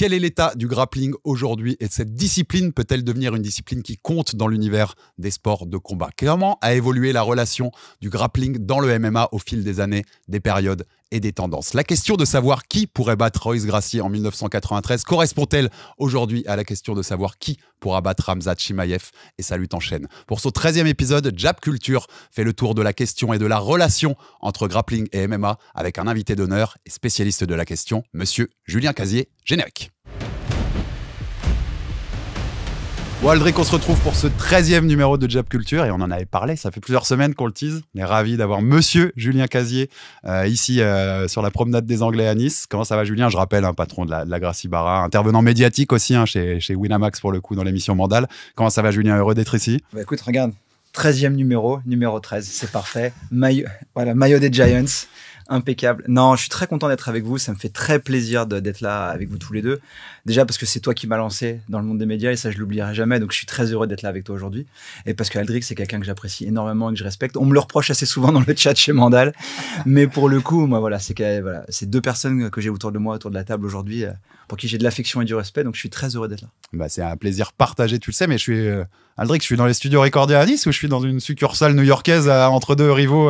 Quel est l'état du grappling aujourd'hui et cette discipline peut-elle devenir une discipline qui compte dans l'univers des sports de combat? Comment a évolué la relation du grappling dans le MMA au fil des années, des périodes et des tendances? La question de savoir qui pourrait battre Royce Gracie en 1993 correspond-elle aujourd'hui à la question de savoir qui pourra battre Khamzat Chimaev et sa lutte en chaîne? Pour ce 13e épisode, Jab Culture fait le tour de la question et de la relation entre grappling et MMA avec un invité d'honneur et spécialiste de la question, monsieur Julien Casier. Générique. Bon, Aldric, on se retrouve pour ce 13e numéro de Jab Culture et on en avait parlé, ça fait plusieurs semaines qu'on le tease. On est ravis d'avoir monsieur Julien Casier ici sur la promenade des Anglais à Nice. Comment ça va, Julien? Je rappelle, patron de la Gracie Barra, intervenant médiatique aussi chez Winamax pour le coup dans l'émission Mandal. Comment ça va, Julien? Heureux d'être ici? Bah écoute, regarde, 13e numéro 13, c'est parfait. Maillot des Giants. Impeccable. Non, je suis très content d'être avec vous. Ça me fait très plaisir d'être là avec vous tous les deux. Déjà parce que c'est toi qui m'as lancé dans le monde des médias et ça, je l'oublierai jamais. Donc, je suis très heureux d'être là avec toi aujourd'hui. Et parce que Aldric, c'est quelqu'un que j'apprécie énormément et que je respecte. On me le reproche assez souvent dans le chat chez Mandal. Mais pour le coup, moi, voilà, c'est deux personnes que j'ai autour de la table aujourd'hui, pour qui j'ai de l'affection et du respect. Donc, je suis très heureux d'être là. Bah, c'est un plaisir partagé, tu le sais, mais je suis Aldric, je suis dans les studios Recordia à Nice ou je suis dans une succursale new-yorkaise entre deux rivaux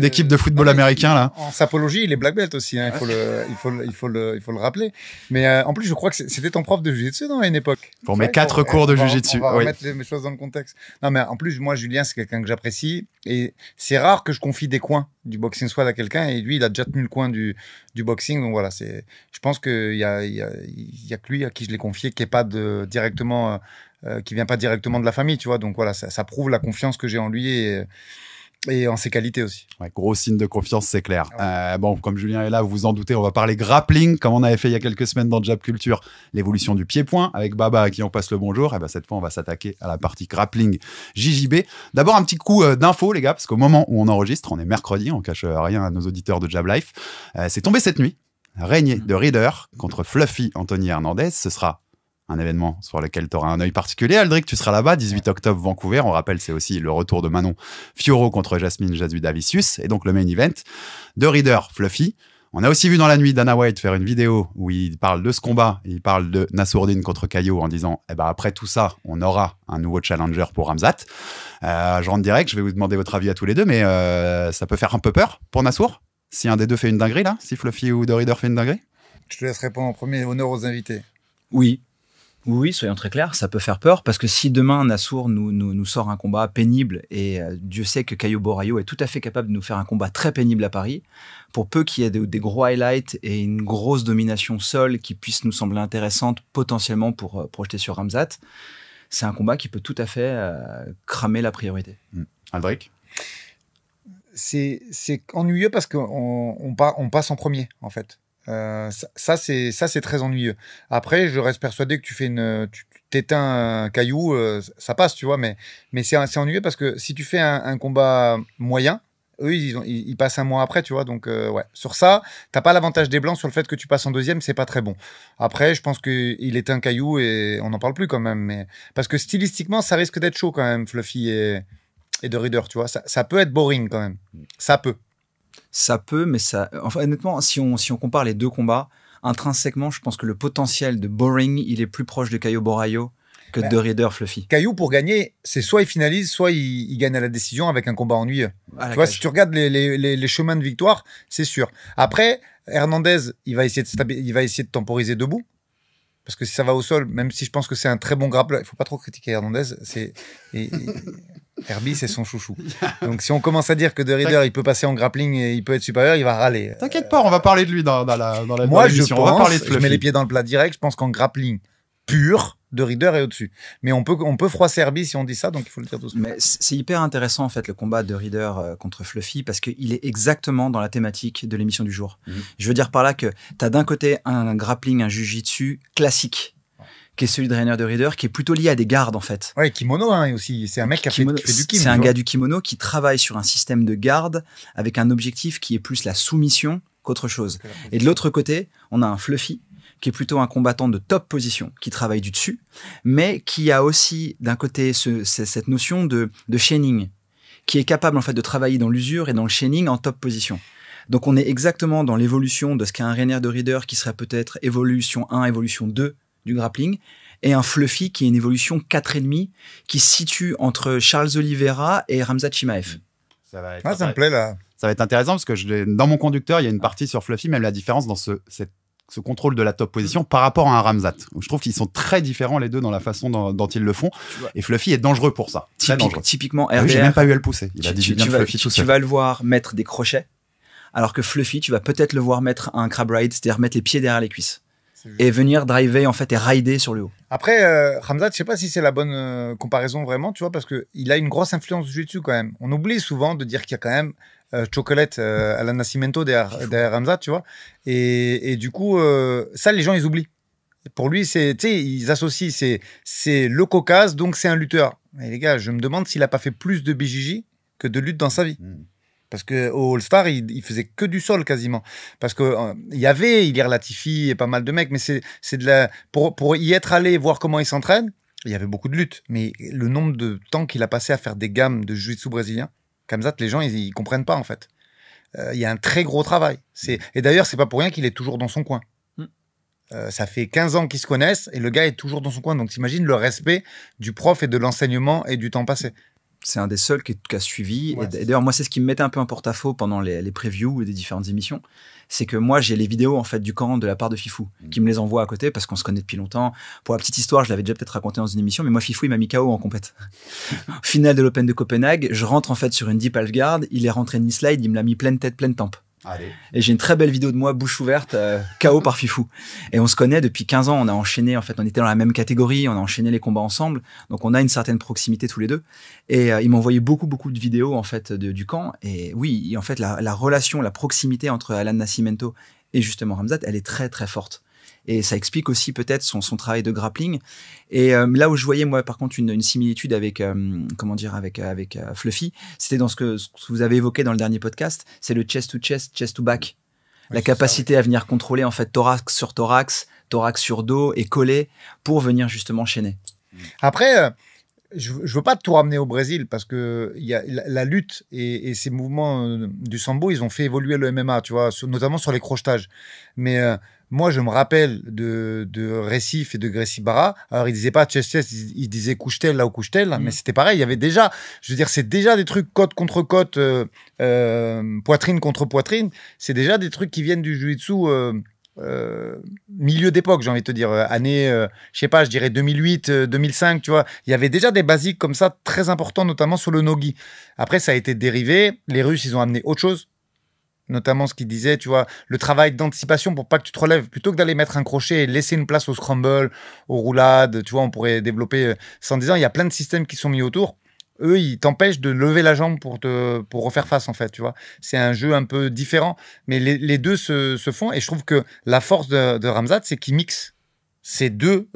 d'équipes de football américain là. En sapologie, il est black belt aussi, hein, il faut le rappeler. Mais en plus, je crois que c'était ton prof de jiu-jitsu à une époque. Pour mes 4 cours de jiu-jitsu. On va remettre les choses dans le contexte. Non, mais en plus, moi, Julien, c'est quelqu'un que j'apprécie et c'est rare que je confie des coins du boxing squad à quelqu'un et lui, il a déjà tenu le coin du boxing. Donc voilà, je pense qu'il y a que lui à qui je l'ai confié, qui est pas directement qui vient pas directement de la famille, tu vois. Donc voilà, ça prouve la confiance que j'ai en lui et en ses qualités aussi. Ouais, gros signe de confiance, c'est clair. Bon, comme Julien est là, vous vous en doutez, on va parler grappling, comme on avait fait il y a quelques semaines dans Jab Culture, l'évolution du pied-point, avec Baba à qui on passe le bonjour. Et ben, cette fois, on va s'attaquer à la partie grappling JJB. D'abord, un petit coup d'info, les gars, parce qu'au moment où on enregistre, on est mercredi, on cache rien à nos auditeurs de Jab Life. C'est tombé cette nuit. Régnier de Reader contre Fluffy Anthony Hernandez. Ce sera un événement sur lequel tu auras un œil particulier. Aldric, tu seras là-bas, 18 octobre, Vancouver. On rappelle, c'est aussi le retour de Manon Fiorot contre Jasmine Jasudavicius. Et donc, le main event de Reader Fluffy. On a aussi vu dans la nuit Dana White faire une vidéo où il parle de ce combat. Il parle de Nassourdine contre Caillou en disant après tout ça, on aura un nouveau challenger pour Khamzat. Je rentre direct, je vais vous demander votre avis à tous les deux, mais ça peut faire un peu peur pour Nassour si un des deux fait une dinguerie, là, si Fluffy ou The Reader fait une dinguerie. Je te laisse répondre en premier, honneur aux invités. Oui, soyons très clairs, ça peut faire peur parce que si demain Nassour nous sort un combat pénible et Dieu sait que Caio Borraio est tout à fait capable de nous faire un combat très pénible à Paris, pour peu qu'il y ait des gros highlights et une grosse domination sol qui puisse nous sembler intéressante potentiellement pour projeter sur Khamzat, c'est un combat qui peut tout à fait cramer la priorité. Aldric? C'est ennuyeux parce qu'on passe en premier en fait. Ça c'est très ennuyeux. Après, je reste persuadé que tu t'éteins un Caillou, ça passe, tu vois. Mais c'est ennuyeux parce que si tu fais un combat moyen, eux ils passent un mois après, tu vois. Donc ouais, sur ça, t'as pas l'avantage des blancs sur le fait que tu passes en deuxième, c'est pas très bon. Après, je pense que il éteint Caillou et on n'en parle plus quand même. Mais parce que stylistiquement, ça risque d'être chaud quand même, Fluffy et de Reader, tu vois. Ça peut être boring quand même. Ça peut, mais enfin, honnêtement, si on compare les deux combats, intrinsèquement, je pense que le potentiel de boring, il est plus proche de Caio Borraio que de Reader Fluffy. Caillou, pour gagner, c'est soit il finalise, soit il gagne à la décision avec un combat ennuyeux. Tu vois, si tu regardes les chemins de victoire, c'est sûr. Après, Hernandez, il va essayer de temporiser debout. Parce que si ça va au sol, même si je pense que c'est un très bon grappleur, il faut pas trop critiquer Hernandez, Herbie, c'est son chouchou. Donc, si on commence à dire que The Reader, il peut passer en grappling et il peut être supérieur, il va râler. T'inquiète pas, on va parler de lui dans la Moi, on va parler de je mets les pieds dans le plat direct, je pense qu'en grappling pur, The Reader est au-dessus. Mais on peut froisser Herbie si on dit ça, donc il faut le dire doucement. Mais c'est hyper intéressant, en fait, le combat de Reader contre Fluffy, parce qu'il est exactement dans la thématique de l'émission du jour. Je veux dire par là que t'as d'un côté un grappling, un jiu-jitsu classique, qui est celui de Rainer de Reader, qui est plutôt lié à des gardes, en fait. Ouais, kimono, hein, aussi. C'est un mec qui fait du kimono. C'est un gars du kimono qui travaille sur un système de garde avec un objectif qui est plus la soumission qu'autre chose. Et de l'autre côté, on a un Fluffy qui est plutôt un combattant de top position, qui travaille du dessus, mais qui a aussi d'un côté cette notion de chaining, qui est capable en fait de travailler dans l'usure et dans le chaining en top position. Donc on est exactement dans l'évolution de ce qu'est un Reiner de Rieder qui serait peut-être évolution 1, évolution 2 du grappling, et un Fluffy qui est une évolution 4,5 qui se situe entre Charles Oliveira et Khamzat Chimaev. Ça va être Ça me plaît là. Ça va être intéressant parce que dans mon conducteur, il y a une partie sur Fluffy, même la différence dans ce contrôle de la top position par rapport à un Khamzat. Je trouve qu'ils sont très différents les deux dans la façon dont ils le font. Et Fluffy est dangereux pour ça. Très dangereux. Typiquement, RDR, j'ai même pas eu à le pousser. Il a dit bien Fluffy tout seul. Tu vas le voir mettre des crochets, alors que Fluffy, tu vas peut-être le voir mettre un crab ride, c'est-à-dire mettre les pieds derrière les cuisses. Et venir driver en fait et rider sur le haut. Après, Khamzat, je sais pas si c'est la bonne comparaison vraiment, tu vois, parce que il a une grosse influence du jiu-jitsu quand même. On oublie souvent de dire qu'il y a quand même Chocolate Alan Nascimento derrière Khamzat, tu vois. Et du coup, ça, les gens, ils oublient. Pour lui, c'est, tu sais, ils associent, c'est le Caucase, donc c'est un lutteur. Mais les gars, je me demande s'il a pas fait plus de BJJ que de lutte dans sa vie. Parce que au All-Star, il faisait que du sol quasiment. Parce que il y avait Ilir Latifi et pas mal de mecs, mais c'est de la pour y être allé voir comment il s'entraîne, il y avait beaucoup de luttes. Mais le nombre de temps qu'il a passé à faire des gammes de jiu-jitsu brésilien, Khamzat, les gens ils comprennent pas en fait. Il y a un très gros travail. Et d'ailleurs c'est pas pour rien qu'il est toujours dans son coin. Ça fait 15 ans qu'ils se connaissent et le gars est toujours dans son coin. Donc t'imagines le respect du prof et de l'enseignement et du temps passé. C'est un des seuls qui a suivi. Ouais, et d'ailleurs, moi, c'est ce qui me mettait un peu en porte-à-faux pendant les previews des différentes émissions. C'est que moi, j'ai les vidéos en fait du camp de la part de Fifou, qui me les envoie à côté parce qu'on se connaît depuis longtemps. Pour la petite histoire, je l'avais déjà peut-être raconté dans une émission, mais moi, Fifou, il m'a mis KO en compète. Finale de l'Open de Copenhague, je rentre en fait sur une deep half guard. Il est rentré knee slide, il me l'a mis pleine tête, pleine tempe. Allez. Et j'ai une très belle vidéo de moi, bouche ouverte, KO par Fifou. Et on se connaît depuis 15 ans, on a enchaîné, en fait, on était dans la même catégorie, on a enchaîné les combats ensemble, donc on a une certaine proximité tous les deux. Et il m'a envoyé beaucoup de vidéos, en fait, du camp. Et oui, en fait, la relation, la proximité entre Alan Nascimento et justement Khamzat, elle est très, très forte. Et ça explique aussi peut-être son travail de grappling. Et là où je voyais moi par contre une similitude avec avec Fluffy, c'était dans ce que vous avez évoqué dans le dernier podcast, c'est le chest to chest, chest to back. Oui, la capacité à venir contrôler en fait thorax sur thorax, thorax sur dos et coller pour venir justement chaîner. Après je veux pas tout ramener au Brésil parce que il y a la lutte et ces mouvements du sambo, ils ont fait évoluer le MMA, tu vois, notamment sur les crochetages. Mais moi, je me rappelle de Recife et de Gracie Barra. Alors, ils disaient pas chest-chest, ils disaient couche-tel là ou couche-tel, mais c'était pareil. Il y avait déjà, je veux dire, c'est déjà des trucs côte contre côte, poitrine contre poitrine. C'est déjà des trucs qui viennent du jiu-jitsu milieu d'époque, j'ai envie de te dire, année, je sais pas, je dirais 2008, 2005, tu vois. Il y avait déjà des basiques comme ça très importants, notamment sur le nogi. Après, ça a été dérivé. Les Russes, ils ont amené autre chose. Notamment ce qu'ils disaient, tu vois, le travail d'anticipation pour pas que tu te relèves, plutôt que d'aller mettre un crochet et laisser une place au scramble, aux roulades, tu vois, on pourrait développer, sans disant, il y a plein de systèmes qui sont mis autour. Eux, ils t'empêchent de lever la jambe pour refaire face, en fait, tu vois. C'est un jeu un peu différent, mais les deux se font, et je trouve que la force de Khamzat, c'est qu'il mixe ces deux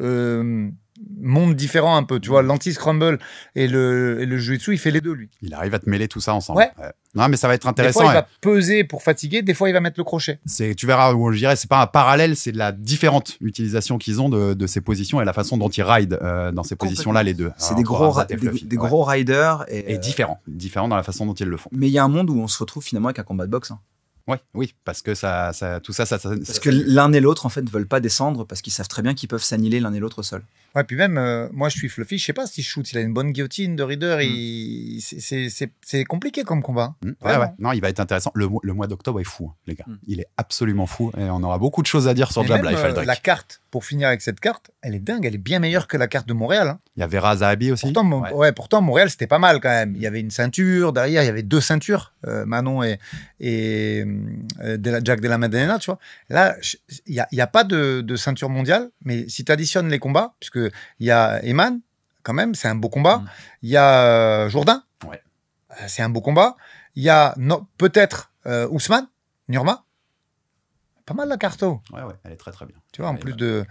mondes différents un peu, tu vois, l'anti-scramble et le jiu-jitsu, il fait les deux, lui. Il arrive à te mêler tout ça ensemble. Ouais. Non, mais ça va être intéressant. Des fois, il va peser pour fatiguer, des fois, il va mettre le crochet. Tu verras où je dirais, c'est pas un parallèle, c'est de la différente utilisation qu'ils ont de ces positions et la façon dont ils ride dans ces positions-là, les deux. C'est des gros riders. Et différents dans la façon dont ils le font. Mais il y a un monde où on se retrouve finalement avec un combat de boxe. Hein. Oui, parce que tout ça. Parce que l'un et l'autre, en fait, ne veulent pas descendre parce qu'ils savent très bien qu'ils peuvent s'annihiler l'un et l'autre au sol. Ouais, puis même, moi, je suis Fluffy, je sais pas si shoot, il a une bonne guillotine de Rieder, c'est compliqué comme combat. Ouais. Non, il va être intéressant. Le mois d'octobre est fou, hein, les gars. Il est absolument fou et on aura beaucoup de choses à dire sur Jab Life. La carte, pour finir avec cette carte, elle est dingue, elle est bien meilleure que la carte de Montréal. Hein. Il y a Vera Zahabi aussi. Pourtant, Montréal, c'était pas mal quand même. Il y avait une ceinture, derrière, il y avait 2 ceintures, Manon et Jack Della Maddalena, tu vois. Là, il y a pas de ceinture mondiale, mais si tu additionnes les combats, puisque il y a Eman, quand même, c'est un beau combat. Il y a Jourdain, c'est un beau combat. Il y a peut-être Ousmane, Nurma. Pas mal la carte. Ouais, elle est très très bien. Tu vois, en plus de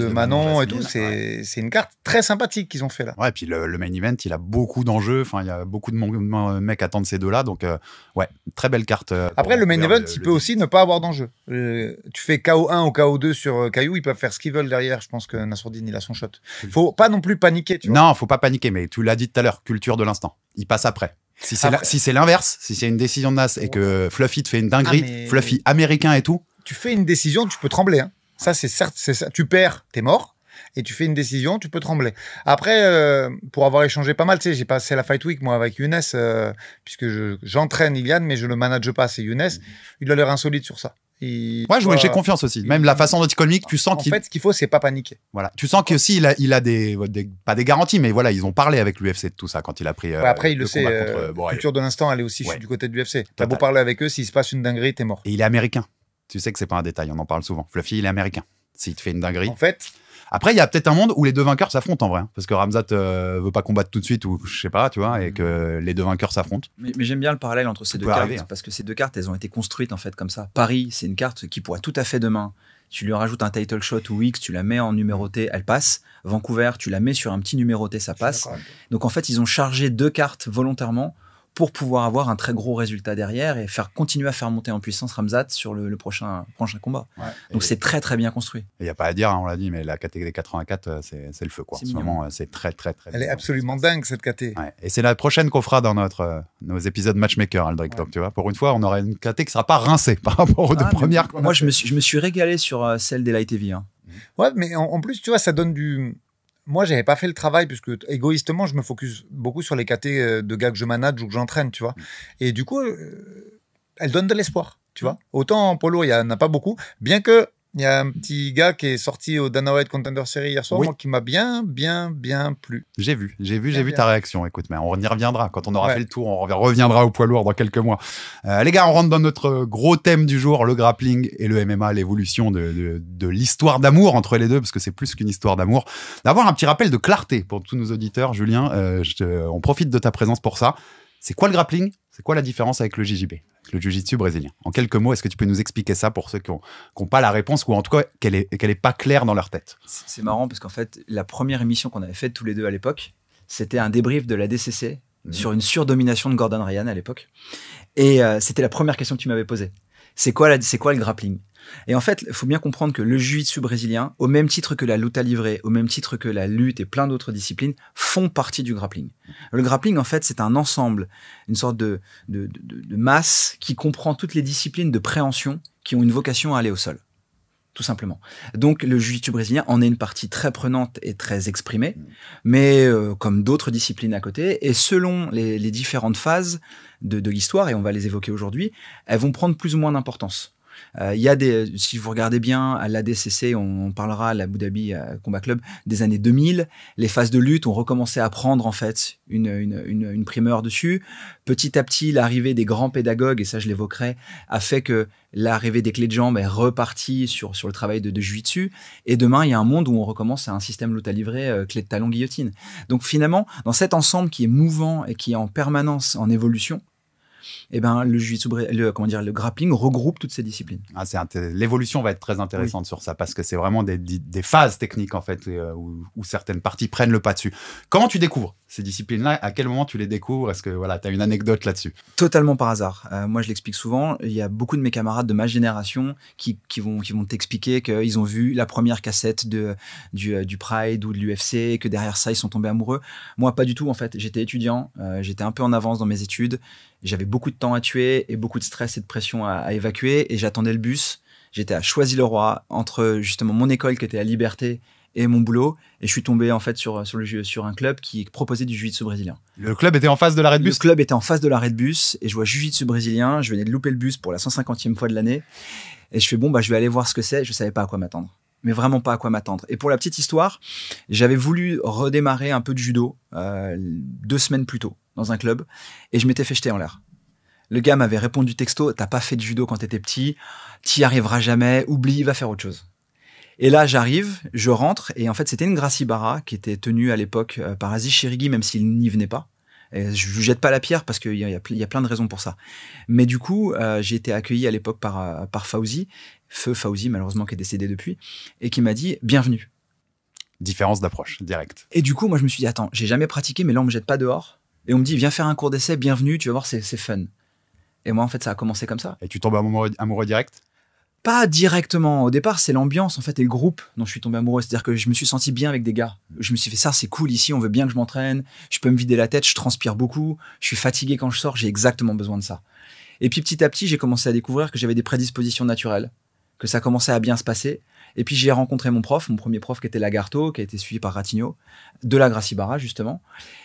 Manon et tout, c'est une carte très sympathique qu'ils ont fait là. Ouais, et puis le main event, il a beaucoup d'enjeux. Enfin, il y a beaucoup de mecs attendent ces deux-là, donc très belle carte. Après, le main event, il peut aussi ne pas avoir d'enjeu. Tu fais KO1 ou KO2 sur Caillou, ils peuvent faire ce qu'ils veulent derrière. Je pense que Nassourdine, il a son shot. Faut pas non plus paniquer. Tu vois. Non, faut pas paniquer, mais tu l'as dit tout à l'heure, culture de l'instant. Il passe après. Si c'est l'inverse, si c'est une décision de Nas et que Fluffy te fait une dinguerie, Fluffy américain et tout. Tu fais une décision, tu peux trembler. Hein. Ça, c'est certes, c'est ça. Tu perds, t'es mort. Et tu fais une décision, tu peux trembler. Après, pour avoir échangé pas mal, tu sais, j'ai passé la Fight Week, moi, avec Younes, puisque j'entraîne Ilian, mais je le manage pas. C'est Younes. Il a l'air insolite sur ça. J'ai confiance aussi. Même la façon dont il communique, tu sens qu'il... En fait, ce qu'il faut, c'est pas paniquer. Voilà. Tu sens qu'aussi, il a pas des garanties, mais voilà, ils ont parlé avec l'UFC de tout ça quand il a pris. Après, il le sait. Culture de l'instant, elle est aussi du côté de l'UFC. T'as beau parler avec eux, s'il se passe une dinguerie, t'es mort. Et il est américain. Tu sais que c'est pas un détail, on en parle souvent. Fluffy, il est américain. S'il te fait une dinguerie. En fait. Après, il y a peut-être un monde où les deux vainqueurs s'affrontent en vrai, hein, parce que Khamzat veut pas combattre tout de suite ou je sais pas, tu vois, et que les deux vainqueurs s'affrontent. Mais j'aime bien le parallèle entre ces deux cartes, parce que ces deux cartes, elles ont été construites en fait comme ça. Paris, c'est une carte qui pourrait tout à fait demain. Tu lui rajoutes un title shot ou X, tu la mets en numéroté, elle passe. Vancouver, tu la mets sur un petit numéroté, ça passe. Donc en fait, ils ont chargé deux cartes volontairement pour pouvoir avoir un très gros résultat derrière et continuer à faire monter en puissance Khamzat sur le prochain combat. Ouais, donc c'est très très bien construit. Il n'y a pas à dire, hein, on l'a dit, mais la catégorie 84, c'est le feu. Quoi. En ce moment, c'est très très très. Elle est absolument dingue cette caté. Ouais. Et c'est la prochaine qu'on fera dans nos épisodes Matchmaker, Aldric Talk. Tu vois. Pour une fois, on aura une caté qui ne sera pas rincée par rapport aux deux premières. Moi, je me suis régalé sur celle des Light Heavy. Hein. Ouais, mais en plus, tu vois, ça donne du... Moi, j'avais pas fait le travail puisque égoïstement, je me focus beaucoup sur les KT de gars que je manage ou que j'entraîne, tu vois. Et du coup, elle donne de l'espoir, tu vois. Autant en polo, il y en a pas beaucoup, bien que il y a un petit gars qui est sorti au Dana White Contender Series hier soir, moi, qui m'a bien plu. J'ai vu ta réaction. Écoute, mais on y reviendra. Quand on aura fait le tour, on reviendra au poids lourd dans quelques mois. Les gars, on rentre dans notre gros thème du jour, le grappling et le MMA, l'évolution de l'histoire d'amour entre les deux, parce que c'est plus qu'une histoire d'amour. D'avoir un petit rappel de clarté pour tous nos auditeurs, Julien. On profite de ta présence pour ça. C'est quoi le grappling ? C'est quoi la différence avec le JJB, le jiu-jitsu brésilien? En quelques mots, est-ce que tu peux nous expliquer ça pour ceux qui n'ont pas la réponse ou en tout cas qu'elle est pas claire dans leur tête? C'est marrant parce qu'en fait, la première émission qu'on avait faite tous les deux à l'époque, c'était un débrief de la DCC sur une surdomination de Gordon Ryan à l'époque. Et c'était la première question que tu m'avais posée. C'est quoi le grappling? Et en fait, il faut bien comprendre que le jiu-jitsu brésilien, au même titre que la lutte à livrer, au même titre que la lutte et plein d'autres disciplines, font partie du grappling. Le grappling, en fait, c'est un ensemble, une sorte de masse qui comprend toutes les disciplines de préhension qui ont une vocation à aller au sol. Tout simplement. Donc, le jiu-jitsu brésilien en est une partie très prenante et très exprimée, mais comme d'autres disciplines à côté, et selon les différentes phases de l'histoire, et on va les évoquer aujourd'hui, elles vont prendre plus ou moins d'importance. Il y a si vous regardez bien à l'ADCC, on parlera à l'Abu Dhabi Combat Club des années 2000, les phases de lutte ont recommencé à prendre en fait une primeur dessus. Petit à petit, l'arrivée des grands pédagogues, et ça je l'évoquerai, a fait que l'arrivée des clés de jambes est repartie sur le travail de jiu-jitsu. Et demain, il y a un monde où on recommence à un système lutte à livrer, clé de talon, guillotine. Donc finalement, dans cet ensemble qui est mouvant et qui est en permanence en évolution, eh ben, le grappling regroupe toutes ces disciplines. L'évolution va être très intéressante sur ça parce que c'est vraiment des phases techniques en fait où certaines parties prennent le pas dessus. Comment tu découvres ces disciplines-là? À quel moment tu les découvres? Est-ce que tu as une anecdote là-dessus? Totalement par hasard. Moi, je l'explique souvent. Il y a beaucoup de mes camarades de ma génération qui vont t'expliquer qu'ils ont vu la première cassette du Pride ou de l'UFC, que derrière ça, ils sont tombés amoureux. Moi, pas du tout en fait. J'étais étudiant, j'étais un peu en avance dans mes études. J'avais beaucoup de temps à tuer et beaucoup de stress et de pression à évacuer et j'attendais le bus. J'étais à Choisy-le-Roi entre justement mon école qui était à Liberté et mon boulot et je suis tombé en fait sur un club qui proposait du jiu-jitsu brésilien. Le club était en face de l'arrêt de bus? Le club était en face de l'arrêt de bus et je vois jiu-jitsu brésilien. Je venais de louper le bus pour la 150e fois de l'année et je fais je vais aller voir ce que c'est. Je savais pas à quoi m'attendre. Mais vraiment pas à quoi m'attendre. Et pour la petite histoire, j'avais voulu redémarrer un peu de judo 2 semaines plus tôt dans un club et je m'étais fait jeter en l'air. Le gars m'avait répondu texto, t'as pas fait de judo quand t'étais petit, t'y arriveras jamais, oublie, va faire autre chose. Et là, j'arrive, je rentre, et en fait, c'était une Gracie Barra qui était tenue à l'époque par Aziz Chirigui, même s'il n'y venait pas. Et je lui jette pas la pierre parce qu'il y a plein de raisons pour ça. Mais du coup, j'ai été accueilli à l'époque par Fauzi, Feu Fauzi, malheureusement, qui est décédé depuis, et qui m'a dit « Bienvenue ». Différence d'approche, direct. Et du coup, moi, je me suis dit « Attends, j'ai jamais pratiqué, mais là, on me jette pas dehors ». Et on me dit « Viens faire un cours d'essai, bienvenue, tu vas voir, c'est fun ». Et moi, en fait, ça a commencé comme ça. Et tu tombes amoureux direct? Pas directement. Au départ, c'est l'ambiance en fait et le groupe dont je suis tombé amoureux. C'est-à-dire que je me suis senti bien avec des gars. Je me suis fait ça, c'est cool ici, on veut bien que je m'entraîne. Je peux me vider la tête, je transpire beaucoup. Je suis fatigué quand je sors, j'ai exactement besoin de ça. Et puis petit à petit, j'ai commencé à découvrir que j'avais des prédispositions naturelles, que ça commençait à bien se passer. Et puis j'ai rencontré mon premier prof qui était Lagarto, qui a été suivi par Ratinho, de la Gracie Barra justement.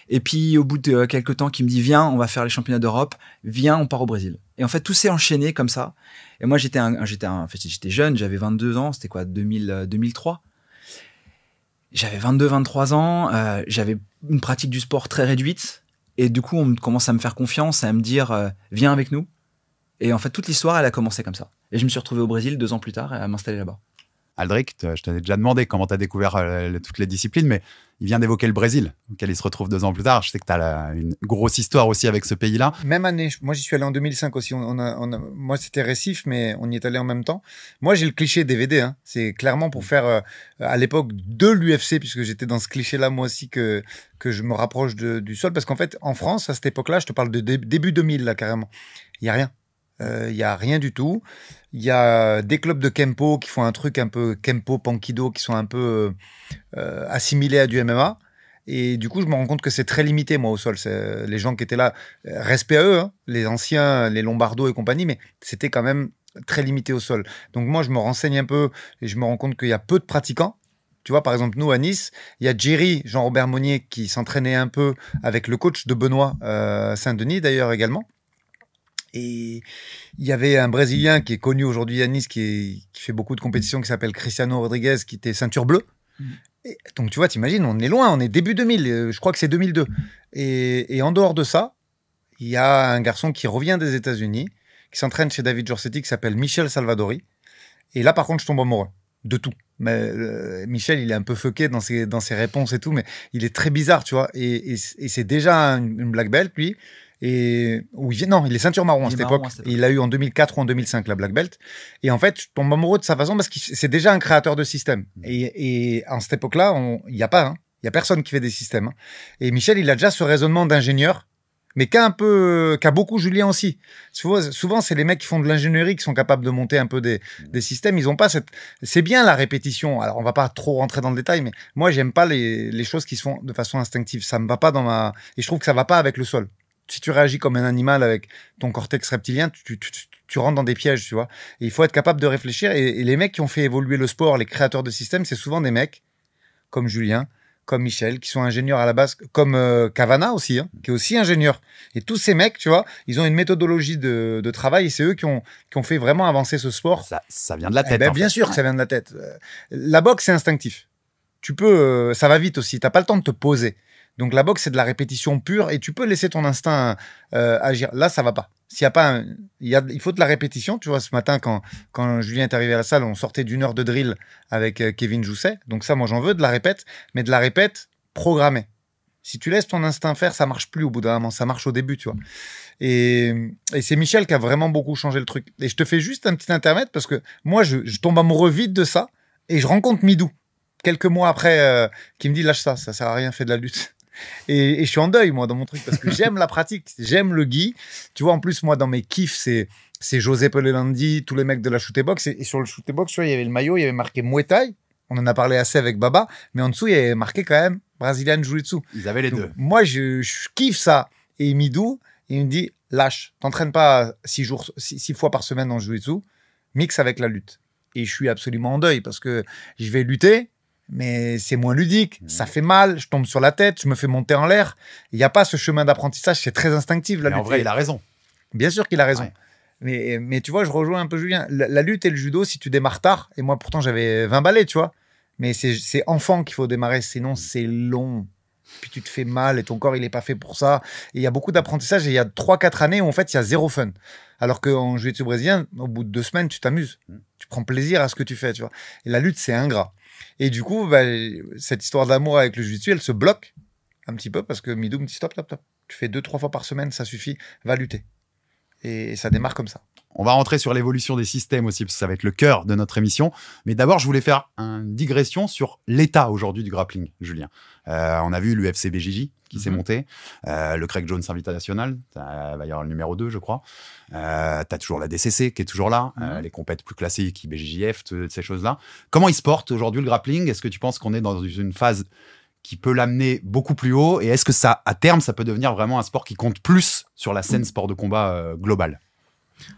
Et puis au bout de quelques temps, qui me dit viens, on va faire les championnats d'Europe, viens, on part au Brésil. Et en fait tout s'est enchaîné comme ça. Et moi j'étais jeune, j'avais 22 ans, c'était quoi 2003. J'avais 22-23 ans, j'avais une pratique du sport très réduite. Et du coup on commence à me faire confiance, à me dire viens avec nous. Et en fait toute l'histoire elle a commencé comme ça. Et je me suis retrouvé au Brésil 2 ans plus tard à m'installer là-bas. Aldric, je t'avais déjà demandé comment tu as découvert toutes les disciplines, mais il vient d'évoquer le Brésil, auquel il se retrouve 2 ans plus tard. Je sais que tu as une grosse histoire aussi avec ce pays-là. Même année. Moi, j'y suis allé en 2005 aussi. Moi, c'était Recife, mais on y est allé en même temps. Moi, j'ai le cliché DVD. Hein. C'est clairement pour faire, à l'époque, de l'UFC, puisque j'étais dans ce cliché-là, moi aussi, que je me rapproche du sol. Parce qu'en fait, en France, à cette époque-là, je te parle de début 2000, là, carrément. Il n'y a rien. Il y a rien du tout. Il y a des clubs de Kempo qui font un truc un peu Kempo, Pankido, qui sont un peu assimilés à du MMA. Et du coup, je me rends compte que c'est très limité, moi, au sol. Les gens qui étaient là, respect à eux, hein, les anciens, les Lombardo et compagnie, mais c'était quand même très limité au sol. Donc moi, je me renseigne un peu et je me rends compte qu'il y a peu de pratiquants. Tu vois, par exemple, nous, à Nice, il y a Jerry, Jean-Robert Monnier, qui s'entraînait un peu avec le coach de Benoît Saint-Denis, d'ailleurs, également. Et il y avait un Brésilien qui est connu aujourd'hui à Nice, qui fait beaucoup de compétitions, qui s'appelle Cristiano Rodriguez, qui était ceinture bleue. Et donc, tu vois, t'imagines, on est loin, on est début 2000, je crois que c'est 2002. Et en dehors de ça, il y a un garçon qui revient des États-Unis, qui s'entraîne chez David Giorsetti, qui s'appelle Michel Salvadori. Et là, par contre, je tombe amoureux de tout. Mais Michel, il est un peu fucké dans ses réponses et tout, mais il est très bizarre, tu vois. Et c'est déjà une black belt, lui. Et non, il est ceinture marron à cette époque. Il l'a eu en 2004 ou en 2005, la black belt. Et en fait, je tombe amoureux de sa façon parce que c'est déjà un créateur de système. Et en cette époque-là, il y a pas, hein, il y a personne qui fait des systèmes. Hein. Et Michel, il a déjà ce raisonnement d'ingénieur, mais qu'a beaucoup Julien aussi. Souvent, c'est les mecs qui font de l'ingénierie qui sont capables de monter un peu des systèmes. Ils ont pas c'est bien la répétition. Alors, on va pas trop rentrer dans le détail, mais moi, j'aime pas les choses qui se font de façon instinctive. Ça me va pas et je trouve que ça va pas avec le sol. Si tu réagis comme un animal avec ton cortex reptilien, tu rentres dans des pièges, tu vois. Et il faut être capable de réfléchir. Et les mecs qui ont fait évoluer le sport, les créateurs de systèmes, c'est souvent des mecs comme Julien, comme Michel, qui sont ingénieurs à la base, comme Cavana aussi, hein, qui est aussi ingénieur. Et tous ces mecs, tu vois, ils ont une méthodologie de travail et c'est eux qui ont fait vraiment avancer ce sport. Ça vient de la tête. Ben, bien sûr que ça vient de la tête. La boxe, c'est instinctif. Tu peux, ça va vite aussi. T'as pas le temps de te poser. Donc la boxe, c'est de la répétition pure et tu peux laisser ton instinct agir. Là, ça va pas. S'il y a pas, il faut de la répétition. Tu vois, ce matin, quand Julien est arrivé à la salle, on sortait d'1 heure de drill avec Kevin Jousset. Donc ça, moi, j'en veux de la répète, mais de la répète programmée. Si tu laisses ton instinct faire, ça marche plus au bout d'un moment. Ça marche au début, tu vois. Et c'est Michel qui a vraiment beaucoup changé le truc. Et je te fais juste un petit intermède parce que moi, je tombe amoureux vite de ça et je rencontre Midou quelques mois après qui me dit lâche ça sert à rien, fais de la lutte. Et je suis en deuil, moi, dans mon truc, parce que j'aime la pratique, j'aime le gi. Tu vois, en plus, moi, dans mes kiffs, c'est José Pelelandi, tous les mecs de la shoot box. Et sur le shoot box, tu vois, il y avait le maillot, il y avait marqué Muay Thai. On en a parlé assez avec Baba, mais en dessous, il y avait marqué quand même Brazilian Jiu-Jitsu. Ils avaient les deux. Moi, je kiffe ça. Et Midou, il me dit, lâche, t'entraînes pas 6 fois par semaine dans le Jiu-Jitsu, mixe avec la lutte. Et je suis absolument en deuil, parce que je vais lutter, mais c'est moins ludique, ça fait mal, je tombe sur la tête, je me fais monter en l'air. Il n'y a pas ce chemin d'apprentissage, c'est très instinctif. En vrai, il a raison. Bien sûr qu'il a raison. Ouais. Mais tu vois, je rejoins un peu Julien. La lutte et le judo, si tu démarres tard, et moi pourtant j'avais 20 balais, tu vois, mais c'est enfant qu'il faut démarrer, sinon c'est long. Puis tu te fais mal et ton corps il est pas fait pour ça. Et il y a beaucoup d'apprentissage et il y a 3-4 années où en fait il y a zéro fun. Alors qu'en jiu-jitsu brésilien, au bout de 2 semaines, tu t'amuses. Tu prends plaisir à ce que tu fais, tu vois. Et la lutte, c'est ingrat. Et du coup, cette histoire d'amour avec le jiu-jitsu, elle se bloque un petit peu parce que Midou me dit stop. Tu fais 2-3 fois par semaine, ça suffit, va lutter. Et ça démarre comme ça. On va rentrer sur l'évolution des systèmes aussi, parce que ça va être le cœur de notre émission. Mais d'abord, je voulais faire une digression sur l'état aujourd'hui du grappling, Julien. On a vu l'UFC BJJ qui s'est monté, le Craig Jones Invitational, va y avoir le numéro 2, je crois. T'as toujours la DCC qui est toujours là, les compètes plus classiques, BJJF, toutes ces choses-là. Comment il se porte aujourd'hui le grappling? Est-ce que tu penses qu'on est dans une phase qui peut l'amener beaucoup plus haut? Et est-ce que ça, à terme, ça peut devenir vraiment un sport qui compte plus sur la scène sport de combat globale?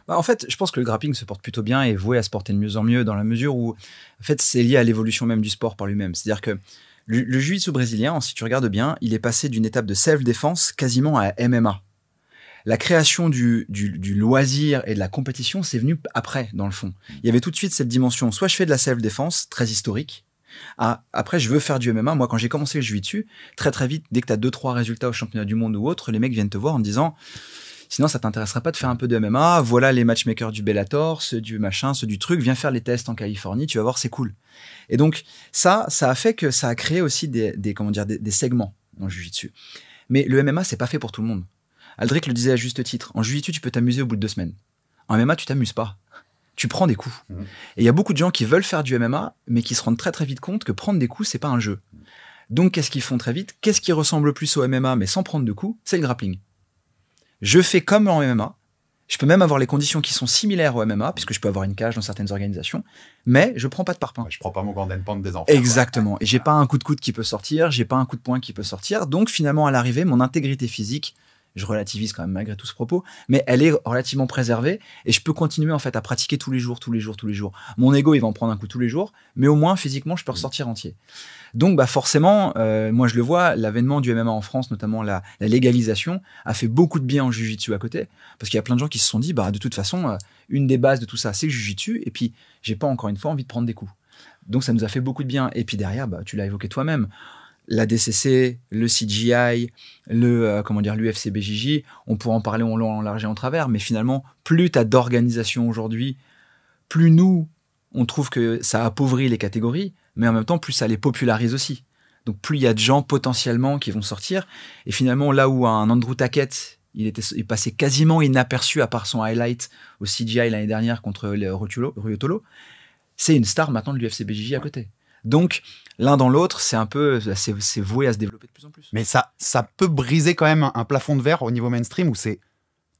En fait, je pense que le grappling se porte plutôt bien et est voué à se porter de mieux en mieux dans la mesure où, en fait, c'est lié à l'évolution même du sport par lui-même. C'est-à-dire que le jiu-jitsu brésilien, si tu regardes bien, il est passé d'une étape de self-défense quasiment à MMA. La création du loisir et de la compétition, c'est venu après, dans le fond. Il y avait tout de suite cette dimension, soit je fais de la self-défense, très historique, après je veux faire du MMA. Moi, quand j'ai commencé le jiu-jitsu, très très vite, dès que tu as 2-3 résultats au championnat du monde ou autre, les mecs viennent te voir en te disant « Sinon, ça t'intéresserait pas de faire un peu de MMA? Voilà les matchmakers du Bellator, ceux du machin, ceux du truc, viens faire les tests en Californie, tu vas voir, c'est cool. » Et donc, ça a fait que ça a créé aussi des segments en jiu-jitsu. Mais le MMA, c'est pas fait pour tout le monde. Aldric le disait à juste titre. En jiu-jitsu, tu peux t'amuser au bout de 2 semaines. En MMA, tu t'amuses pas. Tu prends des coups. Et il y a beaucoup de gens qui veulent faire du MMA, mais qui se rendent très très vite compte que prendre des coups, c'est pas un jeu. Donc, qu'est-ce qu'ils font très vite? Qu'est-ce qui ressemble le plus au MMA, mais sans prendre de coups? C'est le grappling. Je fais comme en MMA. Je peux même avoir les conditions qui sont similaires au MMA, puisque je peux avoir une cage dans certaines organisations, mais je prends pas de parpaing. Je prends pas mon Golden Pound des enfants. Exactement. Et j'ai pas un coup de coude qui peut sortir, j'ai pas un coup de poing qui peut sortir. Donc, finalement, à l'arrivée, mon intégrité physique, je relativise quand même malgré tout ce propos, mais elle est relativement préservée et je peux continuer en fait à pratiquer tous les jours. Mon ego, il va en prendre un coup tous les jours, mais au moins physiquement, je peux ressortir entier. Donc, forcément, moi je le vois, l'avènement du MMA en France, notamment la légalisation, a fait beaucoup de bien en jiu-jitsu à côté, parce qu'il y a plein de gens qui se sont dit, de toute façon, une des bases de tout ça, c'est le jiu-jitsu, et puis j'ai pas encore une fois envie de prendre des coups. Donc ça nous a fait beaucoup de bien. Et puis derrière, tu l'as évoqué toi-même. La DCC, le CGI, l'UFC BJJ, on pourra en parler en long, en large et en travers, mais finalement, plus tu as d'organisation aujourd'hui, plus nous, on trouve que ça appauvrit les catégories, mais en même temps, plus ça les popularise aussi. Donc plus il y a de gens potentiellement qui vont sortir, et finalement, là où un Andrew Tackett, il est passé quasiment inaperçu à part son highlight au CGI l'année dernière contre Ryotolo, c'est une star maintenant de l'UFC BJJ à côté. Donc, l'un dans l'autre, c'est voué à se développer de plus en plus. Mais ça peut briser quand même un plafond de verre au niveau mainstream où c'est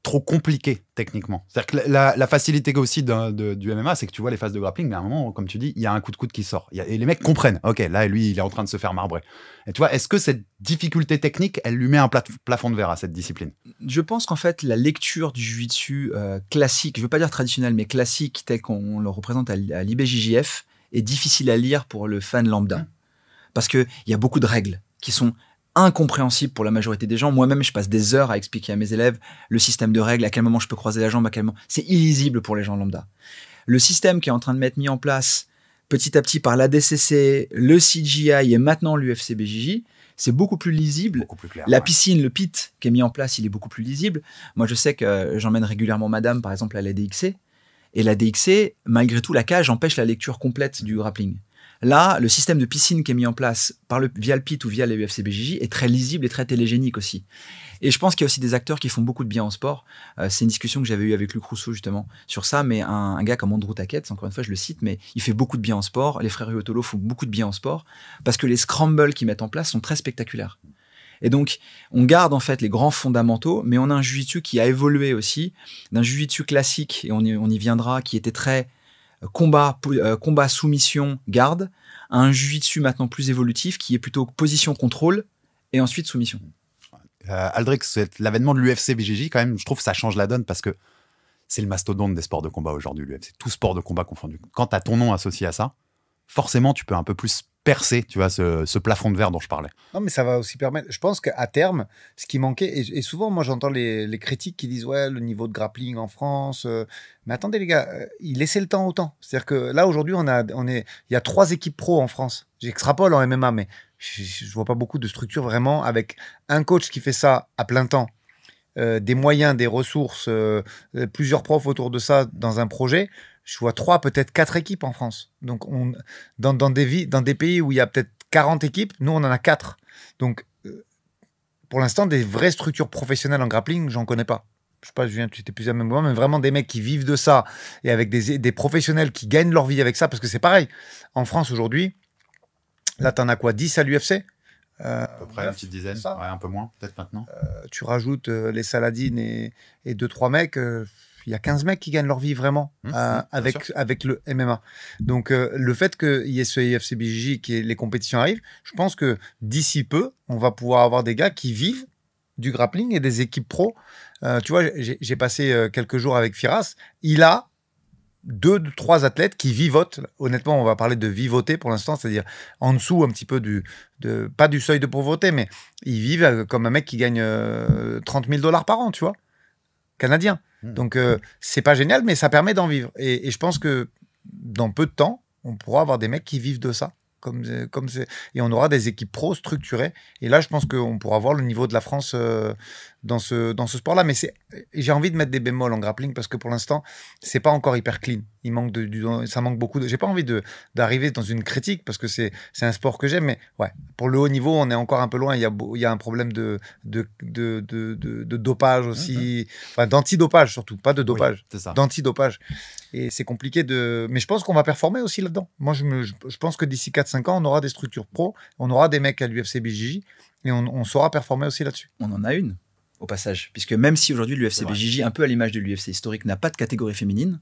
trop compliqué techniquement. C'est-à-dire que la facilité aussi du MMA, c'est que tu vois les phases de grappling, mais à un moment, comme tu dis, il y a un coup de coude qui sort. Et les mecs comprennent. Ok, là, lui, il est en train de se faire marbrer. Et tu vois, est-ce que cette difficulté technique, elle lui met un plafond de verre à cette discipline? Je pense qu'en fait, la lecture du jiu-jitsu classique, je ne veux pas dire traditionnel, mais classique, tel qu'on le représente à l'IBJJF, est difficile à lire pour le fan lambda. Parce qu'il y a beaucoup de règles qui sont incompréhensibles pour la majorité des gens. Moi-même, je passe des heures à expliquer à mes élèves le système de règles, à quel moment je peux croiser la jambe, à quel moment. C'est illisible pour les gens lambda. Le système qui est en train de m'être mis en place petit à petit par l'ADCC, le CGI et maintenant l'UFC BJJ, c'est beaucoup plus lisible. Beaucoup plus clair, la piscine, le pit qui est mis en place, il est beaucoup plus lisible. Moi, je sais que j'emmène régulièrement madame, par exemple, à la DXC. Et la DXC, malgré tout, la cage empêche la lecture complète du grappling. Là, le système de piscine qui est mis en place via le PIT ou via les UFC BJJ est très lisible et très télégénique aussi. Et je pense qu'il y a aussi des acteurs qui font beaucoup de bien en sport. C'est une discussion que j'avais eue avec Luc Rousseau justement sur ça, mais un gars comme Andrew Tackett, encore une fois je le cite, mais il fait beaucoup de bien en sport. Les frères Ryotolo font beaucoup de bien en sport parce que les scrambles qu'ils mettent en place sont très spectaculaires. Et donc, on garde en fait les grands fondamentaux, mais on a un jiu-jitsu qui a évolué aussi, d'un jiu-jitsu classique, et on y viendra, qui était très combat, soumission, garde, à un jiu-jitsu maintenant plus évolutif, qui est plutôt position, contrôle, et ensuite soumission. Aldric, l'avènement de l'UFC BJJ, quand même, je trouve que ça change la donne parce que c'est le mastodonte des sports de combat aujourd'hui, l'UFC. Tout sport de combat confondu. Quand tu as ton nom associé à ça, forcément, tu peux un peu plus percer, tu vois, ce plafond de verre dont je parlais. Non, mais ça va aussi permettre. Je pense qu'à terme, ce qui manquait, et souvent, moi, j'entends les critiques qui disent ouais, le niveau de grappling en France. Mais attendez, les gars, il laissait le temps au temps. C'est-à-dire que là, aujourd'hui, il y a 3 équipes pro en France. J'extrapole en MMA, mais je vois pas beaucoup de structures vraiment avec un coach qui fait ça à plein temps, des moyens, des ressources, plusieurs profs autour de ça dans un projet. Je vois 3, peut-être 4 équipes en France. Donc, dans des pays où il y a peut-être 40 équipes, nous, on en a 4. Donc, pour l'instant, des vraies structures professionnelles en grappling, j'en connais pas. je sais pas, Julien, tu étais plus à même moment, mais vraiment des mecs qui vivent de ça et avec des professionnels qui gagnent leur vie avec ça, parce que c'est pareil. En France aujourd'hui, là, t'en as quoi, 10 à l'UFC? À peu près, une petite dizaine, ouais, un peu moins, peut-être maintenant. Tu rajoutes les Saladin et 2-3 mecs, il y a 15 mecs qui gagnent leur vie vraiment avec le MMA. Donc le fait qu'il y ait ce UFC BJJ, que les compétitions arrivent, je pense que d'ici peu, on va pouvoir avoir des gars qui vivent du grappling et des équipes pro. Tu vois, j'ai passé quelques jours avec Firas. Il a 2-3 athlètes qui vivotent. Honnêtement, on va parler de vivoter pour l'instant, c'est-à-dire en dessous un petit peu pas du seuil de pauvreté, mais ils vivent comme un mec qui gagne 30 000 $ par an, tu vois, canadien. Donc, c'est pas génial, mais ça permet d'en vivre. Et je pense que dans peu de temps, on pourra avoir des mecs qui vivent de ça. Et on aura des équipes pro structurées. Et là, je pense qu'on pourra voir le niveau de la France dans ce sport-là. Mais j'ai envie de mettre des bémols en grappling parce que pour l'instant, c'est pas encore hyper clean. Il manque ça manque beaucoup de. J'ai pas envie d'arriver dans une critique parce que c'est un sport que j'aime. Mais ouais, pour le haut niveau, on est encore un peu loin. Il y a un problème de dopage aussi, enfin d'antidopage surtout, pas de dopage, oui, d'antidopage. Et c'est compliqué mais je pense qu'on va performer aussi là-dedans. Moi, je pense que d'ici 4-5 ans, on aura des structures pro, on aura des mecs à l'UFC BJJ et on saura performer aussi là-dessus. On en a une, au passage. Puisque même si aujourd'hui l'UFC BJJ, un peu à l'image de l'UFC historique, n'a pas de catégorie féminine,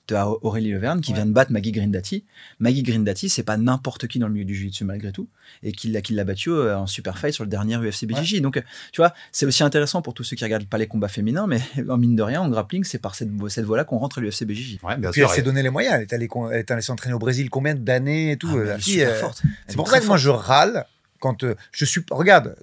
tu as Aurélie Leverne qui vient de battre Maggie Grindati. Maggie Grindati, c'est pas n'importe qui dans le milieu du jiu-jitsu malgré tout, et qui l'a battu en super fight sur le dernier UFC BJJ. Ouais. Donc, tu vois, c'est aussi intéressant pour tous ceux qui regardent pas les combats féminins, mais en mine de rien, en grappling, c'est par cette voie-là qu'on rentre à l'UFC BJJ. Ouais, bien sûr. Elle s'est donné les moyens. Elle est allée s'entraîner au Brésil combien d'années et tout. La fille est forte. C'est pour ça que moi je râle quand je suis. Regarde,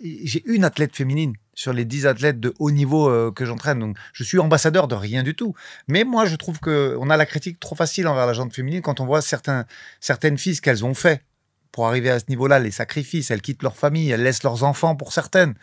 j'ai une athlète féminine sur les 10 athlètes de haut niveau que j'entraîne. Donc, je suis ambassadeur de rien du tout. Mais moi, je trouve qu'on a la critique trop facile envers la gente féminine quand on voit certaines filles, ce qu'elles ont fait pour arriver à ce niveau-là, les sacrifices. Elles quittent leur famille, elles laissent leurs enfants pour certaines.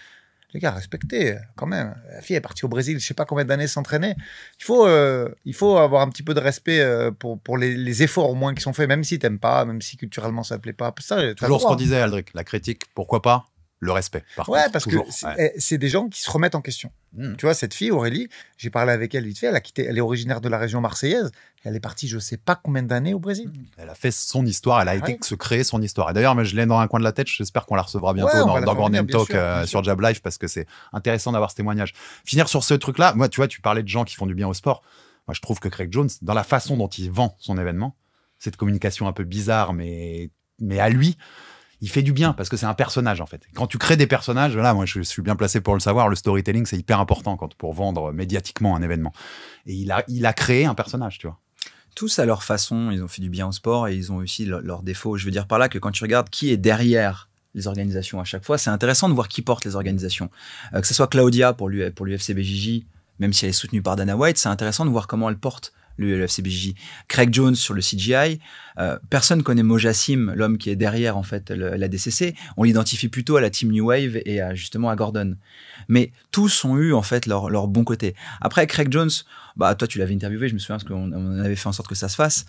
Les gars, respectez quand même. La fille est partie au Brésil, je sais pas combien d'années s'entraîner. Il faut avoir un petit peu de respect pour les efforts au moins qui sont faits, même si t'aimes pas, même si culturellement ça te plaît pas. Ça, toujours ce qu'on disait, Aldric. La critique, pourquoi pas? Le respect, par contre. Parce toujours. Que c'est des gens qui se remettent en question. Tu vois, cette fille, Aurélie, j'ai parlé avec elle vite fait, elle est originaire de la région marseillaise, elle est partie je sais pas combien d'années au Brésil. Elle a fait son histoire, elle a été se créer son histoire. Et d'ailleurs, je l'ai dans un coin de la tête, j'espère qu'on la recevra bientôt dans Grand Name Talk sur Jab Life, parce que c'est intéressant d'avoir ce témoignage. Finir sur ce truc-là, moi, tu vois, tu parlais de gens qui font du bien au sport. Moi, je trouve que Craig Jones, dans la façon dont il vend son événement, cette communication un peu bizarre, mais à lui, il fait du bien parce que c'est un personnage en fait. Quand tu crées des personnages, là, moi je suis bien placé pour le savoir, le storytelling c'est hyper important pour vendre médiatiquement un événement. Et il a créé un personnage, tu vois. Tous à leur façon, ils ont fait du bien au sport et ils ont aussi leurs défauts. Je veux dire par là que quand tu regardes qui est derrière les organisations à chaque fois, c'est intéressant de voir qui porte les organisations. Que ce soit Claudia pour l'UFC BJJ, même si elle est soutenue par Dana White, c'est intéressant de voir comment elle porte le UFC BJJ. Craig Jones sur le CGI. Personne connaît Mojassim, l'homme qui est derrière en fait la DCC. On l'identifie plutôt à la Team New Wave et justement à Gordon. Mais tous ont eu en fait leur bon côté. Après Craig Jones, toi tu l'avais interviewé, je me souviens parce qu'on avait fait en sorte que ça se fasse.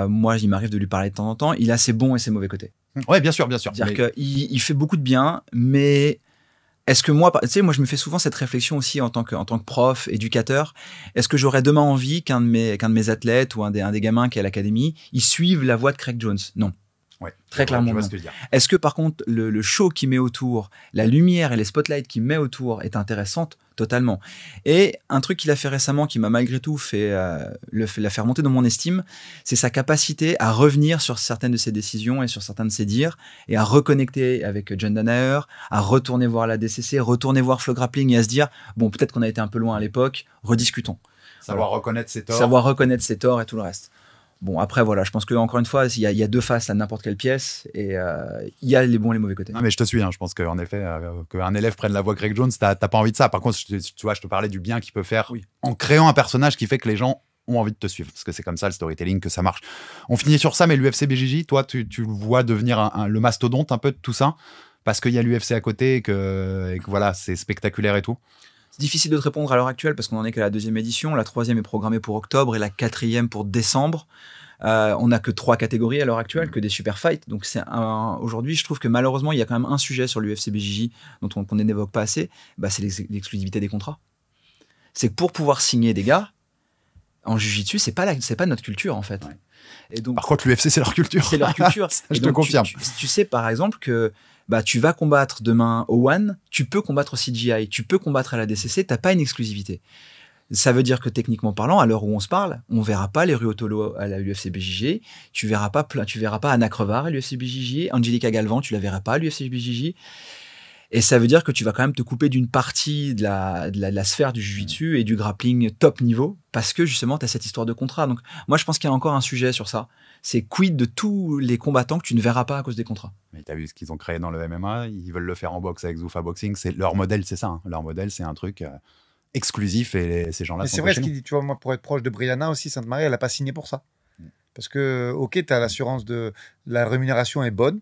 Moi, il m'arrive de lui parler de temps en temps. Il a ses bons et ses mauvais côtés. Ouais, bien sûr. C'est-à-dire qu'il fait beaucoup de bien, mais est-ce que moi, tu sais, moi je me fais souvent cette réflexion aussi en tant que prof, éducateur. Est-ce que j'aurais demain envie qu'un de mes athlètes ou un des gamins qui est à l'académie, ils suivent la voie de Craig Jones? Non. Ouais, très clairement. Non. Est-ce que par contre le show qu'il met autour, la lumière et les spotlights qu'il met autour est intéressante? Totalement. Et un truc qu'il a fait récemment qui m'a malgré tout l'a fait remonter dans mon estime, c'est sa capacité à revenir sur certaines de ses décisions et sur certains de ses dires et à reconnecter avec John Danaher, à retourner voir la DCC, retourner voir Flow Grappling et à se dire bon, peut-être qu'on a été un peu loin à l'époque, rediscutons. Savoir reconnaître ses torts et tout le reste. Bon, après, voilà, je pense qu'encore une fois, il y a deux faces à n'importe quelle pièce et il y a les bons et les mauvais côtés. Non, mais je te suis, je pense qu'en effet, qu'un élève prenne la voix Craig Jones, t'as pas envie de ça. Par contre, tu vois, je te parlais du bien qu'il peut faire en créant un personnage qui fait que les gens ont envie de te suivre. Parce que c'est comme ça, le storytelling, que ça marche. On finit sur ça, mais l'UFC BJJ, toi, tu le vois devenir le mastodonte un peu de tout ça parce qu'il y a l'UFC à côté et que voilà, c'est spectaculaire et tout. C'est difficile de te répondre à l'heure actuelle parce qu'on en est qu'à la 2e édition. La 3e est programmée pour octobre et la 4e pour décembre. On n'a que 3 catégories à l'heure actuelle, que des super fights. Donc aujourd'hui, je trouve que malheureusement, il y a quand même un sujet sur l'UFC BJJ dont on n'évoque pas assez. C'est l'exclusivité des contrats. C'est que pour pouvoir signer des gars, en jiu-jitsu, c'est pas notre culture, en fait. Ouais. Et donc, Par contre, l'UFC, c'est leur culture. c'est leur culture. Je Et te donc, confirme. Tu sais, par exemple, que tu vas combattre demain au One, tu peux combattre au CGI, tu peux combattre à la DCC, t'as pas une exclusivité. Ça veut dire que techniquement parlant, à l'heure où on se parle, on verra pas les Ruotolo à la UFC BJJ, tu verras pas Anna Crevard à l'UFC BJJ, Angelica Galvan, tu la verras pas à l'UFC BJJ. Et ça veut dire que tu vas quand même te couper d'une partie de la sphère du jiu-jitsu et du grappling top niveau parce que justement tu as cette histoire de contrat. Donc moi je pense qu'il y a encore un sujet sur ça. C'est quid de tous les combattants que tu ne verras pas à cause des contrats. Mais t'as vu ce qu'ils ont créé dans le MMA, ils veulent le faire en boxe avec Zuffa Boxing, leur modèle c'est ça, hein. Leur modèle c'est un truc exclusif et ces gens-là Mais sont c'est vrai chez ce nous. qu'il dit, tu vois, moi pour être proche de Brianna aussi, Sainte-Marie, elle n'a pas signé pour ça. Parce que, ok, tu as l'assurance de la rémunération est bonne,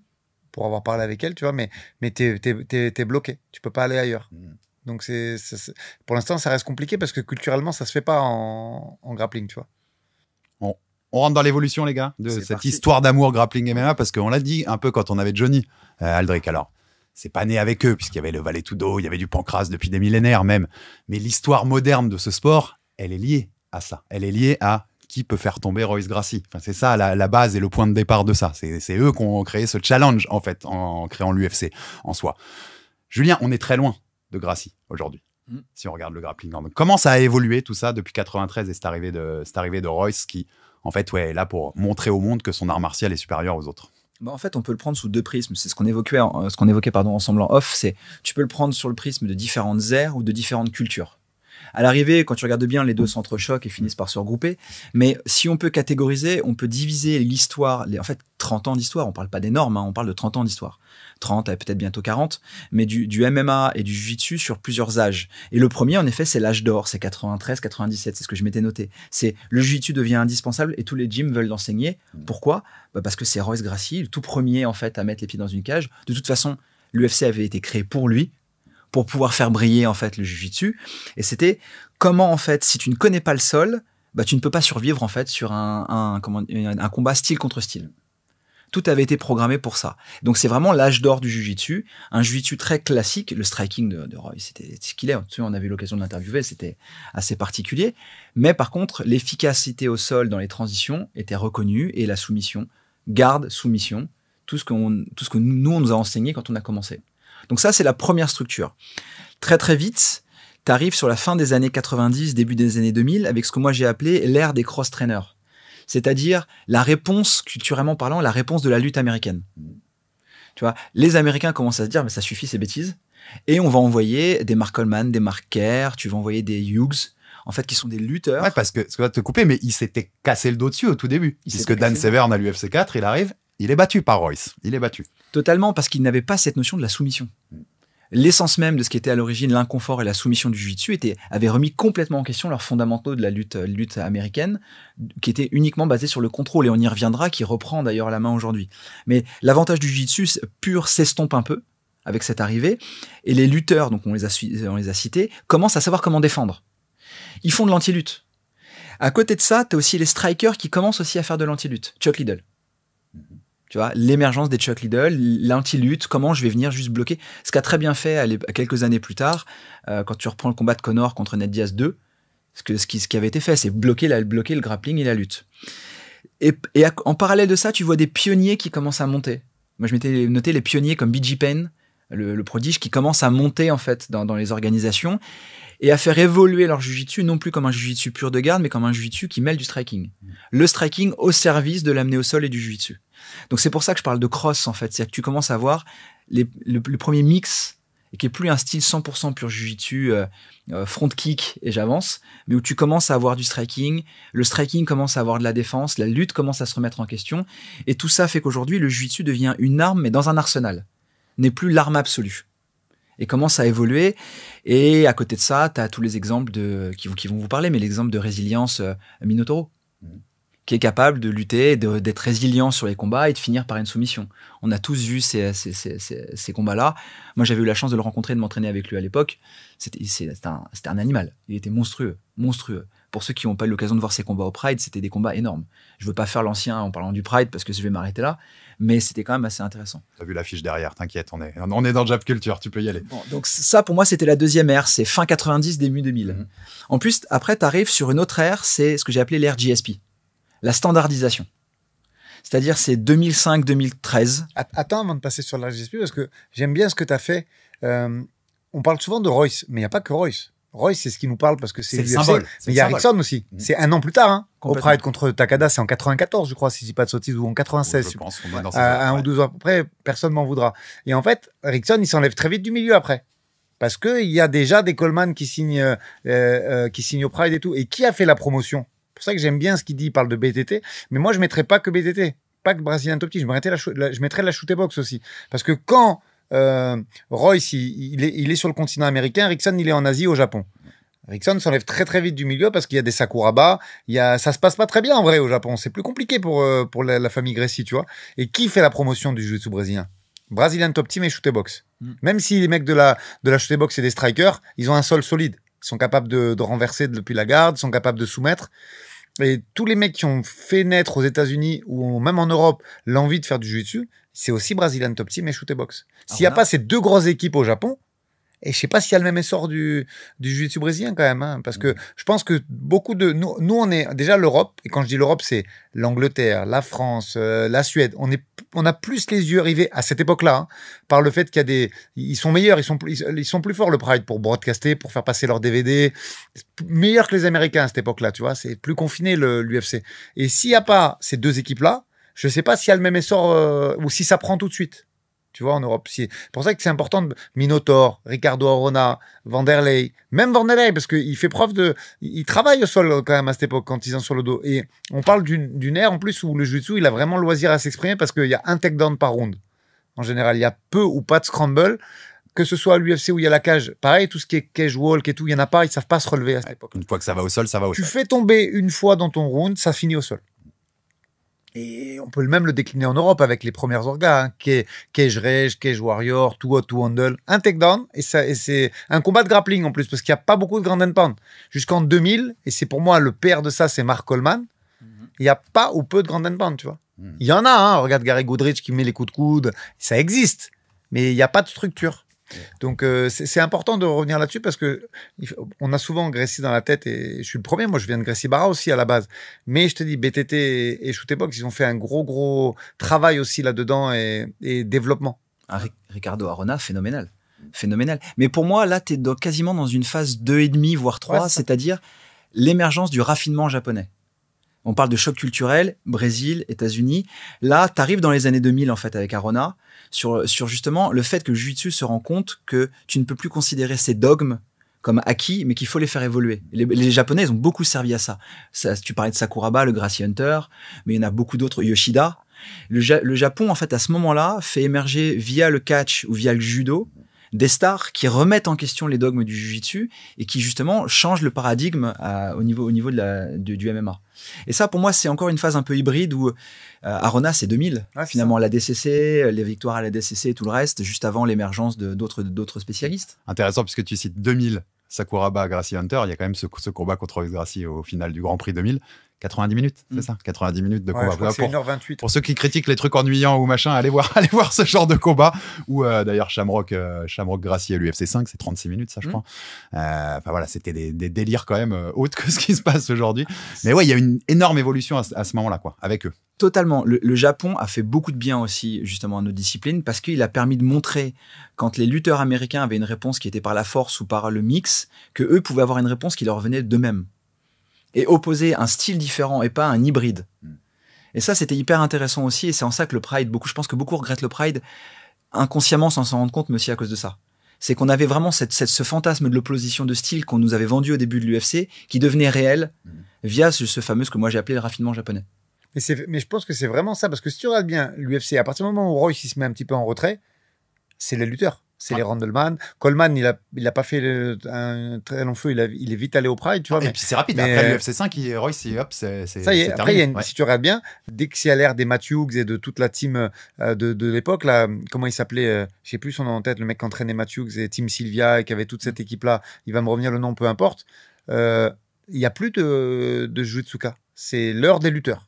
pour avoir parlé avec elle, tu vois, mais t'es bloqué. Tu peux pas aller ailleurs. Donc, pour l'instant, ça reste compliqué parce que culturellement, ça se fait pas en grappling, tu vois. On rentre dans l'évolution, les gars, de C'est cette parti. histoire d'amour grappling MMA, parce qu'on l'a dit un peu quand on avait Johnny Aldrich. Alors, c'est pas né avec eux, puisqu'il y avait le Vale-Tudo, il y avait du Pancras depuis des millénaires même. Mais l'histoire moderne de ce sport, elle est liée à ça. Elle est liée à qui peut faire tomber Royce Gracie. Enfin, c'est ça la base et le point de départ de ça. C'est eux qui ont créé ce challenge, en fait, en créant l'UFC en soi. Julien, on est très loin de Gracie aujourd'hui, si on regarde le grappling. Donc, comment ça a évolué tout ça depuis 93 et cette arrivée de Royce qui, en fait, est là pour montrer au monde que son art martial est supérieur aux autres? En fait, on peut le prendre sous deux prismes. C'est ce qu'on évoquait ensemble en off. C'est tu peux le prendre sur le prisme de différentes ères ou de différentes cultures. À l'arrivée, quand tu regardes bien, les deux s'entrechoquent et finissent par se regrouper. Mais si on peut catégoriser, on peut diviser l'histoire, en fait, 30 ans d'histoire. On parle pas d'énormes, on parle de 30 ans d'histoire. 30, peut-être bientôt 40, mais du MMA et du Jiu-Jitsu sur plusieurs âges. Et le premier, en effet, c'est l'âge d'or, c'est 93, 97, c'est ce que je m'étais noté. C'est le Jiu-Jitsu devient indispensable et tous les gyms veulent l'enseigner. Pourquoi ? Parce que c'est Royce Gracie, le tout premier, en fait, à mettre les pieds dans une cage. De toute façon, l'UFC avait été créé pour lui, pour pouvoir faire briller en fait le jiu-jitsu. Et c'était comment en fait, si tu ne connais pas le sol, tu ne peux pas survivre en fait sur un combat style contre style. Tout avait été programmé pour ça. Donc c'est vraiment l'âge d'or du jiu-jitsu, un jiu-jitsu très classique. Le striking de Roy, c'était ce qu'il est. On avait eu l'occasion de l'interviewer, c'était assez particulier. Mais par contre, l'efficacité au sol dans les transitions était reconnue et la soumission, garde, soumission, tout ce que nous on nous a enseigné quand on a commencé. Donc ça, c'est la première structure. Très très vite, tu arrives sur la fin des années 90, début des années 2000, avec ce que moi j'ai appelé l'ère des cross-trainers. C'est-à-dire la réponse, culturellement parlant, la réponse de la lutte américaine. Tu vois, les Américains commencent à se dire, mais ça suffit ces bêtises. Et on va envoyer des Mark Coleman, des Mark Kerr, tu vas envoyer des Hughes, en fait, qui sont des lutteurs. Ouais, parce que, ça va te couper, mais il s'était cassé le dos dessus au tout début. Puisque Dan Severn à l'UFC 4, il arrive, il est battu par Royce. Il est battu. Totalement, parce qu'il n'avait pas cette notion de la soumission. L'essence même de ce qui était à l'origine l'inconfort et la soumission du jiu-jitsu avait remis complètement en question leurs fondamentaux de la lutte américaine, qui était uniquement basée sur le contrôle, et on y reviendra, qui reprend d'ailleurs la main aujourd'hui. Mais l'avantage du jiu-jitsu pur s'estompe un peu avec cette arrivée, et les lutteurs, donc on les a cités, commencent à savoir comment défendre. Ils font de l'anti-lutte. À côté de ça, tu as aussi les strikers qui commencent aussi à faire de l'anti-lutte. Chuck Liddell. Tu vois, l'émergence des Chuck Liddell, l'anti-lutte, comment je vais venir juste bloquer. Ce qu'a très bien fait quelques années plus tard, quand tu reprends le combat de Conor contre Ned Diaz 2, ce qui avait été fait, c'est bloquer le grappling et la lutte. Et en parallèle de ça, tu vois des pionniers qui commencent à monter. Moi, je m'étais noté les pionniers comme BJ Penn, le prodige, qui commence à monter en fait dans les organisations et à faire évoluer leur jiu-jitsu, non plus comme un jiu-jitsu pur de garde, mais comme un jiu-jitsu qui mêle du striking. Le striking au service de l'amener au sol et du jiu-jitsu. Donc c'est pour ça que je parle de cross en fait, c'est-à-dire que tu commences à voir le premier mix, et qui est plus un style 100% pur jiu-jitsu, front kick et j'avance, mais où tu commences à avoir du striking, le striking commence à avoir de la défense, la lutte commence à se remettre en question, et tout ça fait qu'aujourd'hui le jiu-jitsu devient une arme, mais dans un arsenal, n'est plus l'arme absolue, et commence à évoluer. Et à côté de ça, tu as tous les exemples qui vont vous parler, mais l'exemple de résilience Minotauro, qui est capable de lutter, d'être résilient sur les combats et de finir par une soumission. On a tous vu ces combats-là. Moi, j'avais eu la chance de le rencontrer, de m'entraîner avec lui à l'époque. C'était un animal. Il était monstrueux. Pour ceux qui n'ont pas eu l'occasion de voir ses combats au Pride, c'était des combats énormes. Je veux pas faire l'ancien en parlant du Pride parce que je vais m'arrêter là. mais c'était quand même assez intéressant. T'as vu l'affiche derrière, t'inquiète, on est dans Jab Culture, tu peux y aller. Bon, donc ça, pour moi, c'était la deuxième ère, c'est fin 90, début 2000. En plus, après, tu arrives sur une autre ère, c'est ce que j'ai appelé l'ère GSP, la standardisation. C'est-à-dire, c'est 2005-2013. Attends avant de passer sur la GSP, parce que j'aime bien ce que tu as fait. On parle souvent de Royce, mais il n'y a pas que Royce. Royce, c'est ce qui nous parle parce que c'est le l'UFC. symbole. Mais il y a Rickson aussi. C'est un an plus tard, hein. Au Complètement. Pride contre Takada, c'est en 94, je crois, si je dis pas de sottises, ou en 96. Je pense qu'on est dans ces Un eaux-là, ou deux ans après, personne m'en voudra. Et en fait, Rickson, il s'enlève très vite du milieu après. Parce que il y a déjà des Coleman qui signent au Pride et tout. Et qui a fait la promotion? C'est pour ça que j'aime bien ce qu'il dit, il parle de BTT. Mais moi, je mettrais pas que BTT. Pas que Brazilian Top Team. Je mettrais la shoot box aussi. Parce que quand, Royce, il est sur le continent américain, Rickson, il est en Asie, au Japon. Rickson s'enlève très très vite du milieu parce qu'il y a des Sakuraba, ça se passe pas très bien en vrai au Japon. C'est plus compliqué pour la famille Gracie, tu vois. Et qui fait la promotion du jiu-jitsu brésilien? Brazilian Top Team et Shoot Box. Même si les mecs de la Shoot Box et des strikers, ils ont un sol solide. Ils sont capables de renverser depuis la garde, ils sont capables de soumettre. Et tous les mecs qui ont fait naître aux États-Unis ou même en Europe l'envie de faire du jiu-jitsu, c'est aussi Brazilian Top Team et Shoot Box. S'il n'y a pas ces deux grosses équipes au Japon, et je sais pas s'il y a le même essor du jiu-jitsu brésilien quand même, hein, parce que je pense que beaucoup de nous on est déjà l'Europe, et quand je dis l'Europe, c'est l'Angleterre, la France, la Suède. On a plus les yeux rivés à cette époque-là, hein, par le fait qu'il y a ils sont meilleurs, ils sont plus forts le Pride pour broadcaster, pour faire passer leurs DVD, meilleurs que les Américains à cette époque-là, tu vois. C'est plus confiné l'UFC. Et s'il y a pas ces deux équipes-là, je sais pas s'il y a le même essor ou si ça prend tout de suite. Tu vois, en Europe. C'est pour ça que c'est important de Minotaur, Ricardo Arona, Vanderlei, même Vanderlei, parce qu'il fait preuve il travaille au sol quand même à cette époque quand ils sont sur le dos. Et on parle d'une ère en plus où le jiu-jitsu, il a vraiment le loisir à s'exprimer parce qu'il y a un takedown par round. En général, il y a peu ou pas de scramble. Que ce soit à l'UFC où il y a la cage, pareil, tout ce qui est cage walk et tout, il y en a pas, ils savent pas se relever à cette époque. Une fois que ça va au sol, ça va au sol. Tu fais tomber une fois dans ton round, ça finit au sol. Et on peut même le décliner en Europe avec les premières orgas, hein, Cage Rage, Cage Warrior, Too Hot to Handle, un takedown, et c'est un combat de grappling en plus, parce qu'il n'y a pas beaucoup de ground and pound. Jusqu'en 2000, et c'est pour moi le père de ça, c'est Mark Coleman, il n'y a pas ou peu de ground and pound, tu vois. Il y en a, hein, regarde Gary Goodrich qui met les coups de coude, ça existe, mais il n'y a pas de structure. Donc c'est important de revenir là-dessus parce que on a souvent Gracie dans la tête et je suis le premier, moi je viens de Gracie Barra aussi à la base, mais je te dis BTT et Shoot Box, ils ont fait un gros travail aussi là-dedans et développement. Ricardo Arona, phénoménal. Mais pour moi là t'es quasiment dans une phase 2,5 voire 3, ouais, c'est-à-dire l'émergence du raffinement japonais. On parle de choc culturel, Brésil, États-Unis. Là, tu arrives dans les années 2000 en fait avec Arona sur justement le fait que le jiu-jitsu se rend compte que tu ne peux plus considérer ces dogmes comme acquis, mais qu'il faut les faire évoluer. Les Japonais, ils ont beaucoup servi à ça. Tu parlais de Sakuraba, le Gracie Hunter, mais il y en a beaucoup d'autres, Yoshida. Le Japon, en fait, à ce moment-là, fait émerger via le catch ou via le judo des stars qui remettent en question les dogmes du jiu-jitsu et qui justement changent le paradigme au niveau du MMA. Et ça, pour moi, c'est encore une phase un peu hybride où Arona, c'est 2000. Ouais, finalement, la DCC, les victoires à la DCC et tout le reste, juste avant l'émergence d'autres spécialistes. Intéressant, puisque tu cites 2000, Sakuraba, Gracie Hunter, il y a quand même ce combat contre Royce Gracie au final du Grand Prix 2000. 90 minutes, c'est ça? 90 minutes de combat. C'est 1h28. Pour ceux qui critiquent les trucs ennuyants ou machin, allez voir ce genre de combat. Ou d'ailleurs, Shamrock Gracie à l'UFC 5, c'est 36 minutes, ça, je crois. Enfin voilà, c'était des délires quand même autres que ce qui se passe aujourd'hui. Mais ouais, il y a une énorme évolution à ce moment-là, quoi, avec eux. Totalement. Le Japon a fait beaucoup de bien aussi, justement, à nos disciplines, parce qu'il a permis de montrer, quand les lutteurs américains avaient une réponse qui était par la force ou par le mix, que eux pouvaient avoir une réponse qui leur venait d'eux-mêmes. Et opposer un style différent et pas un hybride. Et ça, c'était hyper intéressant aussi, et c'est en ça que le Pride, je pense que beaucoup regrettent le Pride, inconsciemment sans s'en rendre compte, mais aussi à cause de ça. C'est qu'on avait vraiment ce fantasme de l'opposition de style qu'on nous avait vendu au début de l'UFC, qui devenait réel via ce fameux, ce que moi j'ai appelé le raffinement japonais. Mais je pense que c'est vraiment ça, parce que si tu regardes bien l'UFC, à partir du moment où Royce se met un petit peu en retrait, c'est les lutteurs. C'est les Randleman. Coleman, il a pas fait un très long feu. Il est vite allé au Pride, tu vois. Et puis c'est rapide. Après l'UFC 5, Royce, hop, c'est ça y est. Après, terminé. Si tu regardes bien, dès que c'est à l'ère des Matthews et de toute la team de l'époque, là, comment il s'appelait, je sais plus son nom en tête, le mec qui entraînait Matthews et Team Sylvia et qui avait toute cette équipe-là. Il va me revenir le nom, peu importe. Il y a plus de Jujutsuka. C'est l'heure des lutteurs.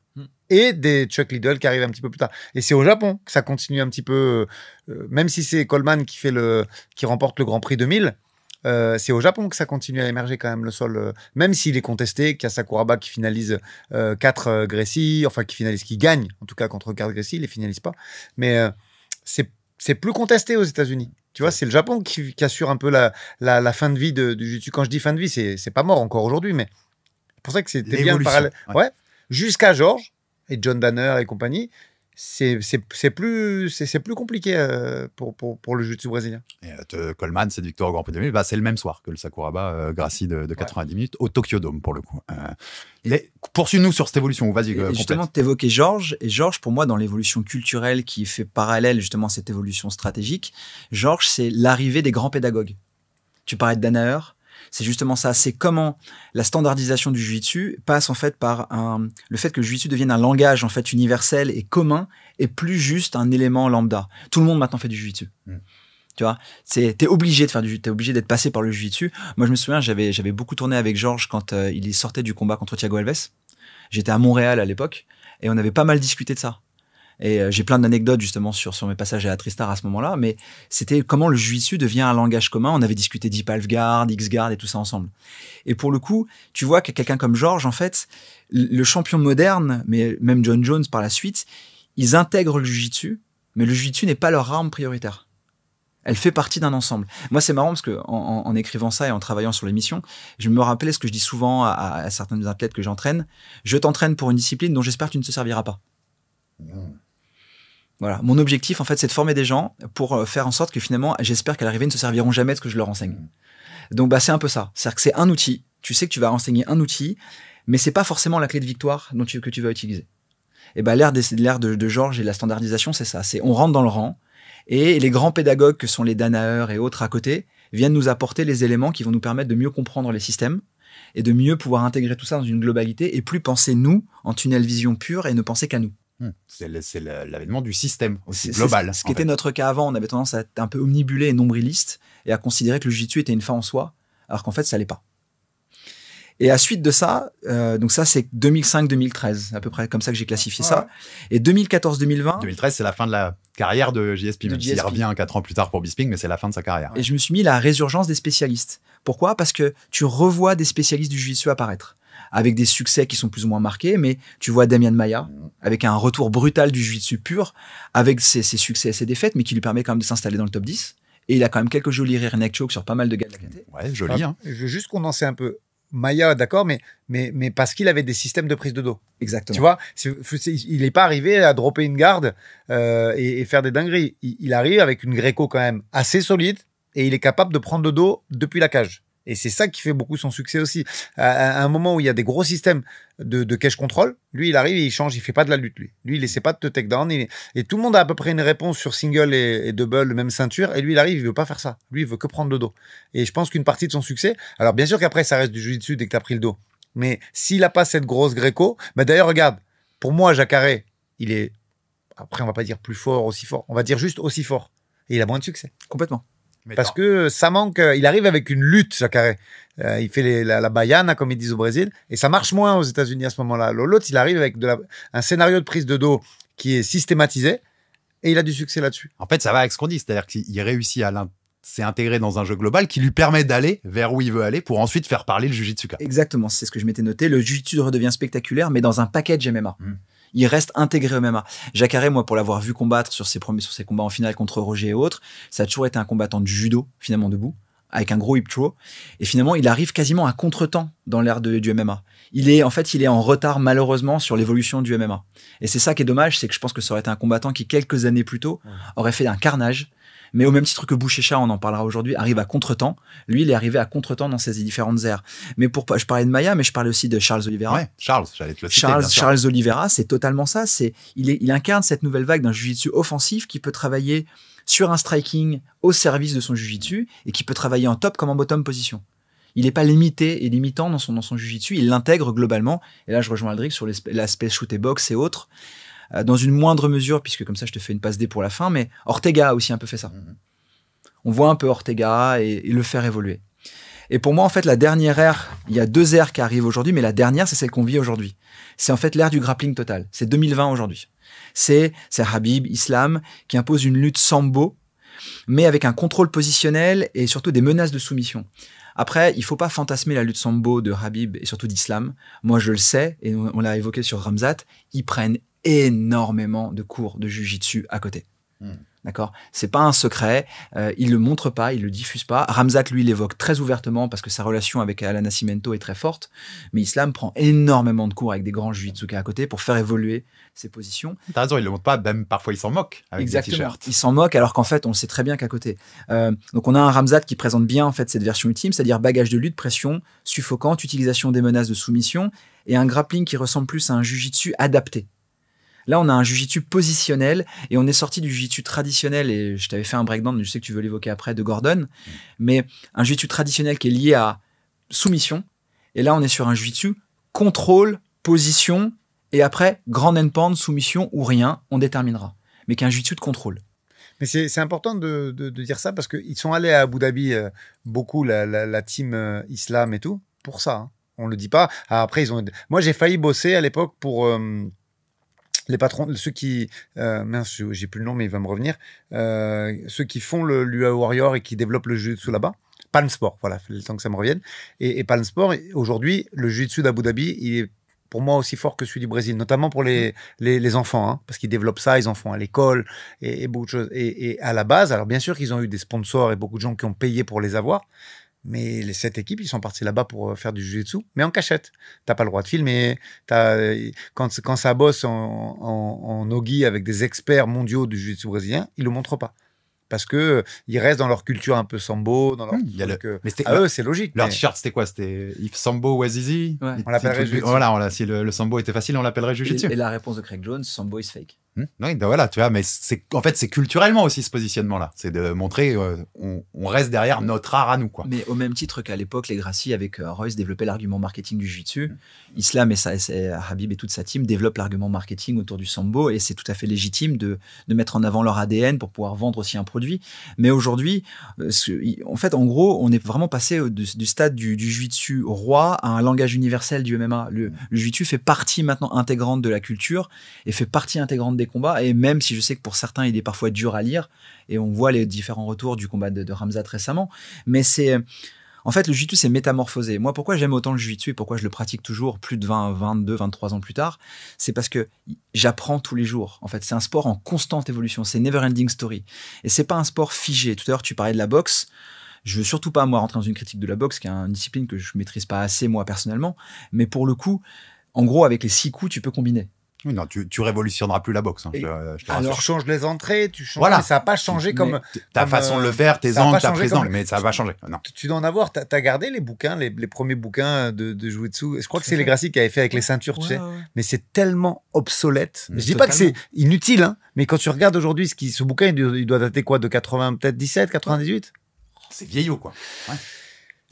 et des Chuck Liddell qui arrivent un petit peu plus tard. Et c'est au Japon que ça continue un petit peu, même si c'est Coleman qui remporte le Grand Prix 2000, c'est au Japon que ça continue à émerger quand même le sol, même s'il est contesté, qu'il y a Sakuraba qui finalise 4 Gracie, enfin qui gagne en tout cas contre 4 Gracie, il les finalise pas. Mais c'est plus contesté aux États-Unis. Tu vois, c'est le Japon qui assure un peu la fin de vie du jiu-jitsu. Quand je dis fin de vie, c'est pas mort encore aujourd'hui, mais c'est pour ça que c'était bien parallèle. Ouais. Jusqu'à George et John Danner et compagnie, c'est plus compliqué pour le jiu-jitsu brésilien. Et Coleman, cette victoire au Grand Prix 2000, bah, c'est le même soir que le Sakuraba Gracie de 90 minutes au Tokyo Dome pour le coup. Poursuis-nous sur cette évolution. Vas-y. Justement, tu évoquais Georges. Et Georges, pour moi, dans l'évolution culturelle qui fait parallèle justement à cette évolution stratégique, Georges, c'est l'arrivée des grands pédagogues. Tu parlais de Danaher. C'est justement ça. C'est comment la standardisation du jiu-jitsu passe en fait par le fait que le jiu-jitsu devienne un langage en fait universel et commun et plus juste un élément lambda. Tout le monde maintenant fait du jiu-jitsu. Tu vois, t'es obligé de faire t'es obligé d'être passé par le jiu-jitsu. Moi, je me souviens, j'avais beaucoup tourné avec Georges quand il sortait du combat contre Thiago Alves. J'étais à Montréal à l'époque et on avait pas mal discuté de ça. Et j'ai plein d'anecdotes justement sur mes passages à Tristar à ce moment-là, mais c'était comment le jiu-jitsu devient un langage commun. On avait discuté Deep Half Guard, X-Guard et tout ça ensemble. Et pour le coup, tu vois que quelqu'un comme Georges, en fait, le champion moderne, mais même John Jones par la suite, ils intègrent le jiu-jitsu, mais le jiu-jitsu n'est pas leur arme prioritaire. Elle fait partie d'un ensemble. Moi, c'est marrant parce que en écrivant ça et en travaillant sur l'émission, je me rappelais ce que je dis souvent à certains athlètes que j'entraîne. Je t'entraîne pour une discipline dont j'espère que tu ne te serviras pas. Voilà. Mon objectif, en fait, c'est de former des gens pour faire en sorte que finalement, j'espère qu'à l'arrivée, ils ne se serviront jamais de ce que je leur enseigne. Donc, c'est un peu ça. C'est-à-dire que c'est un outil. Tu sais que tu vas enseigner un outil, mais c'est pas forcément la clé de victoire que tu vas utiliser. Et l'ère de Georges et de la standardisation, c'est ça. On rentre dans le rang et les grands pédagogues que sont les Danaher et autres à côté viennent nous apporter les éléments qui vont nous permettre de mieux comprendre les systèmes et de mieux pouvoir intégrer tout ça dans une globalité et plus penser nous en tunnel vision pure et ne penser qu'à nous. C'est l'avènement du système aussi global. Ce qui était notre cas avant, on avait tendance à être un peu omnibulé et nombriliste et à considérer que le jiu-jitsu était une fin en soi, alors qu'en fait, ça l'est pas. Et à suite de ça, donc ça c'est 2005-2013, à peu près comme ça que j'ai classifié ça. Et 2014-2020... 2013, c'est la fin de la carrière de JSP, même s'il revient 4 ans plus tard pour Bisping, mais c'est la fin de sa carrière. Et je me suis mis la résurgence des spécialistes. Pourquoi ? Parce que tu revois des spécialistes du jiu-jitsu apparaître, avec des succès qui sont plus ou moins marqués, mais tu vois Damian Maia, avec un retour brutal du jiu-jitsu pur, avec ses succès et ses défaites, mais qui lui permet quand même de s'installer dans le top 10. Et il a quand même quelques jolis rear neck choke sur pas mal de gars de la KT. Ouais, joli. Je veux juste condenser un peu. Maia, d'accord, mais parce qu'il avait des systèmes de prise de dos. Exactement. Tu vois, il n'est pas arrivé à dropper une garde et faire des dingueries. Il arrive avec une gréco quand même assez solide et il est capable de prendre le dos depuis la cage. Et c'est ça qui fait beaucoup son succès aussi. À un moment où il y a des gros systèmes de cage control, lui, il arrive et il change, il fait pas de la lutte, lui. Lui, il essaie pas de te take down. Et tout le monde a à peu près une réponse sur single et double, même ceinture. Et lui, il arrive, il veut pas faire ça. Lui, il veut que prendre le dos. Et je pense qu'une partie de son succès, alors bien sûr qu'après, ça reste du jiu-jitsu dès que t'as pris le dos. Mais s'il a pas cette grosse gréco, d'ailleurs, regarde, pour moi, Jacare, il est, après, on va pas dire plus fort, aussi fort. On va dire juste aussi fort. Et il a moins de succès. Complètement. Parce que ça manque, il arrive avec une lutte, Jacare. Il fait la baiana, comme ils disent au Brésil, et ça marche moins aux États-Unis à ce moment-là. L'autre, il arrive avec un scénario de prise de dos qui est systématisé, et il a du succès là-dessus. En fait, ça va avec ce qu'on dit, c'est-à-dire qu'il réussit à s'est intégré dans un jeu global qui lui permet d'aller vers où il veut aller pour ensuite faire parler le Jiu-Jitsuka. Exactement, c'est ce que je m'étais noté. Le Jiu-Jitsu redevient spectaculaire, mais dans un package MMA. Il reste intégré au MMA. Jacare, moi, pour l'avoir vu combattre sur ses combats en finale contre Roger et autres, ça a toujours été un combattant de judo, finalement debout, avec un gros hip throw. Et finalement, il arrive quasiment à contre-temps dans l'ère du MMA. Il est en retard, malheureusement, sur l'évolution du MMA. Et c'est ça qui est dommage, c'est que je pense que ça aurait été un combattant qui, quelques années plus tôt, aurait fait un carnage. Mais au même titre que Bouchécha, on en parlera aujourd'hui, arrive à contre-temps. Lui, il est arrivé à contre-temps dans ses différentes aires. Mais je parlais de Maia, mais je parlais aussi de Charles Oliveira. Ouais, Charles, j'allais te le citer. Charles Oliveira, c'est totalement ça. Il incarne cette nouvelle vague d'un jiu-jitsu offensif qui peut travailler sur un striking au service de son jiu-jitsu et qui peut travailler en top comme en bottom position. Il n'est pas limité et limitant dans son jiu-jitsu, il l'intègre globalement. Et là, je rejoins Aldric sur l'aspect shoot et box et autres. Dans une moindre mesure, puisque comme ça je te fais une passe D pour la fin, mais Ortega a aussi un peu fait ça. On voit un peu Ortega et le faire évoluer. Et pour moi, en fait, la dernière ère, il y a 2 ères qui arrivent aujourd'hui, mais la dernière, c'est celle qu'on vit aujourd'hui. C'est en fait l'ère du grappling total. C'est 2020 aujourd'hui. C'est Khabib, Islam, qui impose une lutte sambo, mais avec un contrôle positionnel et surtout des menaces de soumission. Après, il faut pas fantasmer la lutte sambo de Khabib et surtout d'Islam. Moi, je le sais, et on l'a évoqué sur Khamzat, ils prennent énormément de cours de jiu-jitsu à côté. D'accord ? C'est pas un secret, il le montre pas, il le diffuse pas. Khamzat, lui, l'évoque très ouvertement parce que sa relation avec Alan Nascimento est très forte, mais Islam prend énormément de cours avec des grands jiu-jitsuka à côté pour faire évoluer ses positions. T'as raison, il le montre pas, même parfois il s'en moque avec des t-shirts. Il s'en moque alors qu'en fait, on le sait très bien qu'à côté. Donc on a un Khamzat qui présente bien en fait cette version ultime, c'est-à-dire bagage de lutte, pression, suffocante, utilisation des menaces de soumission et un grappling qui ressemble plus à un jiu-jitsu adapté. Là, on a un jiu-jitsu positionnel et on est sorti du jiu-jitsu traditionnel. Et je t'avais fait un breakdown, je sais que tu veux l'évoquer après, de Gordon. Mais un jiu-jitsu traditionnel qui est lié à soumission. Et là, on est sur un jiu-jitsu contrôle, position. Et après, grand endpoint, soumission ou rien, on déterminera. Mais qu'un jiu-jitsu de contrôle. Mais c'est important de dire ça parce qu'ils sont allés à Abu Dhabi, beaucoup, la team Islam et tout, pour ça. Hein. On le dit pas. Après, moi, j'ai failli bosser à l'époque pour... les patrons, ceux qui, mince, j'ai plus le nom, mais il va me revenir, ceux qui font l'UA Warrior et qui développent le jiu-jitsu là-bas. Palm Sport, voilà, fait le temps que ça me revienne. Et Palm Sport, aujourd'hui, le jiu-jitsu d'Abu Dhabi, il est pour moi aussi fort que celui du Brésil, notamment pour les enfants, hein, parce qu'ils développent ça, ils en font à l'école et beaucoup de choses. Et à la base, alors bien sûr qu'ils ont eu des sponsors et beaucoup de gens qui ont payé pour les avoir. Mais cette équipe, ils sont partis là-bas pour faire du jiu-jitsu, mais en cachette. T'as pas le droit de filmer. Quand ça bosse en nogi avec des experts mondiaux du jiu-jitsu brésilien, ils le montrent pas. Parce que ils restent dans leur culture un peu sambo, dans leur truc. Mais à eux, c'est logique. Leur t-shirt, c'était quoi? C'était If Sambo was easy? Ouais. On l'appellerait jiu-jitsu. Voilà, si le sambo était facile, on l'appellerait jiu-jitsu. Et la réponse de Craig Jones, sambo is fake. Oui, ben voilà, tu vois, mais en fait, c'est culturellement aussi ce positionnement-là. C'est de montrer, on reste derrière notre art à nous, quoi. Mais au même titre qu'à l'époque, les Gracie avec Royce développaient l'argument marketing du jiu-jitsu, Islam et Khabib et toute sa team développent l'argument marketing autour du sambo et c'est tout à fait légitime de mettre en avant leur ADN pour pouvoir vendre aussi un produit. Mais aujourd'hui, en fait, en gros, on est vraiment passé du stade du jiu-jitsu roi à un langage universel du MMA. Le jiu-jitsu fait partie maintenant intégrante de la culture et fait partie intégrante des combats. Et même si je sais que pour certains, il est parfois dur à lire et on voit les différents retours du combat de Khamzat récemment. Mais en fait, le jiu-jitsu s'est métamorphosé. Moi, pourquoi j'aime autant le jiu-jitsu et pourquoi je le pratique toujours plus de 20, 22, 23 ans plus tard, c'est parce que j'apprends tous les jours. En fait, c'est un sport en constante évolution. C'est never ending story. Et c'est pas un sport figé. Tout à l'heure, tu parlais de la boxe. Je veux surtout pas, moi, rentrer dans une critique de la boxe, qui est une discipline que je maîtrise pas assez, moi, personnellement. Mais pour le coup, en gros, avec les 6 coups, tu peux combiner. Oui, non, tu révolutionneras plus la boxe. Hein, je te alors, tu changes les entrées, voilà. Mais ça n'a pas changé comme... Ta façon de le faire, tes angles, ta prise d'angle, mais ça va changer. Non. Tu dois en avoir. Tu as gardé les bouquins, les premiers bouquins de Jiu-Jitsu. Je crois que c'est les Gracie qui avaient fait avec les ceintures, tu sais. Ouais. Mais c'est tellement obsolète. Je dis pas que c'est inutile, hein, mais quand tu regardes aujourd'hui, ce bouquin, il doit dater quoi, de 80, peut-être 17, 98 ? C'est vieillot, quoi. Ouais.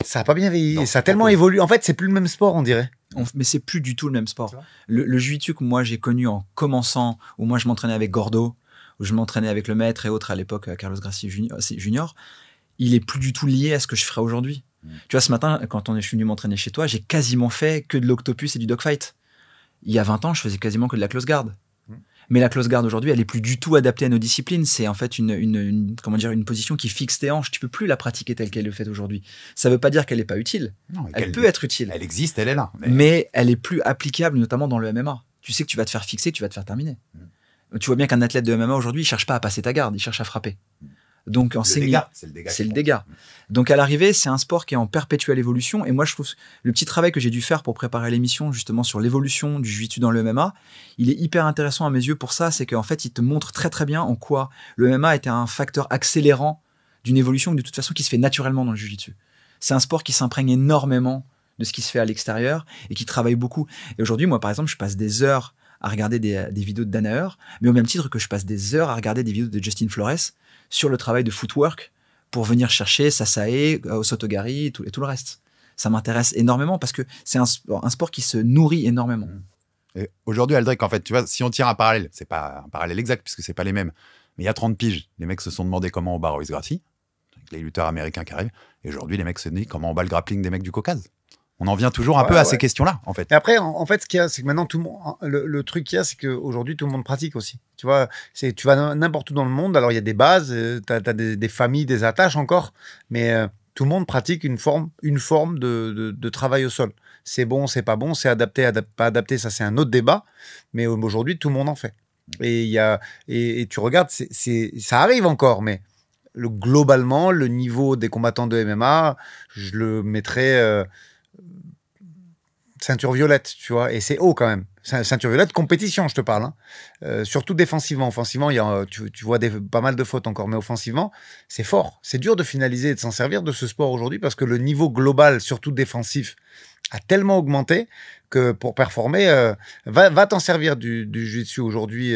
Ça a pas bien vieilli. Non, ça a tellement évolué. En fait, c'est plus le même sport, on dirait. Mais c'est plus du tout le même sport. Le jiu-jitsu que moi j'ai connu en commençant, où moi je m'entraînais avec Gordo, où je m'entraînais avec le maître et autres à l'époque, Carlos Gracie Junior, il est plus du tout lié à ce que je ferais aujourd'hui. Tu vois, ce matin, quand je suis venu m'entraîner chez toi, j'ai quasiment fait que de l'octopus et du dogfight. Il y a 20 ans, je faisais quasiment que de la close guard. Mais la close guard aujourd'hui, elle est plus du tout adaptée à nos disciplines. C'est en fait une position qui fixe tes hanches. Tu peux plus la pratiquer telle qu'elle est faite aujourd'hui. Ça veut pas dire qu'elle est pas utile. Non, elle peut être utile. Elle existe, elle est là. Mais elle est plus applicable, notamment dans le MMA. Tu sais que tu vas te faire fixer, tu vas te faire terminer. Tu vois bien qu'un athlète de MMA aujourd'hui, il cherche pas à passer ta garde, il cherche à frapper. Donc c'est le dégât. Donc à l'arrivée, c'est un sport qui est en perpétuelle évolution. Et moi, je trouve le petit travail que j'ai dû faire pour préparer l'émission, justement sur l'évolution du jiu-jitsu dans le MMA, il est hyper intéressant à mes yeux pour ça. C'est qu'en fait, il te montre très très bien en quoi le MMA était un facteur accélérant d'une évolution de toute façon qui se fait naturellement dans le jiu-jitsu. C'est un sport qui s'imprègne énormément de ce qui se fait à l'extérieur et qui travaille beaucoup. Et aujourd'hui, moi, par exemple, je passe des heures à regarder des vidéos de Danaher, mais au même titre que je passe des heures à regarder des vidéos de Justin Flores sur le travail de footwork pour venir chercher Sasae, Osotogari et tout le reste. Ça m'intéresse énormément parce que c'est un sport qui se nourrit énormément. Et aujourd'hui, Aldric, en fait, tu vois, si on tire un parallèle, c'est pas un parallèle exact puisque c'est pas les mêmes, mais il y a 30 piges, les mecs se sont demandé comment on bat Royce Gracie. les lutteurs américains qui arrivent. Et aujourd'hui, les mecs se disent comment on bat le grappling des mecs du Caucase. On en vient toujours un peu à ces questions-là, en fait. Et après, en fait, ce qu'il y a, c'est que maintenant, tout le monde, le truc qu'il y a, c'est qu'aujourd'hui, tout le monde pratique aussi. Tu vois, tu vas n'importe où dans le monde, alors il y a des bases, t'as des familles, des attaches encore, mais tout le monde pratique une forme de travail au sol. C'est bon, c'est pas bon, c'est adapté, pas adapté, ça c'est un autre débat, mais aujourd'hui, tout le monde en fait. Et tu regardes, ça arrive encore, mais globalement, le niveau des combattants de MMA, je le mettrais ceinture violette, tu vois, et c'est haut quand même. Ceinture violette, compétition, je te parle. Hein. Surtout défensivement. Offensivement, tu vois pas mal de fautes encore, mais offensivement, c'est fort. C'est dur de finaliser et de s'en servir de ce sport aujourd'hui parce que le niveau global, surtout défensif, a tellement augmenté que pour performer, va t'en servir du jiu-jitsu aujourd'hui,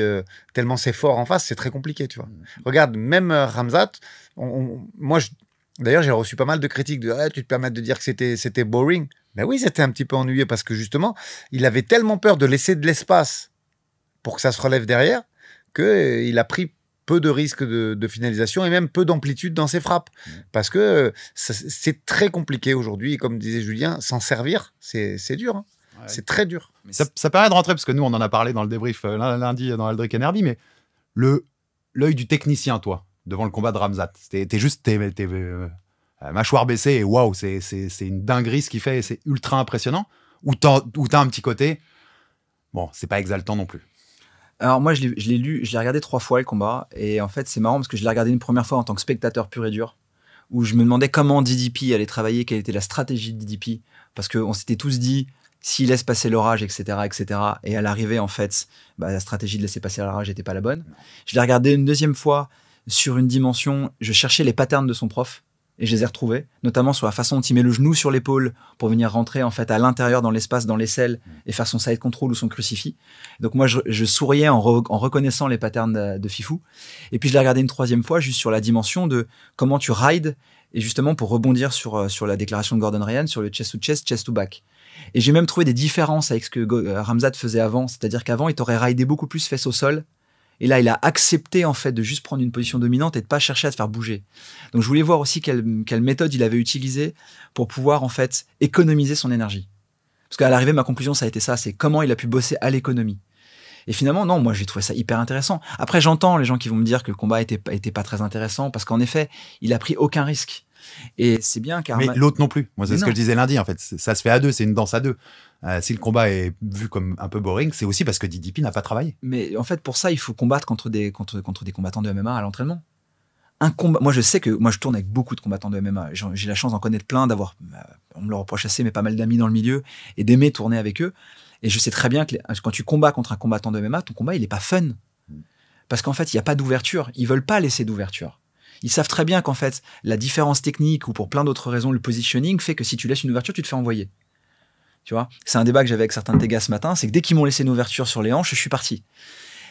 tellement c'est fort en face, c'est très compliqué, tu vois. Regarde, même Khamzat, d'ailleurs, j'ai reçu pas mal de critiques de tu te permets de dire que c'était boring. Ben oui, c'était un petit peu ennuyeux parce que justement, il avait tellement peur de laisser de l'espace pour que ça se relève derrière qu'il a pris peu de risques de finalisation et même peu d'amplitude dans ses frappes. Parce que c'est très compliqué aujourd'hui. Et comme disait Julien, s'en servir, c'est dur. Hein. Ouais. C'est très dur. Mais ça permet de rentrer, parce que nous, on en a parlé dans le débrief lundi dans Aldric Energy, mais l'œil du technicien, toi, devant le combat de Khamzat, t'es juste mâchoire baissée et waouh, c'est une dinguerie ce qu'il fait et c'est ultra impressionnant. Ou t'as un petit côté, bon, c'est pas exaltant non plus. Alors moi, je l'ai regardé 3 fois le combat et en fait, c'est marrant parce que je l'ai regardé une première fois en tant que spectateur pur et dur, où je me demandais comment DDP allait travailler, quelle était la stratégie de DDP, parce qu'on s'était tous dit, s'il laisse passer l'orage, etc., etc., et à l'arrivée, en fait, la stratégie de laisser passer l'orage n'était pas la bonne. Je l'ai regardé une deuxième fois sur une dimension, je cherchais les patterns de son prof, et je les ai retrouvés, notamment sur la façon dont il met le genou sur l'épaule pour venir rentrer en fait à l'intérieur dans l'espace, dans l'aisselle, et faire son side control ou son crucifix. Donc moi, je souriais en reconnaissant les patterns de Fifou. Et puis je l'ai regardé une 3e fois juste sur la dimension de comment tu rides, et justement pour rebondir sur la déclaration de Gordon Ryan, sur le chest to chest, chest to back. Et j'ai même trouvé des différences avec ce que Khamzat faisait avant, c'est-à-dire qu'avant, il t'aurait ridé beaucoup plus fesses au sol. Et là, il a accepté en fait de juste prendre une position dominante et de pas chercher à te faire bouger. Donc, je voulais voir aussi quelle méthode il avait utilisée pour pouvoir en fait économiser son énergie. Parce qu'à l'arrivée, ma conclusion, ça a été ça, c'est comment il a pu bosser à l'économie. Et finalement, non, moi, j'ai trouvé ça hyper intéressant. Après, j'entends les gens qui vont me dire que le combat était pas très intéressant parce qu'en effet, il a pris aucun risque. Et c'est bien car. Mais l'autre non plus. Moi, c'est ce que je disais lundi. En fait, ça se fait à deux. C'est une danse à deux. Si le combat est vu comme un peu boring, c'est aussi parce que DDP n'a pas travaillé. Mais en fait, pour ça, il faut combattre contre des combattants de MMA à l'entraînement. Moi, je sais que je tourne avec beaucoup de combattants de MMA. J'ai la chance d'en connaître plein, on me le reproche assez, mais pas mal d'amis dans le milieu et d'aimer tourner avec eux. Et je sais très bien que quand tu combats contre un combattant de MMA, ton combat, il est pas fun. Parce qu'en fait, il n'y a pas d'ouverture. Ils veulent pas laisser d'ouverture. Ils savent très bien qu'en fait, la différence technique ou pour plein d'autres raisons, le positioning fait que si tu laisses une ouverture, tu te fais envoyer. Tu vois, c'est un débat que j'avais avec certains de tes gars ce matin, c'est que dès qu'ils m'ont laissé une ouverture sur les hanches, je suis parti.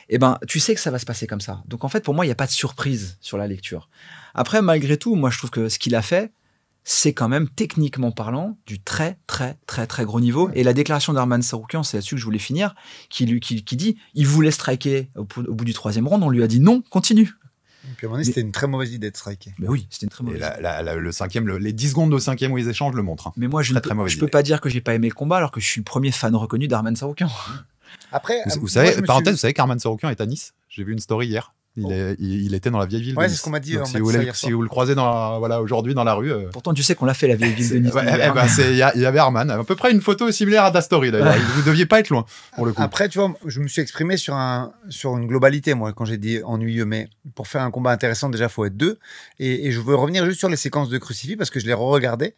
Eh ben, tu sais que ça va se passer comme ça. Donc en fait, pour moi, il n'y a pas de surprise sur la lecture. Après, malgré tout, moi, je trouve que ce qu'il a fait, c'est quand même, techniquement parlant, du très, très, très, très gros niveau. Et la déclaration d'Arman Tsarukyan, c'est là-dessus que je voulais finir, qui dit, il voulait striker au bout du 3e round, on lui a dit non, continue. Et puis à un moment donné, c'était une très mauvaise idée de striker. Mais oui, c'était une très mauvaise idée. Le 5e, les 10 secondes de 5e où ils échangent le montrent. Hein. Mais moi, je peux pas dire que j'ai pas aimé le combat alors que je suis le premier fan reconnu d'Arman Tsarukyan. Après, vous savez, parenthèse, vous savez qu'Arman Tsarukyan est à Nice. J'ai vu une story hier. Il était dans la vieille ville de Nice. C'est ce qu'on m'a dit. Donc, si vous le croisez aujourd'hui dans la rue. Pourtant, tu sais qu'on l'a fait, la vieille ville de Nice. Il y avait Arman. À peu près une photo similaire à ta story, d'ailleurs. Vous ne deviez pas être loin, pour le coup. Après, tu vois, je me suis exprimé sur une globalité, moi, quand j'ai dit ennuyeux. Mais pour faire un combat intéressant, déjà, il faut être deux. Et je veux revenir juste sur les séquences de crucifix parce que je les re-regardais.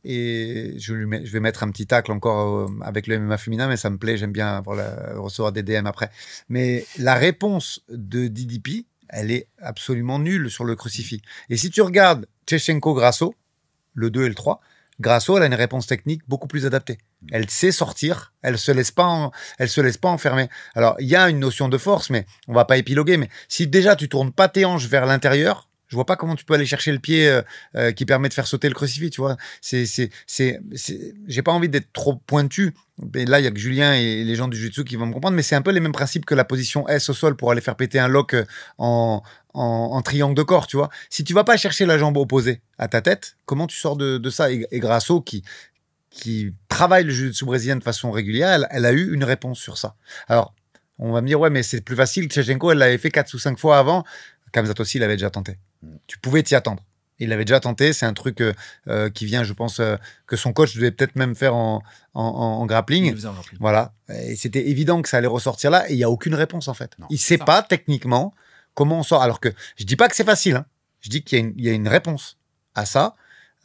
Et je vais mettre un petit tacle encore avec le MMA féminin, mais ça me plaît, j'aime bien recevoir des DM après. Mais la réponse de DDP, elle est absolument nulle sur le crucifix. Et si tu regardes Shevchenko-Grasso, le 2 et le 3, Grasso, elle a une réponse technique beaucoup plus adaptée. Elle sait sortir, elle se laisse pas enfermer. Alors, il y a une notion de force, mais on va pas épiloguer, mais si déjà tu tournes pas tes hanches vers l'intérieur, je vois pas comment tu peux aller chercher le pied qui permet de faire sauter le crucifix, tu vois. J'ai pas envie d'être trop pointu. Mais là, il y a que Julien et les gens du jiu-jitsu qui vont me comprendre, mais c'est un peu les mêmes principes que la position S au sol pour aller faire péter un lock en en triangle de corps, tu vois. Si tu vas pas chercher la jambe opposée à ta tête, comment tu sors de ça? Et Grasso, qui travaille le jiu-jitsu brésilien de façon régulière, elle a eu une réponse sur ça. Alors, on va me dire, ouais, mais c'est plus facile. Tchechenko, elle l'avait fait 4 ou 5 fois avant. Khamzat aussi, il l'avait déjà tenté. Tu pouvais t'y attendre. Il l'avait déjà tenté. C'est un truc qui vient, je pense, que son coach devait peut-être même faire en grappling. Voilà. Et c'était évident que ça allait ressortir là. Et il n'y a aucune réponse, en fait. Non, il ne sait pas, techniquement, comment on sort. Alors que je ne dis pas que c'est facile. Hein. Je dis qu'il y a une réponse à ça.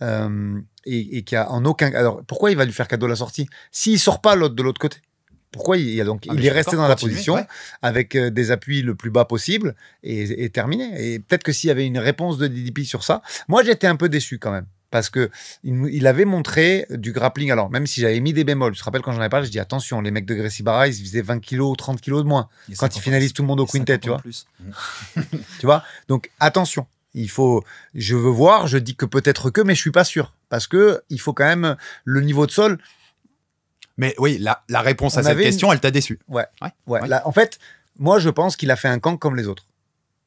Et qu'il y a en aucun... Alors, pourquoi il va lui faire cadeau la sortie? S'il ne sort pas de l'autre côté? Pourquoi il est resté dans la position avec des appuis le plus bas possible et terminé. Et peut-être que s'il y avait une réponse de DDP sur ça, moi j'étais un peu déçu quand même parce que il avait montré du grappling. Alors même si j'avais mis des bémols, je te rappelle quand j'en avais parlé, je dis attention, les mecs de Gracie Barra ils faisaient 20 kilos, 30 kilos de moins quand ils finalisent tout le monde au quintet, tu vois. Tu vois, donc attention. Je veux voir, je dis que peut-être que, mais je suis pas sûr parce que il faut quand même le niveau de sol. Mais oui, la réponse à cette question, elle t'a déçu. Ouais. Là, en fait, moi, je pense qu'il a fait un camp comme les autres.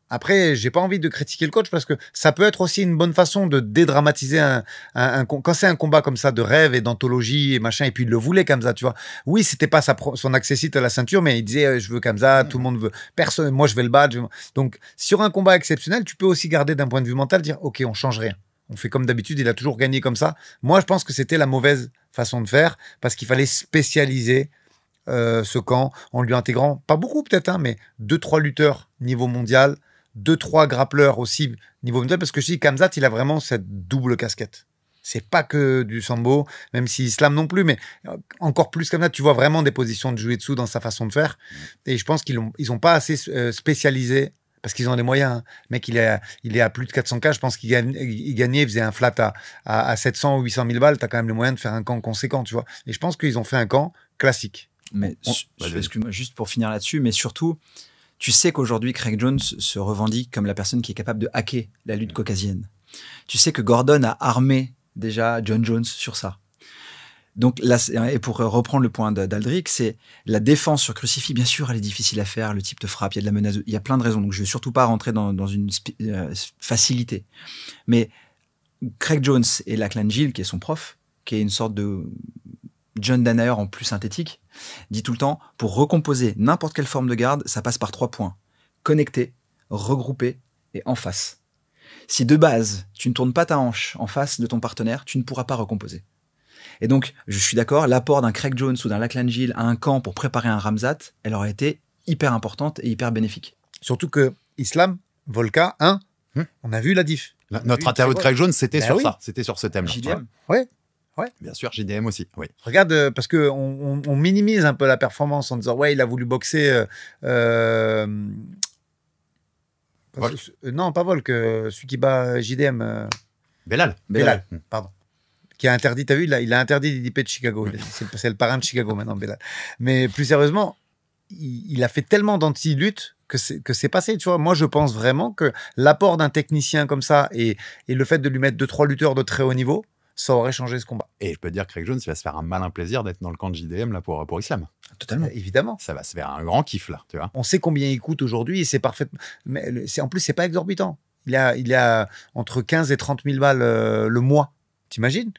Après, j'ai pas envie de critiquer le coach parce que ça peut être aussi une bonne façon de dédramatiser quand c'est un combat comme ça de rêve et d'anthologie et machin. Et puis il le voulait Khamzat, tu vois. Oui, c'était pas son accessite à la ceinture, mais il disait je veux Khamzat, tout le monde veut. Personne, moi je vais le battre. Donc sur un combat exceptionnel, tu peux aussi garder d'un point de vue mental, dire ok, on change rien. On fait comme d'habitude, il a toujours gagné comme ça. Moi, je pense que c'était la mauvaise façon de faire parce qu'il fallait spécialiser ce camp en lui intégrant, pas beaucoup peut-être, hein, mais 2-3 lutteurs niveau mondial, 2-3 grappleurs aussi niveau mondial, parce que je dis Khamzat, il a vraiment cette double casquette. C'est pas que du sambo, même si Islam non plus, mais encore plus Khamzat, tu vois vraiment des positions de jiu-jitsu dans sa façon de faire. Et je pense qu'ils ont pas assez spécialisé. Parce qu'ils ont des moyens. Hein. Le mec, il est à plus de 400K. Je pense qu'il gagnait, il faisait un flat à 700 ou 800 000 balles. Tu as quand même les moyens de faire un camp conséquent, tu vois. Et je pense qu'ils ont fait un camp classique. Mais excuse-moi, juste pour finir là-dessus, mais surtout, tu sais qu'aujourd'hui, Craig Jones se revendique comme la personne qui est capable de hacker la lutte caucasienne. Tu sais que Gordon a armé déjà John Jones sur ça. Donc là, et pour reprendre le point d'Aldric, c'est la défense sur crucifix. Bien sûr, elle est difficile à faire. Le type te frappe, il y a de la menace, il y a plein de raisons. Donc je ne vais surtout pas rentrer dans une facilité. Mais Craig Jones et Lachlan Gill, qui est son prof, qui est une sorte de John Danaher en plus synthétique, dit tout le temps, pour recomposer n'importe quelle forme de garde, ça passe par 3 points. Connecter, regrouper et en face. Si de base, tu ne tournes pas ta hanche en face de ton partenaire, tu ne pourras pas recomposer. Et donc, je suis d'accord, l'apport d'un Craig Jones ou d'un Lachlan Gill à un camp pour préparer un Khamzat, elle aurait été hyper importante et hyper bénéfique. Surtout que Islam, Volka, on a vu la diff. Notre interview de Craig Jones, c'était sur ça, c'était sur ce thème-là. JDM. Ouais. Bien sûr, JDM aussi. Oui. Regarde, parce que on minimise un peu la performance en disant ouais, il a voulu boxer. Non, pas Volk, celui qui bat JDM. Belal, pardon. Qui a interdit, t'as vu, il a interdit d'IDP de Chicago. C'est le parrain de Chicago maintenant, Belal. Mais plus sérieusement, il a fait tellement d'anti-lutte que c'est passé, tu vois. Moi, je pense vraiment que l'apport d'un technicien comme ça et le fait de lui mettre 2-3 lutteurs de très haut niveau, ça aurait changé ce combat. Et je peux te dire que Craig Jones, il va se faire un malin plaisir d'être dans le camp de JDM là, pour Islam. Totalement. Évidemment. Ça va se faire un grand kiff, là, tu vois. On sait combien il coûte aujourd'hui et c'est parfaitement... Mais en plus, c'est pas exorbitant. Il a entre 15 et 30 000 balles le mois. T'imagines ?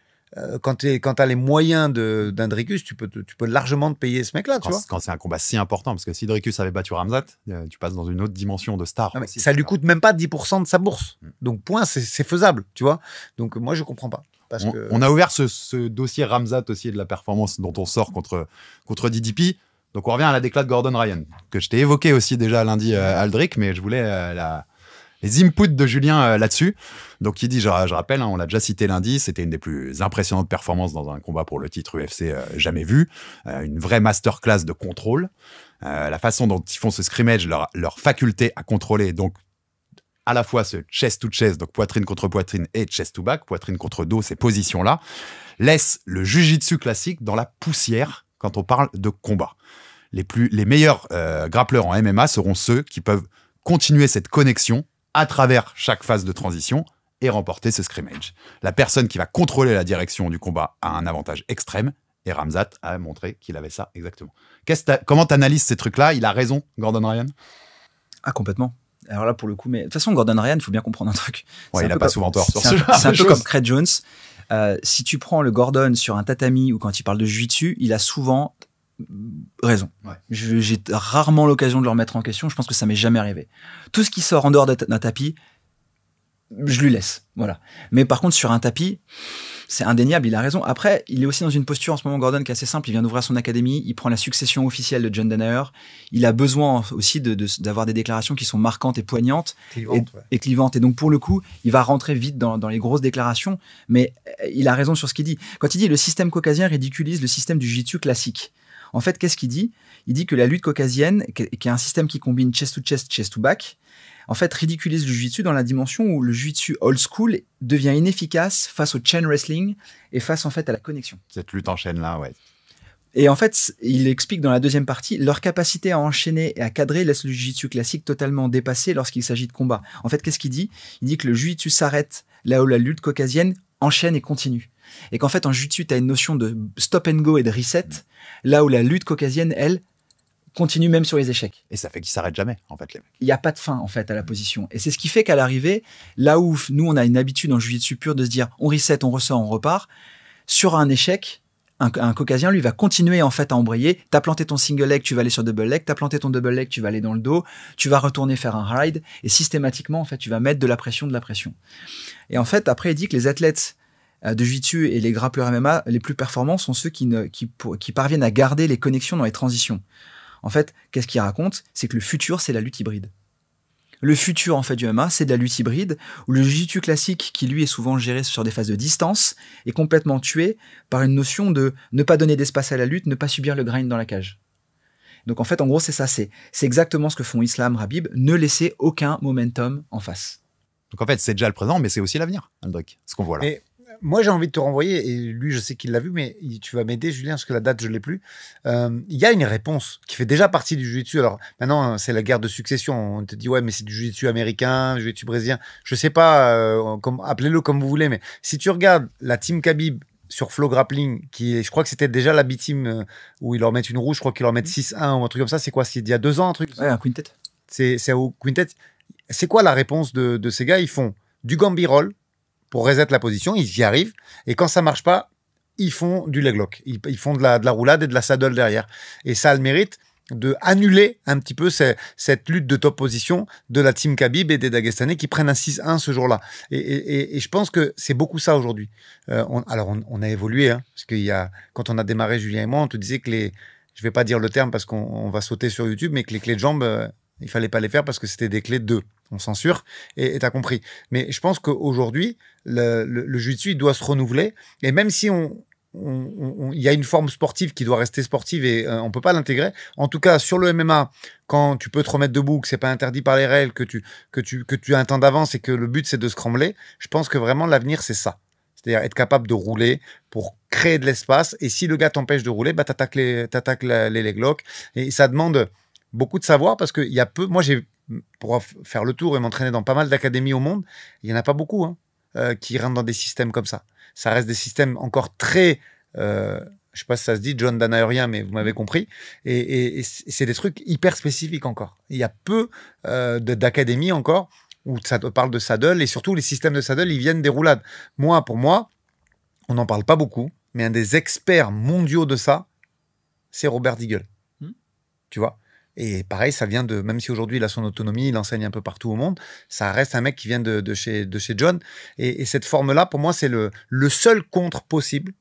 Quand t'as les moyens d'un Dricus, tu peux largement te payer ce mec-là, tu vois. Quand c'est un combat si important, parce que si Dricus avait battu Khamzat, tu passes dans une autre dimension de star. Non, ça lui coûte même pas 10% de sa bourse. Donc, point, c'est faisable, tu vois. Donc, moi, je comprends pas. On a ouvert ce dossier Khamzat aussi de la performance dont on sort contre DDP. Donc, on revient à la déclate de Gordon Ryan, que je t'ai évoqué aussi déjà lundi, Aldric, mais je voulais les inputs de Julien là-dessus. Donc, il dit, je rappelle, on l'a déjà cité lundi, c'était une des plus impressionnantes performances dans un combat pour le titre UFC jamais vu. Une vraie masterclass de contrôle. La façon dont ils font ce scrimmage, leur faculté à contrôler, donc à la fois ce chest to chest, donc poitrine contre poitrine, et chest to back, poitrine contre dos, ces positions-là, laissent le jiu-jitsu classique dans la poussière quand on parle de combat. Les meilleurs grappleurs en MMA seront ceux qui peuvent continuer cette connexion à travers chaque phase de transition et remporter ce scrimmage. La personne qui va contrôler la direction du combat a un avantage extrême, et Khamzat a montré qu'il avait ça exactement. Comment tu analyses ces trucs-là ? Il a raison, Gordon Ryan ? Ah, complètement. Alors là, pour le coup, mais de toute façon, Gordon Ryan, il faut bien comprendre un truc. Ouais, il n'a pas souvent tort sur ce genre C'est un de peu choses. comme Craig Jones. Si tu prends le Gordon sur un tatami ou quand il parle de jiu-jitsu, il a souvent raison. Ouais. J'ai rarement l'occasion de le remettre en question. Je pense que ça m'est jamais arrivé. Tout ce qui sort en dehors d'un tapis, je lui laisse. Voilà. Mais par contre, sur un tapis, c'est indéniable, il a raison. Après, il est aussi dans une posture en ce moment, Gordon, qui est assez simple. Il vient d'ouvrir son académie, il prend la succession officielle de John Danaher. Il a besoin aussi d'avoir des déclarations qui sont marquantes et poignantes et clivantes. Et donc, pour le coup, il va rentrer vite dans les grosses déclarations, mais il a raison sur ce qu'il dit. Quand il dit le système caucasien ridiculise le système du jiu-jitsu classique. En fait, qu'est-ce qu'il dit? Il dit que la lutte caucasienne, qui est un système qui combine chest to chest, chest to back, en fait, ridiculise le jiu-jitsu dans la dimension où le jiu-jitsu old school devient inefficace face au chain wrestling et face en fait à la connexion. Cette lutte en chaîne là, ouais. Et en fait, il explique dans la deuxième partie, leur capacité à enchaîner et à cadrer laisse le jiu-jitsu classique totalement dépassé lorsqu'il s'agit de combat. En fait, qu'est-ce qu'il dit? Il dit que le jiu-jitsu s'arrête là où la lutte caucasienne enchaîne et continue. Et qu'en fait, en jiu-jitsu, tu as une notion de stop and go et de reset, là où la lutte caucasienne, elle, continue même sur les échecs. Et ça fait qu'ils s'arrêtent jamais, en fait, les mecs. Il n'y a pas de fin, en fait, à la position. Et c'est ce qui fait qu'à l'arrivée, là où nous, on a une habitude en jiu-jitsu pur de se dire, on reset, on ressort, on repart, sur un échec, un caucasien, lui, va continuer, en fait, à embrayer. T'as planté ton single leg, tu vas aller sur double leg. T'as planté ton double leg, tu vas aller dans le dos. Tu vas retourner faire un ride. Et systématiquement, en fait, tu vas mettre de la pression. Et en fait, après, il dit que les athlètes de jiu-jitsu et les grappleurs MMA, les plus performants sont ceux qui parviennent à garder les connexions dans les transitions. En fait, qu'est-ce qu'il raconte? C'est que le futur, c'est la lutte hybride. Le futur, en fait, du MMA, c'est de la lutte hybride, où le jiu-jitsu classique, qui lui est souvent géré sur des phases de distance, est complètement tué par une notion de ne pas donner d'espace à la lutte, ne pas subir le grind dans la cage. Donc en fait, en gros, c'est ça. C'est exactement ce que font Islam, Khabib, ne laisser aucun momentum en face. Donc en fait, c'est déjà le présent, mais c'est aussi l'avenir, Aldric, ce qu'on voit là. Mais moi, j'ai envie de te renvoyer, et lui, je sais qu'il l'a vu, mais tu vas m'aider, Julien, parce que la date, je ne l'ai plus. Il y a une réponse qui fait déjà partie du jiu-jitsu. Alors maintenant, c'est la guerre de succession. On te dit, ouais, mais c'est du jiu-jitsu américain, du jiu-jitsu brésilien. Je ne sais pas, appelez-le comme vous voulez, mais si tu regardes la team Khabib sur Flow Grappling, je crois que c'était déjà la B-team où ils leur mettent une rouge, je crois qu'ils leur mettent 6-1 ou un truc comme ça. C'est quoi? C'est il y a 2 ans, un truc? Ouais, un quintet. C'est au quintet. C'est quoi la réponse de ces gars? Ils font du Gambi roll pour reset la position, ils y arrivent. Et quand ça marche pas, ils font du leg lock. Ils font de la roulade et de la saddle derrière. Et ça a le mérite de annuler un petit peu cette lutte de top position de la team Khabib et des Dagestanais qui prennent un 6-1 ce jour-là. Et je pense que c'est beaucoup ça aujourd'hui. On a évolué, hein, parce quand on a démarré, Julien et moi, on te disait que je vais pas dire le terme parce qu'on va sauter sur YouTube, mais que les clés de jambes, il fallait pas les faire parce que c'était des clés de 2. On censure et t'as compris. Mais je pense qu'aujourd'hui, le jiu-jitsu, il doit se renouveler. Et même si il y a une forme sportive qui doit rester sportive et on peut pas l'intégrer. En tout cas, sur le MMA, quand tu peux te remettre debout, que c'est pas interdit par les règles, que tu as un temps d'avance et que le but c'est de scrambler, je pense que vraiment l'avenir c'est ça. C'est-à-dire être capable de rouler pour créer de l'espace. Et si le gars t'empêche de rouler, bah t'attaques les leg locks. Et ça demande beaucoup de savoir parce qu'il y a peu. Moi, pour faire le tour et m'entraîner dans pas mal d'académies au monde, il y en a pas beaucoup qui rentrent dans des systèmes comme ça. Ça reste des systèmes encore très, je sais pas si ça se dit, John Danaherien, mais vous m'avez compris. Et c'est des trucs hyper spécifiques encore. Il y a peu d'académies encore où ça parle de saddle et surtout les systèmes de saddle, ils viennent des roulades. Pour moi, on n'en parle pas beaucoup, mais un des experts mondiaux de ça, c'est Robert Deagle. Tu vois? Et pareil, ça vient même si aujourd'hui il a son autonomie, il enseigne un peu partout au monde, ça reste un mec qui vient de chez John. Et cette forme-là, pour moi, c'est le seul contre possible.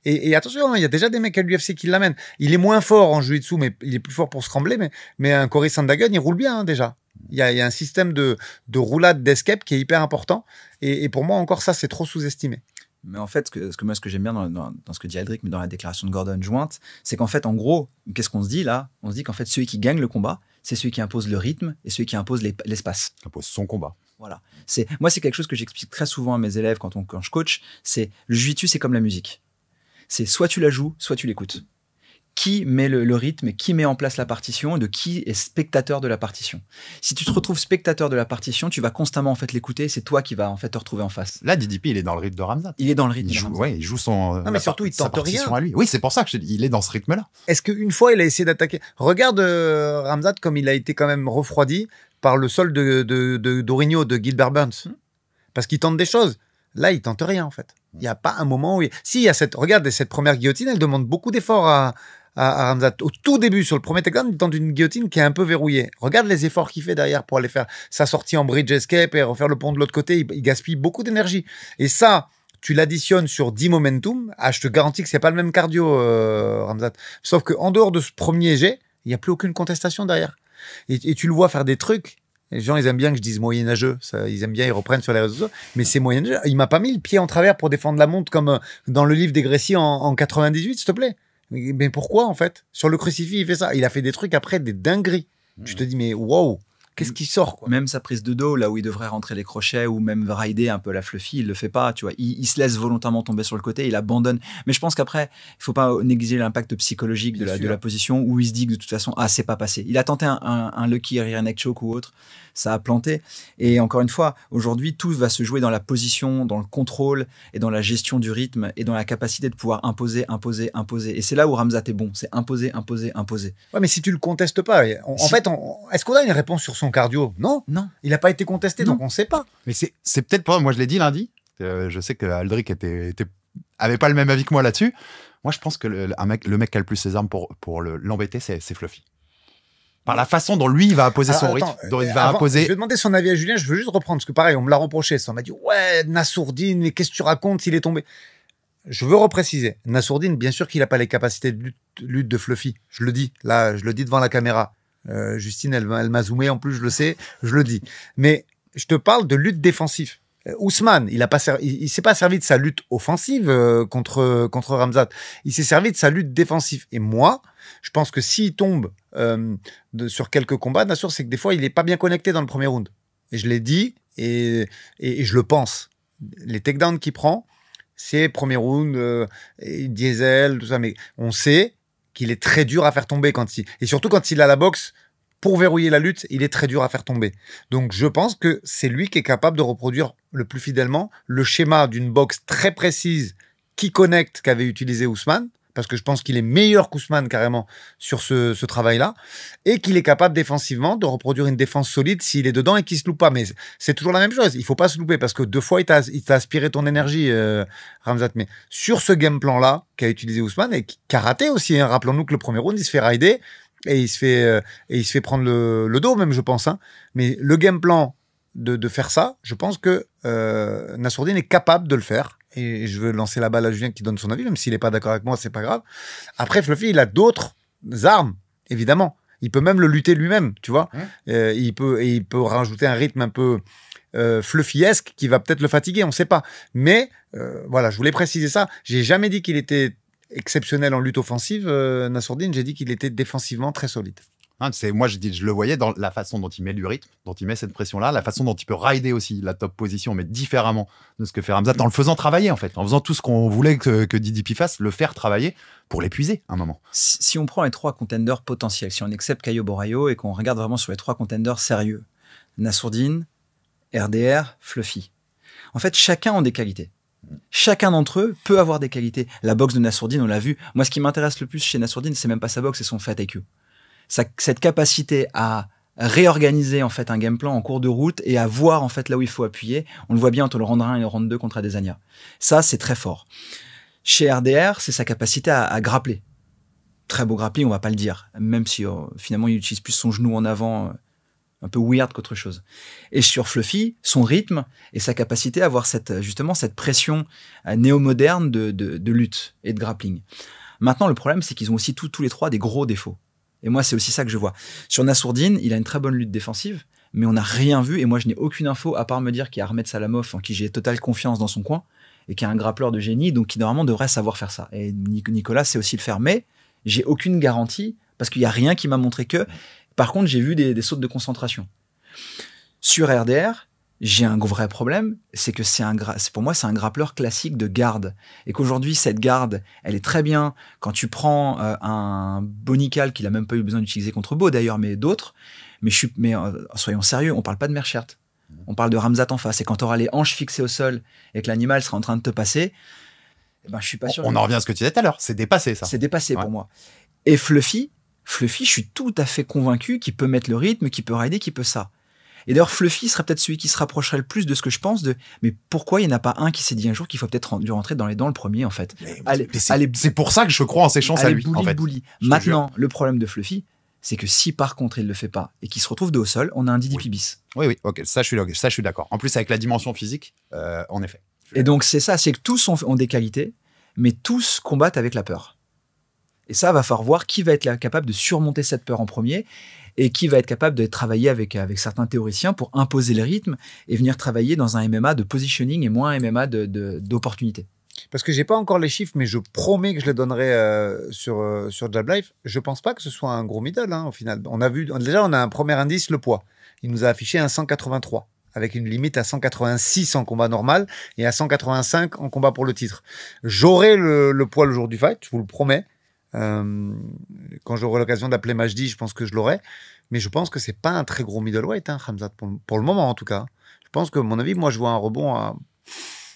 Et attention, il y a déjà des mecs à l'UFC qui l'amènent. Il est moins fort en jiu-jitsu, mais il est plus fort pour scrambler. Mais un Cory Sandhagen, il roule bien déjà. Il y a un système de roulade, d'escape qui est hyper important. Et pour moi, encore ça, c'est trop sous-estimé. Mais en fait, ce que j'aime bien dans ce que dit Aldric, mais dans la déclaration de Gordon jointe, c'est qu'en fait, en gros, qu'est-ce qu'on se dit là? On se dit qu'en fait, celui qui gagne le combat, c'est celui qui impose le rythme et celui qui impose l'espace. Il impose son combat. Voilà. Moi, c'est quelque chose que j'explique très souvent à mes élèves quand je coach. C'est le jiu-jitsu, c'est comme la musique. C'est soit tu la joues, soit tu l'écoutes. qui met le rythme et qui met en place la partition et de qui est spectateur de la partition. Si tu te retrouves spectateur de la partition, tu vas constamment en fait l'écouter, c'est toi qui vas en fait te retrouver en face. Là, DDP, il est dans le rythme de Ramzat. Il est dans le rythme. Il joue son. Non, mais surtout, il tente rien. À lui. Oui, c'est pour ça que je te dis, il est dans ce rythme-là. Est-ce qu'une fois, il a essayé d'attaquer? Regarde Ramzat comme il a été quand même refroidi par le sol d'Origno, de Gilbert Burns. Parce qu'il tente des choses. Là, il tente rien, en fait. Il n'y a pas un moment où... Si, il y a regarde, cette première guillotine, elle demande beaucoup d'efforts à Ramzat. Au tout début, sur le premier takedown, il tente une guillotine qui est un peu verrouillée. Regarde les efforts qu'il fait derrière pour aller faire sa sortie en bridge escape et refaire le pont de l'autre côté. Il gaspille beaucoup d'énergie. Et ça, tu l'additionnes sur 10 momentum. Je te garantis que c'est pas le même cardio, Ramzat. Sauf qu'en dehors de ce premier jet, il n'y a plus aucune contestation derrière. Et tu le vois faire des trucs. Les gens, ils aiment bien que je dise moyenâgeux. Ça, ils aiment bien, ils reprennent sur les réseaux sociaux. Mais c'est moyenâgeux. Il m'a pas mis le pied en travers pour défendre la montre comme dans le livre des Gracie en 98, s'il te plaît. Mais pourquoi, en fait? Sur le crucifix, il fait ça. Il a fait des trucs après, des dingueries. Tu te dis, mais wow, qu'est-ce qui sort, quoi? Même sa prise de dos, là où il devrait rentrer les crochets ou même rider un peu la Fluffy, il le fait pas, tu vois. Il se laisse volontairement tomber sur le côté, il abandonne. Mais je pense qu'après, il faut pas négliger l'impact psychologique de la position où il se dit que de toute façon, c'est pas passé. Il a tenté un lucky rear neck choke ou autre. Ça a planté. Et encore une fois, aujourd'hui, tout va se jouer dans la position, dans le contrôle et dans la gestion du rythme et dans la capacité de pouvoir imposer. Et c'est là où Ramzat est bon. C'est imposer. Ouais, mais si tu le contestes pas, en fait, est-ce qu'on a une réponse sur son cardio? Non. Il n'a pas été contesté, donc on ne sait pas. Mais c'est peut-être pas, moi je l'ai dit lundi. Je sais que Aldric avait pas le même avis que moi là-dessus. Moi, je pense que le mec qui a le plus ses armes pour l'embêter, c'est Fluffy. Par la façon dont lui, il va imposer son rythme. Je vais demander son avis à Julien. Je veux juste reprendre, parce que pareil, on me l'a reproché. Ça, on m'a dit, ouais, Nassourdine, mais qu'est-ce que tu racontes s'il est tombé? Je veux repréciser. Nassourdine, bien sûr qu'il n'a pas les capacités de lutte de Fluffy. Je le dis. Là, je le dis devant la caméra. Justine, elle m'a zoomé. En plus, je le sais. Je le dis. Mais je te parle de lutte défensive. Ousmane, il s'est pas servi de sa lutte offensive contre Ramzat. Il s'est servi de sa lutte défensive. Et moi, je pense que s'il tombe sur quelques combats, bien sûr, c'est que des fois, il est pas bien connecté dans le premier round. Et je l'ai dit et je le pense. Les takedowns qu'il prend, c'est premier round, diesel, tout ça. Mais on sait qu'il est très dur à faire tomber et surtout quand il a la boxe. Pour verrouiller la lutte, il est très dur à faire tomber. Donc, je pense que c'est lui qui est capable de reproduire le plus fidèlement le schéma d'une boxe très précise qui connecte qu'avait utilisé Ousmane, parce que je pense qu'il est meilleur qu'Ousmane carrément sur ce travail-là, et qu'il est capable défensivement de reproduire une défense solide s'il est dedans et qu'il se loupe pas. Mais c'est toujours la même chose. Il faut pas se louper parce que 2 fois, il t'a aspiré ton énergie, Ramzat. Mais sur ce game plan-là qu'a utilisé Ousmane et qui a raté aussi, hein, rappelons-nous que le premier round, il se fait rider. Et il se fait prendre le dos même, je pense. Hein. Mais le game plan de faire ça, je pense que Nassourdine est capable de le faire. Et je veux lancer la balle à Julien qui donne son avis, même s'il n'est pas d'accord avec moi, c'est pas grave. Après, Fluffy, il a d'autres armes, évidemment. Il peut même le lutter lui-même, tu vois. Il peut rajouter un rythme un peu Fluffy-esque qui va peut-être le fatiguer, on ne sait pas. Mais voilà, je voulais préciser ça. J'ai jamais dit qu'il était exceptionnel en lutte offensive, Nassourdine. J'ai dit qu'il était défensivement très solide. Moi, je le voyais dans la façon dont il met du rythme, dont il met cette pression-là, la façon dont il peut rider aussi la top position, mais différemment de ce que fait Ramzat, en le faisant travailler, en fait, en faisant tout ce qu'on voulait que DDP fasse, le faire travailler pour l'épuiser à un moment. Si on prend les 3 contenders potentiels, si on accepte Caio Borraio et qu'on regarde vraiment sur les 3 contenders sérieux, Nassourdine, RDR, Fluffy. En fait, chacun a des qualités. Chacun d'entre eux peut avoir des qualités. La boxe de Nassourdine, on l'a vu. Moi, ce qui m'intéresse le plus chez Nassourdine, c'est même pas sa boxe, c'est son fight IQ. Cette capacité à réorganiser en fait un game plan en cours de route et à voir en fait là où il faut appuyer. On le voit bien entre le round 1 et le round 2 contre Adesanya. Ça, c'est très fort. Chez RDR, c'est sa capacité à grappler. Très beau grappling, on va pas le dire. Même si finalement, il utilise plus son genou en avant, un peu weird qu'autre chose. Et sur Fluffy, son rythme et sa capacité à avoir cette pression néo-moderne de lutte et de grappling. Maintenant, le problème, c'est qu'ils ont aussi tous les 3 des gros défauts. Et moi, c'est aussi ça que je vois. Sur Nassourdine, il a une très bonne lutte défensive, mais on n'a rien vu. Et moi, je n'ai aucune info, à part me dire qu'il y a Ahmed Salamov, en qui j'ai totale confiance dans son coin, et qui est un grappleur de génie, donc qui normalement devrait savoir faire ça. Et Nicolas sait aussi le faire, mais j'ai aucune garantie, parce qu'il n'y a rien qui m'a montré que. Par contre, j'ai vu des sautes de concentration. Sur RDR, j'ai un vrai problème, c'est que pour moi, c'est un grappleur classique de garde. Et qu'aujourd'hui, cette garde, elle est très bien quand tu prends un Bonical qu'il a même pas eu besoin d'utiliser contre Beau d'ailleurs, mais d'autres. Mais soyons sérieux, on parle pas de Merchert. On parle de Ramzat en face. Et quand tu auras les hanches fixées au sol et que l'animal sera en train de te passer, eh ben, je suis pas sûr. On en revient à ce que tu disais tout à l'heure. C'est dépassé, ça. C'est dépassé pour moi. Et Fluffy, je suis tout à fait convaincu qu'il peut mettre le rythme, qu'il peut rider, qu'il peut ça. Et d'ailleurs, Fluffy serait peut-être celui qui se rapprocherait le plus de ce que je pense mais pourquoi il n'y en a pas un qui s'est dit un jour qu'il faut peut-être dû rentrer dans les dents le premier, en fait. C'est pour ça que je crois en ses chances à lui, en fait. Maintenant, le problème de Fluffy, c'est que si par contre il le fait pas et qu'il se retrouve de haut sol, on a un DDP bis. Oui, ok, ça je suis d'accord. En plus, avec la dimension physique, en effet. Et donc c'est ça, c'est que tous ont des qualités, mais tous combattent avec la peur. Et ça, va falloir voir qui va être capable de surmonter cette peur en premier et qui va être capable de travailler avec certains théoriciens pour imposer le rythme et venir travailler dans un MMA de positioning et moins un MMA d'opportunité. Parce que j'ai pas encore les chiffres, mais je promets que je les donnerai sur Jab Life. Je pense pas que ce soit un gros middle, au final. On a un premier indice, le poids. Il nous a affiché un 183, avec une limite à 186 en combat normal et à 185 en combat pour le titre. J'aurai le poids le jour du fight, je vous le promets. Quand j'aurai l'occasion d'appeler Majdi, je pense que je l'aurai. Mais je pense que c'est pas un très gros middleweight, Khamzat, pour le moment en tout cas. Je pense que, à mon avis, moi je vois un rebond à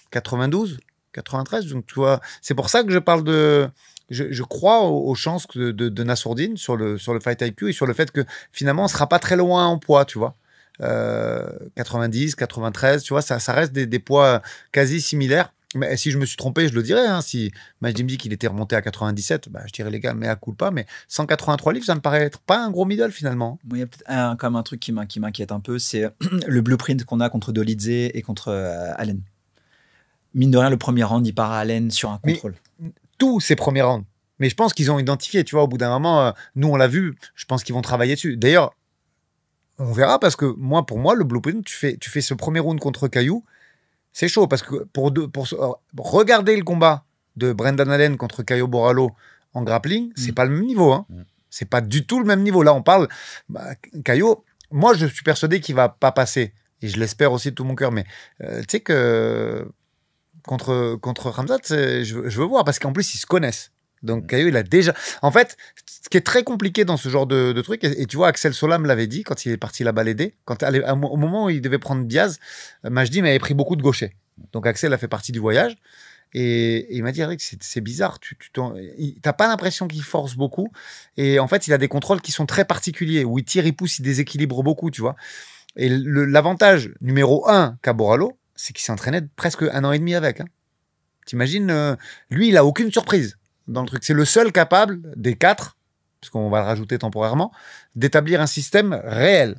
92, 93. Donc tu vois, c'est pour ça que je parle de. Je crois aux chances de Nassourdine sur le Fight IQ et sur le fait que finalement on sera pas très loin en poids, tu vois. 90, 93, tu vois, ça reste des poids quasi similaires. Mais si je me suis trompé, je le dirais. Si Majdi me dit qu'il était remonté à 97, je dirais les gars, mais à coup pas. Mais 183 livres, ça me paraît être pas un gros middle finalement. Il y a peut-être quand même un truc qui m'inquiète un peu, c'est le blueprint qu'on a contre Dolidze et contre Allen. Mine de rien, le premier round, il part à Allen sur un contrôle. Mais tous ces premiers rounds. Mais je pense qu'ils ont identifié, tu vois, au bout d'un moment, nous on l'a vu, je pense qu'ils vont travailler dessus. D'ailleurs, on verra parce que pour moi, le blueprint, tu fais ce premier round contre Caillou. C'est chaud parce que pour regarder le combat de Brendan Allen contre Caio Borralho en grappling, c'est pas le même niveau. C'est pas du tout le même niveau. Là, on parle. Caio, moi, je suis persuadé qu'il va pas passer. Et je l'espère aussi de tout mon cœur. Mais tu sais que contre Khamzat, je veux voir parce qu'en plus, ils se connaissent. Donc, Caio, il a déjà. En fait, ce qui est très compliqué dans ce genre de truc, et tu vois, Axel Solam l'avait dit quand il est parti là-bas l'aider, au moment où il devait prendre Diaz, Majdi m'avait pris beaucoup de gauchers. Donc, Axel a fait partie du voyage. Et il m'a dit, Eric, c'est bizarre. T'as pas l'impression qu'il force beaucoup. Et en fait, il a des contrôles qui sont très particuliers, où il tire, il pousse, il déséquilibre beaucoup, tu vois. Et l'avantage numéro 1 qu'a Borralho, c'est qu'il s'est entraîné presque 1 an et demi avec. T'imagines, lui, il a aucune surprise dans le truc. C'est le seul capable des 4, puisqu'on va le rajouter temporairement, d'établir un système réel.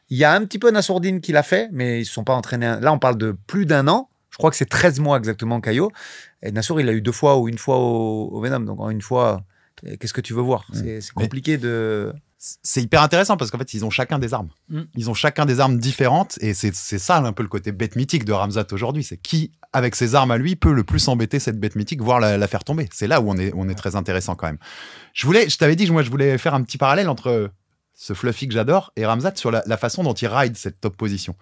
Il y a un petit peu Nassourdine qui l'a fait, mais ils ne se sont pas entraînés. Là, on parle de plus d'1 an. Je crois que c'est 13 mois exactement, Caio. Et Nassour, il a eu 2 fois ou 1 fois au Venom. Donc, en 1 fois, qu'est-ce que tu veux voir? C'est compliqué de... C'est hyper intéressant parce qu'en fait, ils ont chacun des armes. Ils ont chacun des armes différentes et c'est ça un peu le côté bête mythique de Khamzat aujourd'hui. C'est qui, avec ses armes à lui, peut le plus embêter cette bête mythique, voire la faire tomber. C'est là où on est très intéressant quand même. Je t'avais dit, moi, je voulais faire un petit parallèle entre ce Fluffy que j'adore et Khamzat sur la façon dont il ride cette top position.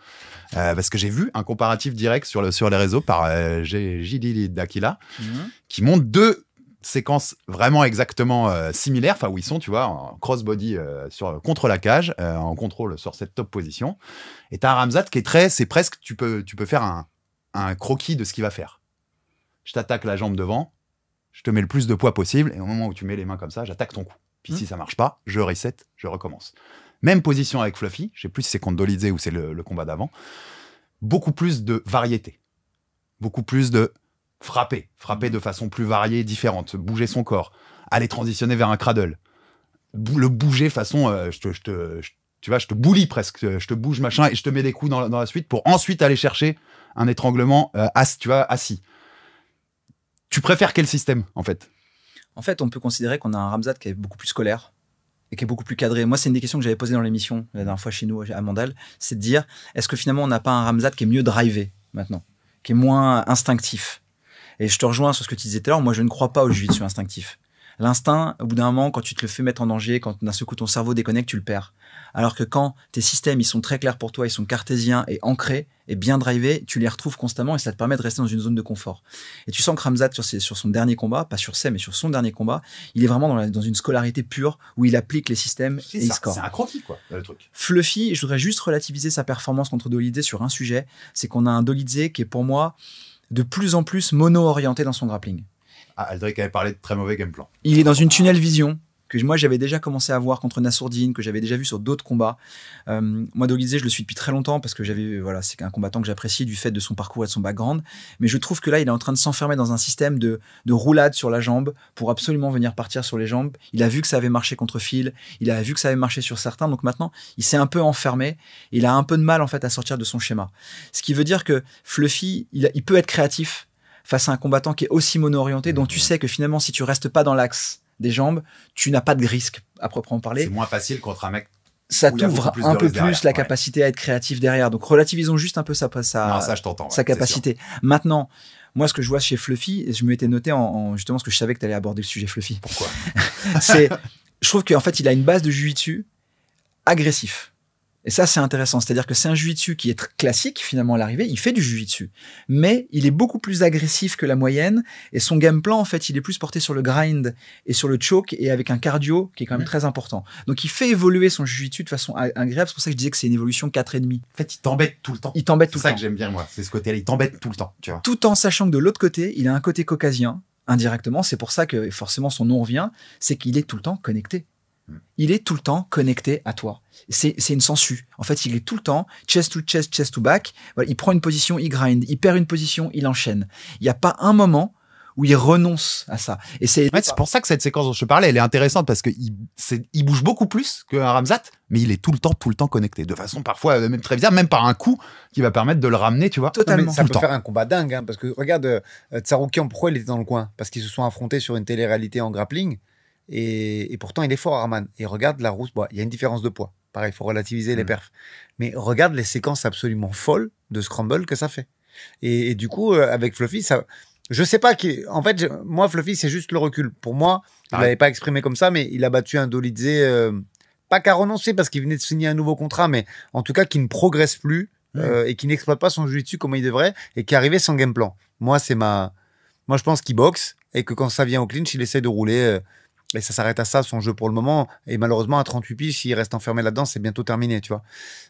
Parce que j'ai vu un comparatif direct sur les réseaux par Gilili Dakila qui montre 2 séquences vraiment exactement similaires, où ils sont, tu vois, en crossbody contre la cage, en contrôle sur cette top position. Et t'as un Khamzat qui est c'est presque, tu peux faire un croquis de ce qu'il va faire. Je t'attaque la jambe devant, je te mets le plus de poids possible, et au moment où tu mets les mains comme ça, j'attaque ton cou. Puis si ça marche pas, je reset, je recommence. Même position avec Fluffy, je sais plus si c'est contre Dolidze ou c'est le combat d'avant. Beaucoup plus de variété. Beaucoup plus de frapper de façon plus variée, différente, bouger son corps, aller transitionner vers un cradle, le bouger façon, tu vois, je te boulie presque, je te bouge machin et je te mets des coups dans la suite pour ensuite aller chercher un étranglement assis. Tu préfères quel système en fait? En fait, on peut considérer qu'on a un Khamzat qui est beaucoup plus scolaire et qui est beaucoup plus cadré. Moi, c'est une des questions que j'avais posées dans l'émission la dernière fois chez nous à Mandal, c'est de dire, est-ce que finalement on n'a pas un Khamzat qui est mieux drivé maintenant, qui est moins instinctif? Et je te rejoins sur ce que tu disais tout à l'heure. Moi, je ne crois pas au jiu-jitsu instinctif. L'instinct, au bout d'un moment, quand tu te le fais mettre en danger, quand d'un seul coup ton cerveau déconnecte, tu le perds. Alors que quand tes systèmes, ils sont très clairs pour toi, ils sont cartésiens et ancrés et bien drivés, tu les retrouves constamment et ça te permet de rester dans une zone de confort. Et tu sens que Ramzat, sur son dernier combat, pas sur ses, mais sur son dernier combat, il est vraiment dans une scolarité pure où il applique les systèmes et il score. C'est un croquis, quoi, le truc. Fluffy, je voudrais juste relativiser sa performance contre Dolidze sur un sujet, c'est qu'on a un Dolidze qui est pour moi de plus en plus mono-orienté dans son grappling. Ah, Aldric avait parlé de très mauvais game plan. Il est dans une tunnel vision que moi j'avais déjà commencé à voir contre Nassourdine, que j'avais déjà vu sur d'autres combats. Moi, Dolidze, je le suis depuis très longtemps parce que c'est un combattant que j'apprécie du fait de son parcours et de son background. Mais je trouve que là, il est en train de s'enfermer dans un système de roulade sur la jambe pour absolument venir partir sur les jambes. Il a vu que ça avait marché contre Phil, il a vu que ça avait marché sur certains, donc maintenant, il s'est un peu enfermé. Il a un peu de mal en fait à sortir de son schéma. Ce qui veut dire que Fluffy, il peut être créatif face à un combattant qui est aussi mono-orienté, dont tu sais que finalement, si tu restes pas dans l'axe des jambes, tu n'as pas de risque à proprement parler. C'est moins facile contre un mec. Ça t'ouvre un peu plus la capacité à être créatif derrière. Donc relativisons juste un peu sa capacité. Sûr. Maintenant, moi, ce que je vois chez Fluffy, et je m'étais noté justement parce que je savais que tu allais aborder le sujet Fluffy. Pourquoi? Je trouve qu'en fait, il a une base de jiu-jitsu agressif. Et ça, c'est intéressant. C'est-à-dire que c'est un jiu-jitsu qui est classique, finalement, à l'arrivée. Il fait du jiu-jitsu. Mais il est beaucoup plus agressif que la moyenne. Et son game plan, en fait, il est plus porté sur le grind et sur le choke et avec un cardio qui est quand même très important. Donc, il fait évoluer son jiu-jitsu de façon agréable. C'est pour ça que je disais que c'est une évolution 4,5. En fait, il t'embête tout le temps. Il t'embête tout le temps. C'est ça que j'aime bien, moi. C'est ce côté-là. Il t'embête tout le temps, tu vois. Tout en sachant que de l'autre côté, il a un côté caucasien, indirectement. C'est pour ça que forcément son nom revient. C'est qu'il est tout le temps connecté. Il est tout le temps connecté à toi. C'est une sangsue. En fait, il est tout le temps chest to chest, chest to back. Voilà, il prend une position, il grind. Il perd une position, il enchaîne. Il n'y a pas un moment où il renonce à ça. Et c'est pour ça que cette séquence dont je te parlais, elle est intéressante parce qu'il bouge beaucoup plus qu'un Ramzat, mais il est tout le temps connecté. De façon parfois même très bizarre, même par un coup qui va permettre de le ramener, tu vois. Totalement. Ça peut faire un combat dingue, hein, parce que regarde, Tsarukyan, pourquoi il était dans le coin? Parce qu'ils se sont affrontés sur une télé-réalité en grappling. Et pourtant, il est fort, Arman. Et regarde la rousse. Bon, il y a une différence de poids. Pareil, il faut relativiser les perfs. Mais regarde les séquences absolument folles de scramble que ça fait. Et du coup, avec Fluffy, ça. Je sais pas qui. En fait, moi, Fluffy, c'est juste le recul. Pour moi, il l'avait pas exprimé comme ça, mais il a battu un Dolidze. Pas qu'à renoncer parce qu'il venait de signer un nouveau contrat, mais en tout cas, qui ne progresse plus et qui n'exploite pas son jiu-jitsu comme il devrait et qui est arrivé sans game plan. Moi, Moi, je pense qu'il boxe et que quand ça vient au clinch, il essaie de rouler. Et ça s'arrête à ça, son jeu pour le moment. Et malheureusement, à 38 piges, s'il reste enfermé là-dedans, c'est bientôt terminé, tu vois.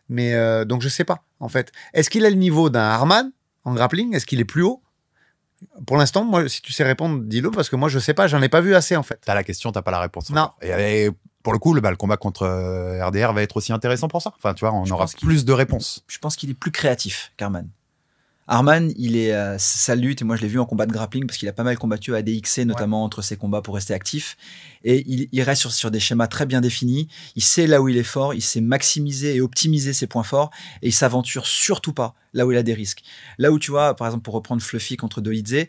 Mais donc, je sais pas, en fait. Est-ce qu'il a le niveau d'un Arman en grappling? Est-ce qu'il est plus haut? Pour l'instant, moi, si tu sais répondre, dis-le, parce que moi, je sais pas, j'en ai pas vu assez, en fait. T'as la question, t'as pas la réponse. Non. Et pour le coup, le combat contre RDR va être aussi intéressant pour ça. Enfin, tu vois, on aura plus de réponses. Je pense qu'il est plus créatif qu'Arman. Arman, il est sa lutte, et moi je l'ai vu en combat de grappling parce qu'il a pas mal combattu à DXC, notamment entre ses combats pour rester actif. Et il reste sur des schémas très bien définis. Il sait là où il est fort, il sait maximiser et optimiser ses points forts, et il s'aventure surtout pas là où il a des risques. Là où tu vois, par exemple, pour reprendre Fluffy contre Dolidze,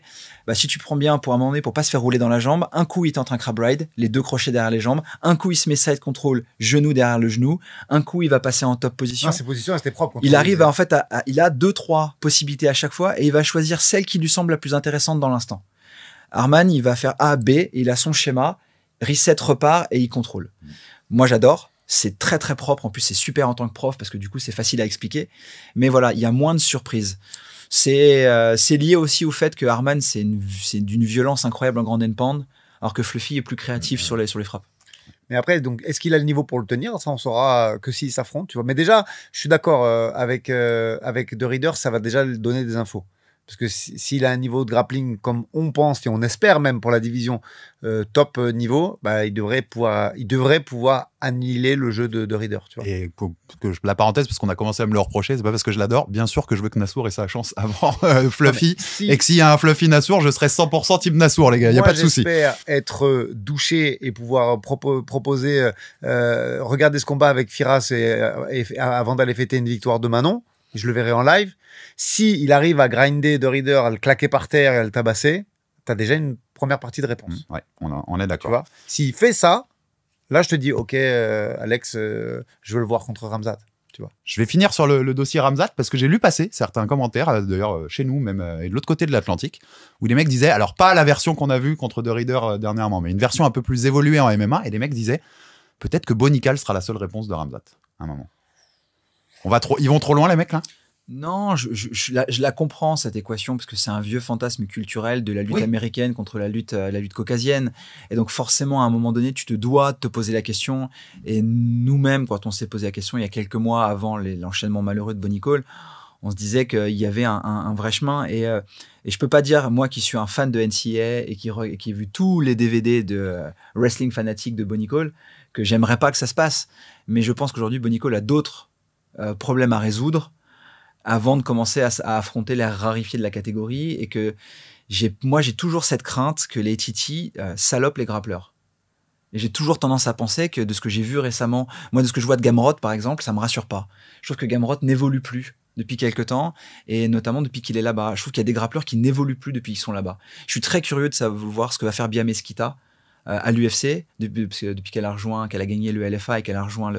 si tu prends bien pour un moment donné, pour pas se faire rouler dans la jambe, un coup il tente un crab ride, les deux crochets derrière les jambes, un coup il se met side control, genou derrière le genou, un coup il va passer en top position. Ces positions, c'était propre. Il arrive en fait il a 2-3 possibilités à chaque fois et il va choisir celle qui lui semble la plus intéressante dans l'instant. Arman, il va faire A, B, et il a son schéma, reset, repart et il contrôle. Moi j'adore. C'est très très propre, en plus c'est super en tant que prof parce que du coup c'est facile à expliquer, mais voilà, il y a moins de surprises. C'est lié aussi au fait que Arman c'est d'une violence incroyable en grand and pound, alors que Fluffy est plus créatif sur les frappes. Mais après, donc, est-ce qu'il a le niveau pour le tenir? Ça, on saura que s'ils s'affrontent, tu vois. Mais déjà, je suis d'accord avec The Reader, ça va déjà lui donner des infos. Parce que s'il a un niveau de grappling comme on pense et on espère même pour la division top niveau, il devrait pouvoir annihiler le jeu de Reader, tu vois. Et la parenthèse, parce qu'on a commencé à me le reprocher, c'est pas parce que je l'adore. Bien sûr que je veux que Nassour ait sa chance avant Fluffy. Et que s'il y a un Fluffy Nassour, je serai 100% type Nassour, les gars. Il y a pas de souci. J'espère être douché et pouvoir proposer, regarder ce combat avec Firas et avant d'aller fêter une victoire de Manon. Je le verrai en live. Si il arrive à grinder The Reader, à le claquer par terre et à le tabasser, t'as déjà une première partie de réponse. Ouais, on est d'accord. Tu vois, s'il fait ça, là, je te dis, OK, Alex, je veux le voir contre Ramzat. tu vois. Je vais finir sur le dossier Ramzat parce que j'ai lu passer certains commentaires, d'ailleurs chez nous, même et de l'autre côté de l'Atlantique, où les mecs disaient, alors pas la version qu'on a vue contre The Reader dernièrement, mais une version un peu plus évoluée en MMA, et les mecs disaient, peut-être que Bonical sera la seule réponse de Ramzat à un moment. Ils vont trop loin les mecs là? Non, je la comprends cette équation parce que c'est un vieux fantasme culturel de la lutte américaine contre la lutte caucasienne. Et donc forcément, à un moment donné, tu te dois de te poser la question. Et nous-mêmes, quand on s'est posé la question il y a quelques mois avant l'enchaînement malheureux de Bonnie Cole, on se disait qu'il y avait un vrai chemin. Et je peux pas dire, moi qui suis un fan de NCAA et qui ai vu tous les DVD de Wrestling Fanatic de Bonnie Cole, que j'aimerais pas que ça se passe. Mais je pense qu'aujourd'hui, Bonnie Cole a d'autres problèmes à résoudre avant de commencer à affronter l'air rarifié de la catégorie, et que moi j'ai toujours cette crainte que les TT salopent les grappleurs. Et j'ai toujours tendance à penser que de ce que j'ai vu récemment, moi de ce que je vois de Gamrot par exemple, ça me rassure pas. Je trouve que Gamrot n'évolue plus depuis quelques temps, et notamment depuis qu'il est là-bas. Je trouve qu'il y a des grappleurs qui n'évoluent plus depuis qu'ils sont là-bas. Je suis très curieux de savoir ce que va faire Bia Mesquita à l'UFC depuis qu'elle a gagné le LFA et qu'elle a rejoint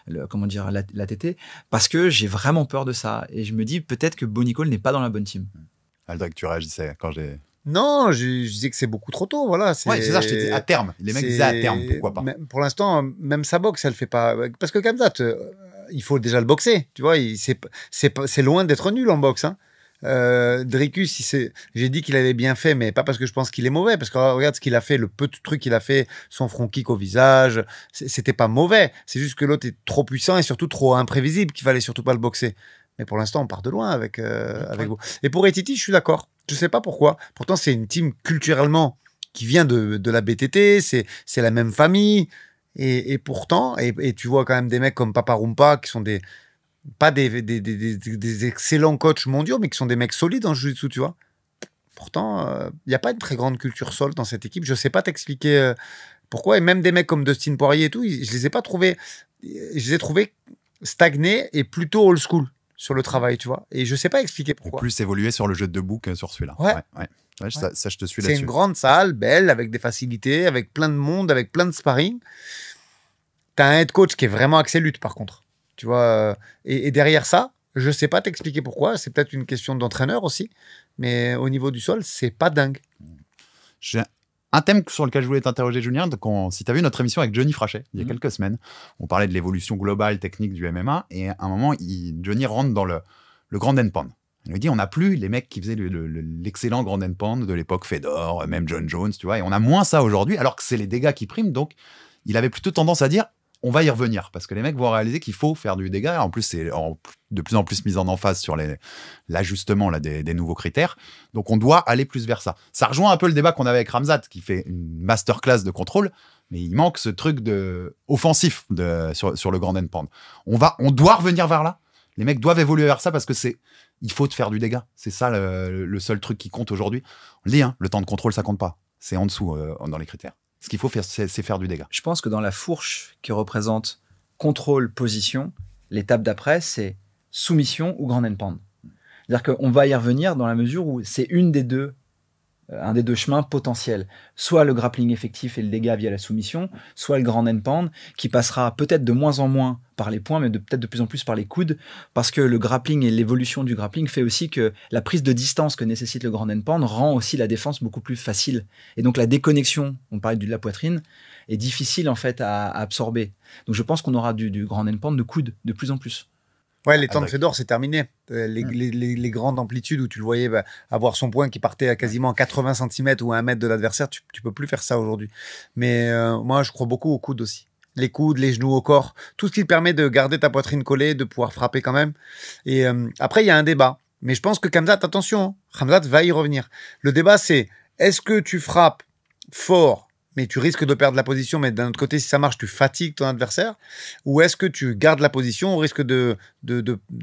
l'ATT, parce que j'ai vraiment peur de ça, et je me dis peut-être que Bonnie Cole n'est pas dans la bonne team. Aldric, tu réagissais quand j'ai... Non, je disais que c'est beaucoup trop tôt, voilà. Ouais, c'est ça, je t'ai dit à terme. Les mecs disaient à terme, pourquoi pas. Pour l'instant, même sa boxe, elle fait pas... Parce que Khamzat, il faut déjà le boxer, tu vois, c'est loin d'être nul en boxe, hein. Dricus, j'ai dit qu'il avait bien fait, mais pas parce que je pense qu'il est mauvais, parce que regarde ce qu'il a fait, le peu de trucs qu'il a fait, son front kick au visage, c'était pas mauvais, c'est juste que l'autre est trop puissant et surtout trop imprévisible, qu'il fallait surtout pas le boxer. Mais pour l'instant, on part de loin avec vous. Et pour Etiti, je suis d'accord, je sais pas pourquoi, pourtant c'est une team culturellement qui vient de la BTT, c'est la même famille, et pourtant, et tu vois quand même des mecs comme Papa Rumpa qui sont pas des excellents coachs mondiaux, mais qui sont des mecs solides en jiu-jitsu, tu vois. Pourtant, il n'y a pas une très grande culture sol dans cette équipe. Je ne sais pas t'expliquer pourquoi. Et même des mecs comme Dustin Poirier et tout, je les ai pas trouvés... Je les ai trouvés stagnés et plutôt old school sur le travail, tu vois. Et je ne sais pas expliquer pourquoi. Et plus évoluer sur le jeu de debout que sur celui-là. Ouais, ça, je te suis là-dessus. C'est une grande salle, belle, avec des facilités, avec plein de monde, avec plein de sparring. Tu as un head coach qui est vraiment axé lutte, par contre. Tu vois, et derrière ça, je sais pas t'expliquer pourquoi, c'est peut-être une question d'entraîneur aussi, mais au niveau du sol, c'est pas dingue. J'ai un thème sur lequel je voulais t'interroger, Julien. Si tu as vu notre émission avec Johnny Frachet, il y a quelques semaines, on parlait de l'évolution globale technique du MMA, et à un moment, Johnny rentre dans le grand end pound. Il nous dit, on n'a plus les mecs qui faisaient l'excellent grand end pound de l'époque Fedor, même John Jones, tu vois, et on a moins ça aujourd'hui, alors que c'est les dégâts qui priment, donc il avait plutôt tendance à dire, on va y revenir, parce que les mecs vont réaliser qu'il faut faire du dégât. En plus, c'est de plus en plus mis en emphase sur l'ajustement des nouveaux critères. Donc, on doit aller plus vers ça. Ça rejoint un peu le débat qu'on avait avec Ramzat, qui fait une masterclass de contrôle, mais il manque ce truc offensif sur le grand end pound. On doit revenir vers là. Les mecs doivent évoluer vers ça, parce que il faut te faire du dégât. C'est ça le seul truc qui compte aujourd'hui. On le dit, hein, le temps de contrôle, ça compte pas. C'est en dessous dans les critères. Ce qu'il faut faire, c'est faire du dégât. Je pense que dans la fourche qui représente contrôle, position, l'étape d'après, c'est soumission ou grand end pound. C'est-à-dire qu'on va y revenir dans la mesure où c'est un des deux chemins potentiels. Soit le grappling effectif et le dégât via la soumission, soit le grand end pound, qui passera peut-être de moins en moins par les poings, mais peut-être de plus en plus par les coudes, parce que le grappling et l'évolution du grappling fait aussi que la prise de distance que nécessite le grand end pound rend aussi la défense beaucoup plus facile. Et donc la déconnexion, on parlait de la poitrine, est difficile en fait à absorber. Donc je pense qu'on aura du grand end pound de coude de plus en plus. Ouais, les temps de Fedor, c'est terminé. Les grandes amplitudes où tu le voyais avoir son poing qui partait à quasiment 80 cm ou à 1 mètre de l'adversaire, tu peux plus faire ça aujourd'hui. Mais moi, je crois beaucoup aux coudes aussi. Les coudes, les genoux au corps, tout ce qui te permet de garder ta poitrine collée, de pouvoir frapper quand même. Et après, il y a un débat. Mais je pense que Khamzat, attention, Khamzat va y revenir. Le débat, c'est est-ce que tu frappes fort, mais tu risques de perdre la position, mais d'un autre côté, si ça marche, tu fatigues ton adversaire, ou est-ce que tu gardes la position au risque de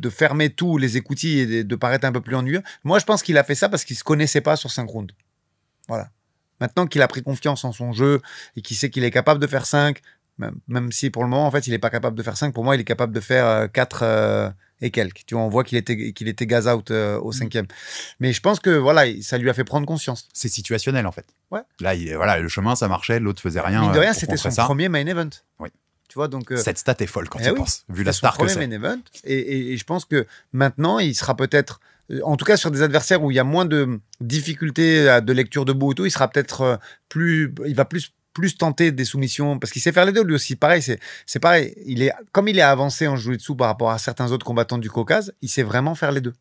fermer tous les écoutilles et de paraître un peu plus ennuyeux? Moi, je pense qu'il a fait ça parce qu'il se connaissait pas sur 5 rounds. Voilà. Maintenant qu'il a pris confiance en son jeu et qu'il sait qu'il est capable de faire 5, même si pour le moment, en fait, il n'est pas capable de faire 5, pour moi, il est capable de faire 4 et quelques. Tu vois, on voit qu'il était gaz out au 5e. Mais je pense que voilà, ça lui a fait prendre conscience. C'est situationnel en fait. Ouais. Là, le chemin, ça marchait, l'autre faisait rien. Mine de rien, c'était son premier main event. Oui. Tu vois, donc, cette stat est folle quand tu penses, vu la son star que premier c'est. main event. Et je pense que maintenant, il sera peut-être, en tout cas sur des adversaires où il y a moins de difficultés de lecture debout et tout, il sera peut-être il va plus tenter des soumissions parce qu'il sait faire les deux lui aussi. Pareil, c'est pareil. Comme il est avancé en jiu-jitsu par rapport à certains autres combattants du Caucase, il sait vraiment faire les deux.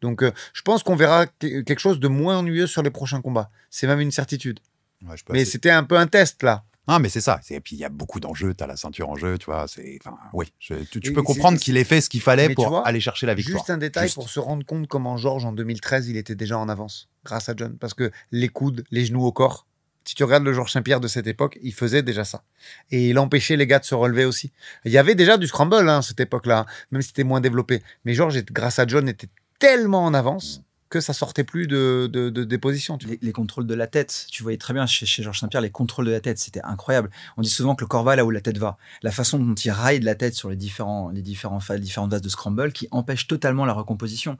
Donc, je pense qu'on verra quelque chose de moins ennuyeux sur les prochains combats. C'est même une certitude. Ouais, mais c'était un peu un test là. Ah, mais c'est ça. Et puis, il y a beaucoup d'enjeux. Tu as la ceinture en jeu, tu vois. Oui, tu peux comprendre qu'il ait fait ce qu'il fallait pour aller chercher la victoire. Juste un détail pour se rendre compte comment Georges, en 2013, il était déjà en avance grâce à John. Parce que les coudes, les genoux au corps, si tu regardes le Georges Saint-Pierre de cette époque, il faisait déjà ça. Et il empêchait les gars de se relever aussi. Il y avait déjà du scramble à cette époque-là, même si c'était moins développé. Mais Georges, grâce à John, était tellement en avance que ça sortait plus des positions. Les contrôles de la tête, tu voyais très bien chez Georges Saint-Pierre, les contrôles de la tête, c'était incroyable. On dit souvent que le corps va là où la tête va. La façon dont il raille de la tête sur les différentes phases de scramble qui empêche totalement la recomposition.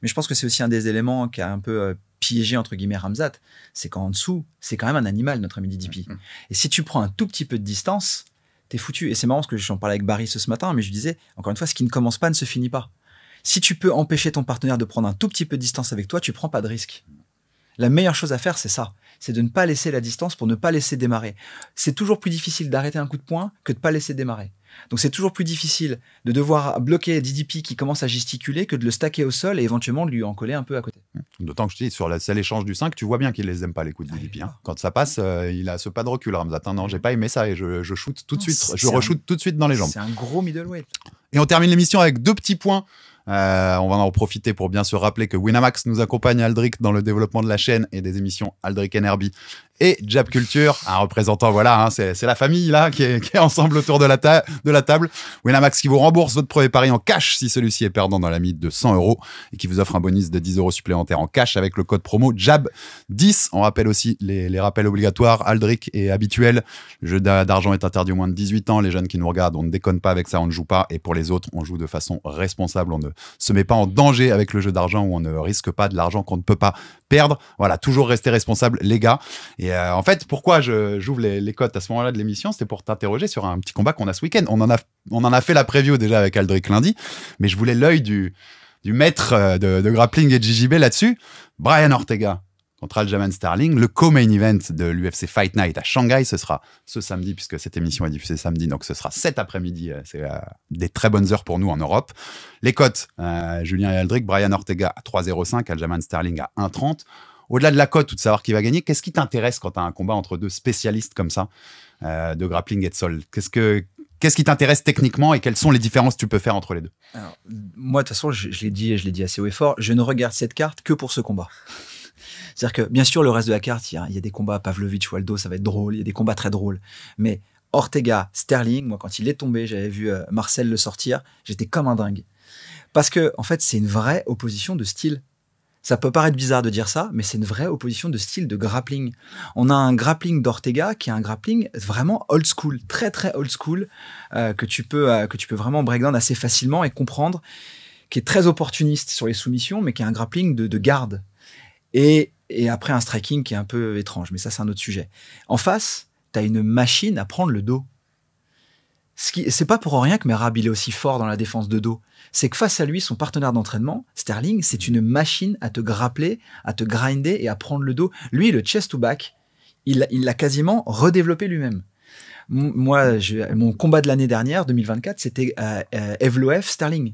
Mais je pense que c'est aussi un des éléments qui a un peu piégé, entre guillemets, Khamzat, c'est qu'en dessous, c'est quand même un animal, notre ami DDP. Et si tu prends un tout petit peu de distance, t'es foutu. Et c'est marrant parce que j'en parlais avec Barry ce matin, mais je disais, encore une fois, ce qui ne commence pas ne se finit pas. Si tu peux empêcher ton partenaire de prendre un tout petit peu de distance avec toi, tu prends pas de risque. La meilleure chose à faire, c'est ça. C'est de ne pas laisser la distance pour ne pas laisser démarrer. C'est toujours plus difficile d'arrêter un coup de poing que de pas laisser démarrer. Donc c'est toujours plus difficile de devoir bloquer DDP qui commence à gesticuler que de le stacker au sol et éventuellement de lui en coller un peu à côté. D'autant que je te dis, sur la seule échange du 5, tu vois bien qu'il les aime pas les coups de DDP. Quand ça passe, il a ce pas de recul, Khamzat. Non, j'ai pas aimé ça et je shoot tout de suite. Je re-shoot tout de suite dans les jambes. C'est un gros middleweight. Et on termine l'émission avec 2 petits points. On va en profiter pour bien se rappeler que Winamax nous accompagne à Aldric dans le développement de la chaîne et des émissions Aldric NRB et Jab Culture, un représentant, voilà, c'est la famille là qui est ensemble autour de la table. Winamax qui vous rembourse votre premier pari en cash si celui-ci est perdant dans la limite de 100 € et qui vous offre un bonus de 10 € supplémentaires en cash avec le code promo JAB10. On rappelle aussi les rappels obligatoires, Aldric et habituel. Le jeu d'argent est interdit aux moins de 18 ans. Les jeunes qui nous regardent, on ne déconne pas avec ça, on ne joue pas. Et pour les autres, on joue de façon responsable. On ne se met pas en danger avec le jeu d'argent où on ne risque pas de l'argent qu'on ne peut pas perdre. Voilà, toujours rester responsable, les gars. Et en fait, pourquoi j'ouvre les cotes à ce moment-là de l'émission, c'était pour t'interroger sur un petit combat qu'on a ce week-end. On en a fait la preview déjà avec Aldric lundi, mais je voulais l'œil du maître de grappling et de JJB là-dessus. Brian Ortega contre Aljamain Sterling, le co-main event de l'UFC Fight Night à Shanghai. Ce sera ce samedi, puisque cette émission est diffusée samedi, donc ce sera cet après-midi. C'est des très bonnes heures pour nous en Europe. Les cotes, Julien et Aldric, Brian Ortega à 3,05, Aljamain Sterling à 1,30. Au-delà de la cote ou de savoir qui va gagner, qu'est-ce qui t'intéresse quand tu as un combat entre deux spécialistes comme ça, de grappling et de sol? Qu'est-ce qui t'intéresse techniquement et quelles sont les différences que tu peux faire entre les deux? Alors, moi, de toute façon, je l'ai dit assez haut et fort, je ne regarde cette carte que pour ce combat. C'est-à-dire que, bien sûr, le reste de la carte, il y a des combats Pavlovich, Waldo, ça va être drôle, il y a des combats très drôles. Mais Ortega, Sterling, moi, quand il est tombé, j'avais vu Marcel le sortir, j'étais comme un dingue. Parce que, en fait, c'est une vraie opposition de style. Ça peut paraître bizarre de dire ça, mais c'est une vraie opposition de style de grappling. On a un grappling d'Ortega qui est un grappling vraiment old school, très très old school, que tu peux vraiment breakdown assez facilement et comprendre, qui est très opportuniste sur les soumissions, mais qui est un grappling de garde. Et après un striking qui est un peu étrange, mais ça c'est un autre sujet. En face, t'as une machine à prendre le dos. C'est pas pour rien que Merab il est aussi fort dans la défense de dos. C'est que face à lui, son partenaire d'entraînement, Sterling, c'est une machine à te grappler, à te grinder et à prendre le dos. Lui, le chest to back, il l'a quasiment redéveloppé lui-même. Moi, mon combat de l'année dernière, 2024, c'était Evloev Sterling.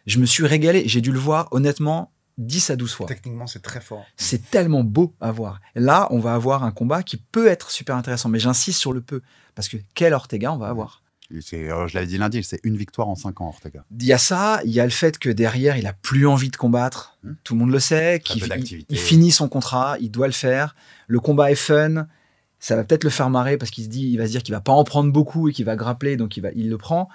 Je me suis régalé. J'ai dû le voir, honnêtement, 10 à 12 fois. Techniquement, c'est très fort. C'est tellement beau à voir. Là, on va avoir un combat qui peut être super intéressant, mais j'insiste sur le peu. Parce que quel Ortega on va avoir? Je l'avais dit lundi, c'est une victoire en 5 ans, Ortega. Il y a ça, il y a le fait que derrière, il a plus envie de combattre. Tout le monde le sait, il finit son contrat, il doit le faire. Le combat est fun, ça va peut-être le faire marrer parce il va se dire qu'il va pas en prendre beaucoup et qu'il va grappler, donc il le prend.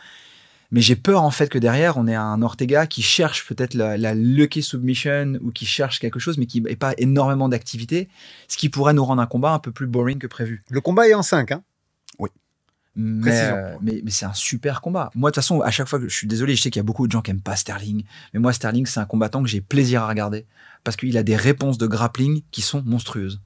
Mais j'ai peur en fait que derrière, on ait un Ortega qui cherche peut-être la lucky submission ou qui cherche quelque chose, mais qui n'ait pas énormément d'activité, ce qui pourrait nous rendre un combat un peu plus boring que prévu. Le combat est en 5, hein? Oui. Mais c'est un super combat. Moi, de toute façon, à chaque fois que je suis désolé, je sais qu'il y a beaucoup de gens qui aiment pas Sterling, mais moi, Sterling, c'est un combattant que j'ai plaisir à regarder parce qu'il a des réponses de grappling qui sont monstrueuses.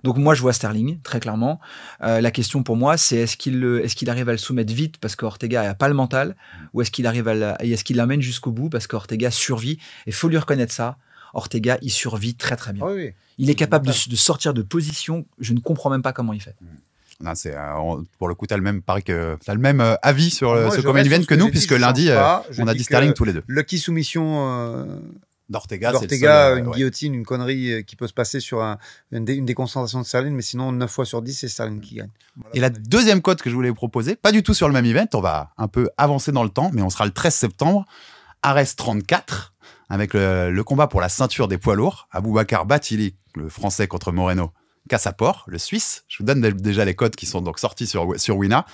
Donc moi, je vois Sterling, très clairement. La question pour moi, c'est est-ce qu'il arrive à le soumettre vite parce qu'Ortega n'a pas le mental, ou est-ce qu'il arrive est-ce qu'il l'amène jusqu'au bout parce qu'Ortega survit. Et il faut lui reconnaître ça. Ortega, il survit très très bien. Oui. Il est capable de sortir de position. Je ne comprends même pas comment il fait. Non, pour le coup, tu as le même, avis sur ce Common Event que nous, puisque lundi, on a dit Sterling tous les deux. Lucky soumission d'Ortega, une guillotine, une connerie qui peut se passer sur une déconcentration de Sterling, mais sinon 9 fois sur 10, c'est Sterling qui gagne. Voilà. Et la deuxième cote que je voulais vous proposer, pas du tout sur le même event, on va un peu avancer dans le temps, mais on sera le 13 septembre, Ares 34, avec le combat pour la ceinture des poids lourds, Aboubakar Bathily, le français contre Moreno Kassapor, le suisse. Je vous donne déjà les codes qui sont donc sortis sur Wina.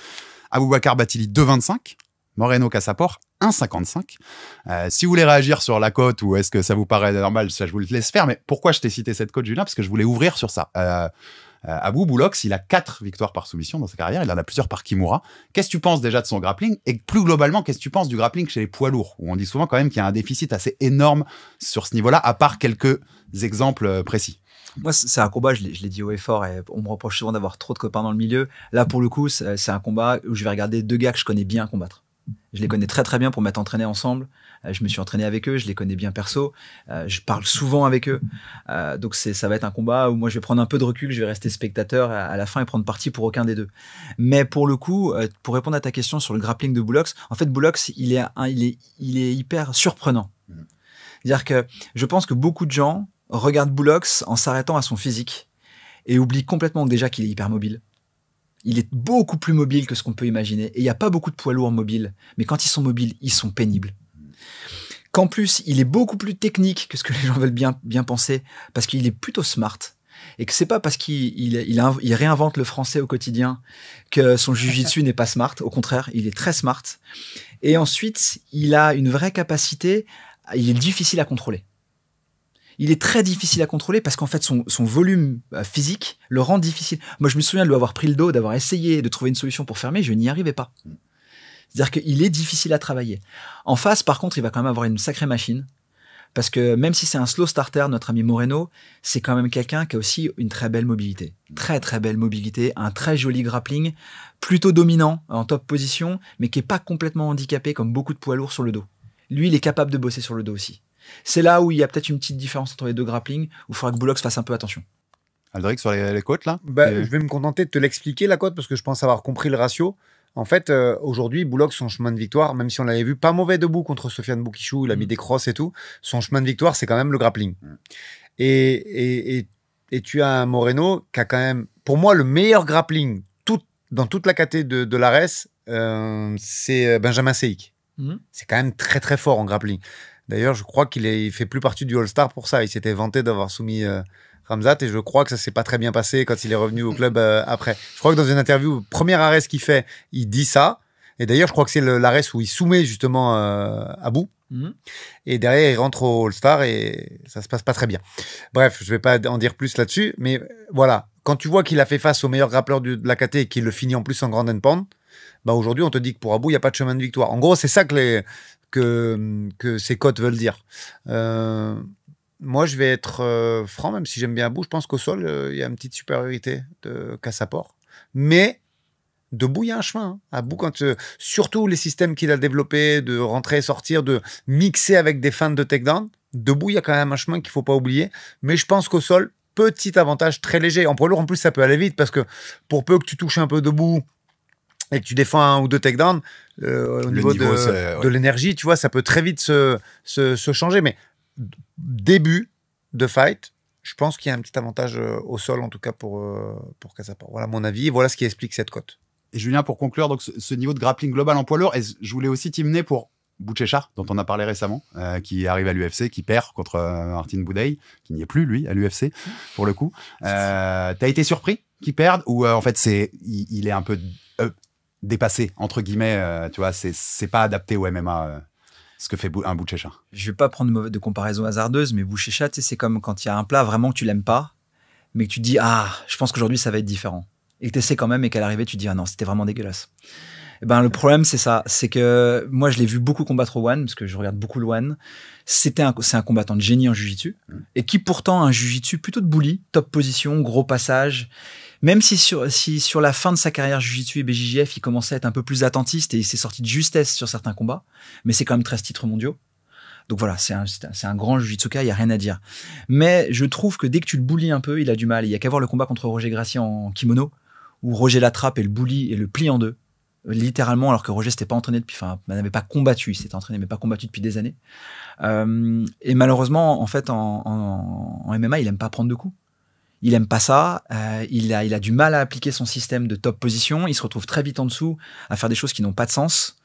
Aboubakar Bathily 2,25, Moreno Kassapor 1,55. Si vous voulez réagir sur la cote ou est-ce que ça vous paraît normal, ça je vous le laisse faire. Mais pourquoi je t'ai cité cette cote, Julien? Parce que je voulais ouvrir sur ça. Abou Boulox, il a 4 victoires par soumission dans sa carrière. Il en a plusieurs par Kimura. Qu'est-ce que tu penses déjà de son grappling? Et plus globalement, qu'est-ce que tu penses du grappling chez les poids lourds? Où on dit souvent quand même qu'il y a un déficit assez énorme sur ce niveau-là, à part quelques exemples précis. Moi, c'est un combat, je l'ai dit haut et fort, et on me reproche souvent d'avoir trop de copains dans le milieu. Là, pour le coup, c'est un combat où je vais regarder 2 gars que je connais bien combattre. Je les connais très très bien pour m'être entraîné ensemble. Je me suis entraîné avec eux, je les connais bien perso. Je parle souvent avec eux. Donc ça va être un combat où moi je vais prendre un peu de recul, je vais rester spectateur à la fin et prendre parti pour aucun des deux. Mais pour le coup, pour répondre à ta question sur le grappling de Boulox, en fait Boulox il est hyper surprenant. C'est-à-dire que je pense que beaucoup de gens regardent Boulox en s'arrêtant à son physique et oublient complètement déjà qu'il est hyper mobile. Il est beaucoup plus mobile que ce qu'on peut imaginer. Et il n'y a pas beaucoup de poids lourds mobiles. Mais quand ils sont mobiles, ils sont pénibles. Qu'en plus, il est beaucoup plus technique que ce que les gens veulent bien penser, parce qu'il est plutôt smart. Et que c'est pas parce qu'il réinvente le français au quotidien que son jiu-jitsu n'est pas smart. Au contraire, il est très smart. Et ensuite, il a une vraie capacité. Il est difficile à contrôler. Il est très difficile à contrôler parce qu'en fait, son volume physique le rend difficile. Moi, je me souviens de lui avoir pris le dos, d'avoir essayé de trouver une solution pour fermer, je n'y arrivais pas. C'est-à-dire qu'il est difficile à travailler. En face, par contre, il va quand même avoir une sacrée machine. Parce que même si c'est un slow starter, notre ami Moreno, c'est quand même quelqu'un qui a aussi une très belle mobilité. Très, très belle mobilité, un très joli grappling, plutôt dominant, en top position, mais qui n'est pas complètement handicapé comme beaucoup de poids lourds sur le dos. Lui, il est capable de bosser sur le dos aussi. C'est là où il y a peut-être une petite différence entre les deux grapplings, où il faudra que Boulox fasse un peu attention. Aldric, sur les côtes, là Je vais me contenter de te l'expliquer, la côte, parce que je pense avoir compris le ratio. En fait, aujourd'hui, Boulox, son chemin de victoire, même si on l'avait vu pas mauvais debout contre Sofiane Boukishou, il a mis des crosses et tout, son chemin de victoire, c'est quand même le grappling. Et tu as un Moreno qui a quand même, pour moi, le meilleur grappling dans toute la catégorie de l'Ares, c'est Benjamin Seik. C'est quand même très très fort en grappling. D'ailleurs, je crois qu'il fait plus partie du All-Star pour ça. Il s'était vanté d'avoir soumis Ramzat et je crois que ça s'est pas très bien passé quand il est revenu au club après. Je crois que dans une interview, première Ares qu'il fait, il dit ça. Et d'ailleurs, je crois que c'est l'Ares où il soumet justement Abou. Et derrière, il rentre au All-Star et ça se passe pas très bien. Bref, je vais pas en dire plus là-dessus. Mais voilà, quand tu vois qu'il a fait face au meilleur grappleur de la KT et qu'il le finit en plus en Grand and Pound, bah aujourd'hui, on te dit que pour Abou, il n'y a pas de chemin de victoire. En gros, c'est ça que ces cotes veulent dire. Moi, je vais être franc, même si j'aime bien Abou, je pense qu'au sol, il y a une petite supériorité de Kassapor. Mais debout, il y a un chemin. Abou, surtout les systèmes qu'il a développés, de rentrer et sortir, de mixer avec des feintes de takedown, debout, il y a quand même un chemin qu'il ne faut pas oublier. Mais je pense qu'au sol, petit avantage très léger. En poids lourd, en plus, ça peut aller vite parce que pour peu que tu touches un peu debout et que tu défends un ou deux takedowns, au niveau de l'énergie, tu vois, ça peut très vite se changer. Mais début de fight, je pense qu'il y a un petit avantage au sol, en tout cas pour Kassapor. Voilà mon avis, et voilà ce qui explique cette cote. Et Julien, pour conclure, donc ce niveau de grappling global en poids lourd, je voulais aussi t'amener pour Bouchecha, dont on a parlé récemment, qui arrive à l'UFC, qui perd contre Martin Boudey, qui n'y est plus, lui, à l'UFC, pour le coup. T'as été surpris qu'il perde ou en fait, il est un peu dépassé, entre guillemets, tu vois, c'est pas adapté au MMA ce que fait un Bouchecha. Je vais pas prendre de comparaison hasardeuse, mais Bouchecha, c'est comme quand il y a un plat vraiment que tu l'aimes pas, mais que tu dis, je pense qu'aujourd'hui ça va être différent. Et que tu essaies quand même, et qu'à l'arrivée, tu dis, non, c'était vraiment dégueulasse. Eh ben, le problème, c'est ça. C'est que moi, je l'ai vu beaucoup combattre au One, parce que je regarde beaucoup le One. C'est un combattant de génie en jiu-jitsu, et qui pourtant a un jiu-jitsu plutôt de bully, top position, gros passage. Même si sur la fin de sa carrière jiu-jitsu et BJJF, il commençait à être un peu plus attentiste et il s'est sorti de justesse sur certains combats, mais c'est quand même 13 titres mondiaux. Donc voilà, c'est un grand jiu-jitsuka, il y a rien à dire. Mais je trouve que dès que tu le bullies un peu, il a du mal. Il y a qu'à voir le combat contre Roger Gracie en kimono, où Roger l'attrape et le bully et le plie en deux. Littéralement, alors que Roger s'était pas entraîné depuis, n'avait pas combattu, il s'était entraîné, mais pas combattu depuis des années. Et malheureusement, en fait, en MMA, il aime pas prendre de coups. Il aime pas ça. Il a du mal à appliquer son système de top position. Il se retrouve très vite en dessous à faire des choses qui n'ont pas de sens.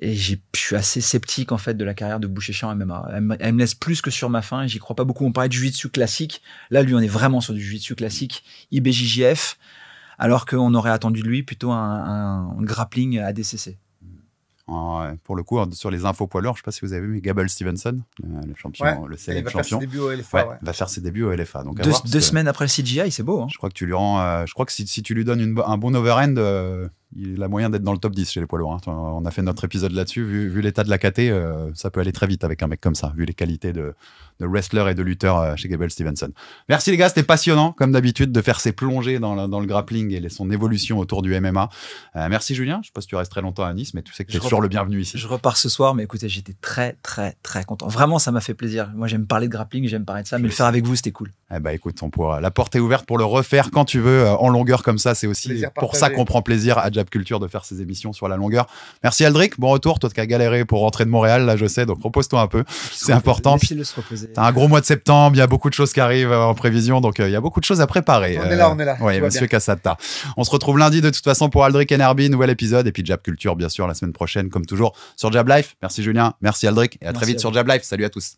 Et je suis assez sceptique en fait de la carrière de Buchecha en MMA. Elle me laisse plus que sur ma faim. Et j'y crois pas beaucoup. On parlait de jiu-jitsu classique. Là, lui, on est vraiment sur du jiu-jitsu classique, IBJJF, alors qu'on aurait attendu de lui plutôt un grappling ADCC. Pour le coup, sur les infos poids lourds, je ne sais pas si vous avez vu, mais Gable Stevenson, le champion, le célèbre champion, va faire ses débuts au LFA. Donc, deux semaines après le CGI, c'est beau. Hein. Je crois que tu lui rends. Je crois que si tu lui donnes un bon overhand, il a moyen d'être dans le top 10 chez les poids lourds. Hein. On a fait notre épisode là-dessus. Vu l'état de la KT, ça peut aller très vite avec un mec comme ça, vu les qualités de wrestler et de lutteur chez Gable Stevenson. Merci les gars, c'était passionnant, comme d'habitude, de faire ses plongées dans le grappling et son évolution autour du MMA. Merci Julien, je ne sais pas si tu restes très longtemps à Nice, mais tu sais que tu es toujours le bienvenu ici. Je repars ce soir, mais écoutez, j'étais très, très, très content. Vraiment, ça m'a fait plaisir. Moi, j'aime parler de grappling, j'aime parler de ça, mais le faire avec vous, c'était cool. Eh ben, écoute, la porte est ouverte pour le refaire quand tu veux, en longueur comme ça. C'est aussi pour ça qu'on prend plaisir à Jab Culture de faire ces émissions sur la longueur. Merci Aldric, bon retour. Toi qui as galéré pour rentrer de Montréal, là, je sais, donc repose-toi un peu. C'est important. Laissez-le se reposer. T'as un gros mois de septembre, il y a beaucoup de choses qui arrivent en prévision, donc il y a beaucoup de choses à préparer. On est là. Oui, monsieur Cassata. On se retrouve lundi de toute façon pour Aldric NRB, nouvel épisode, et puis Jab Culture, bien sûr, la semaine prochaine, comme toujours, sur Jab Life. Merci Julien, merci Aldric, et à très vite sur Jab Life. Salut à tous.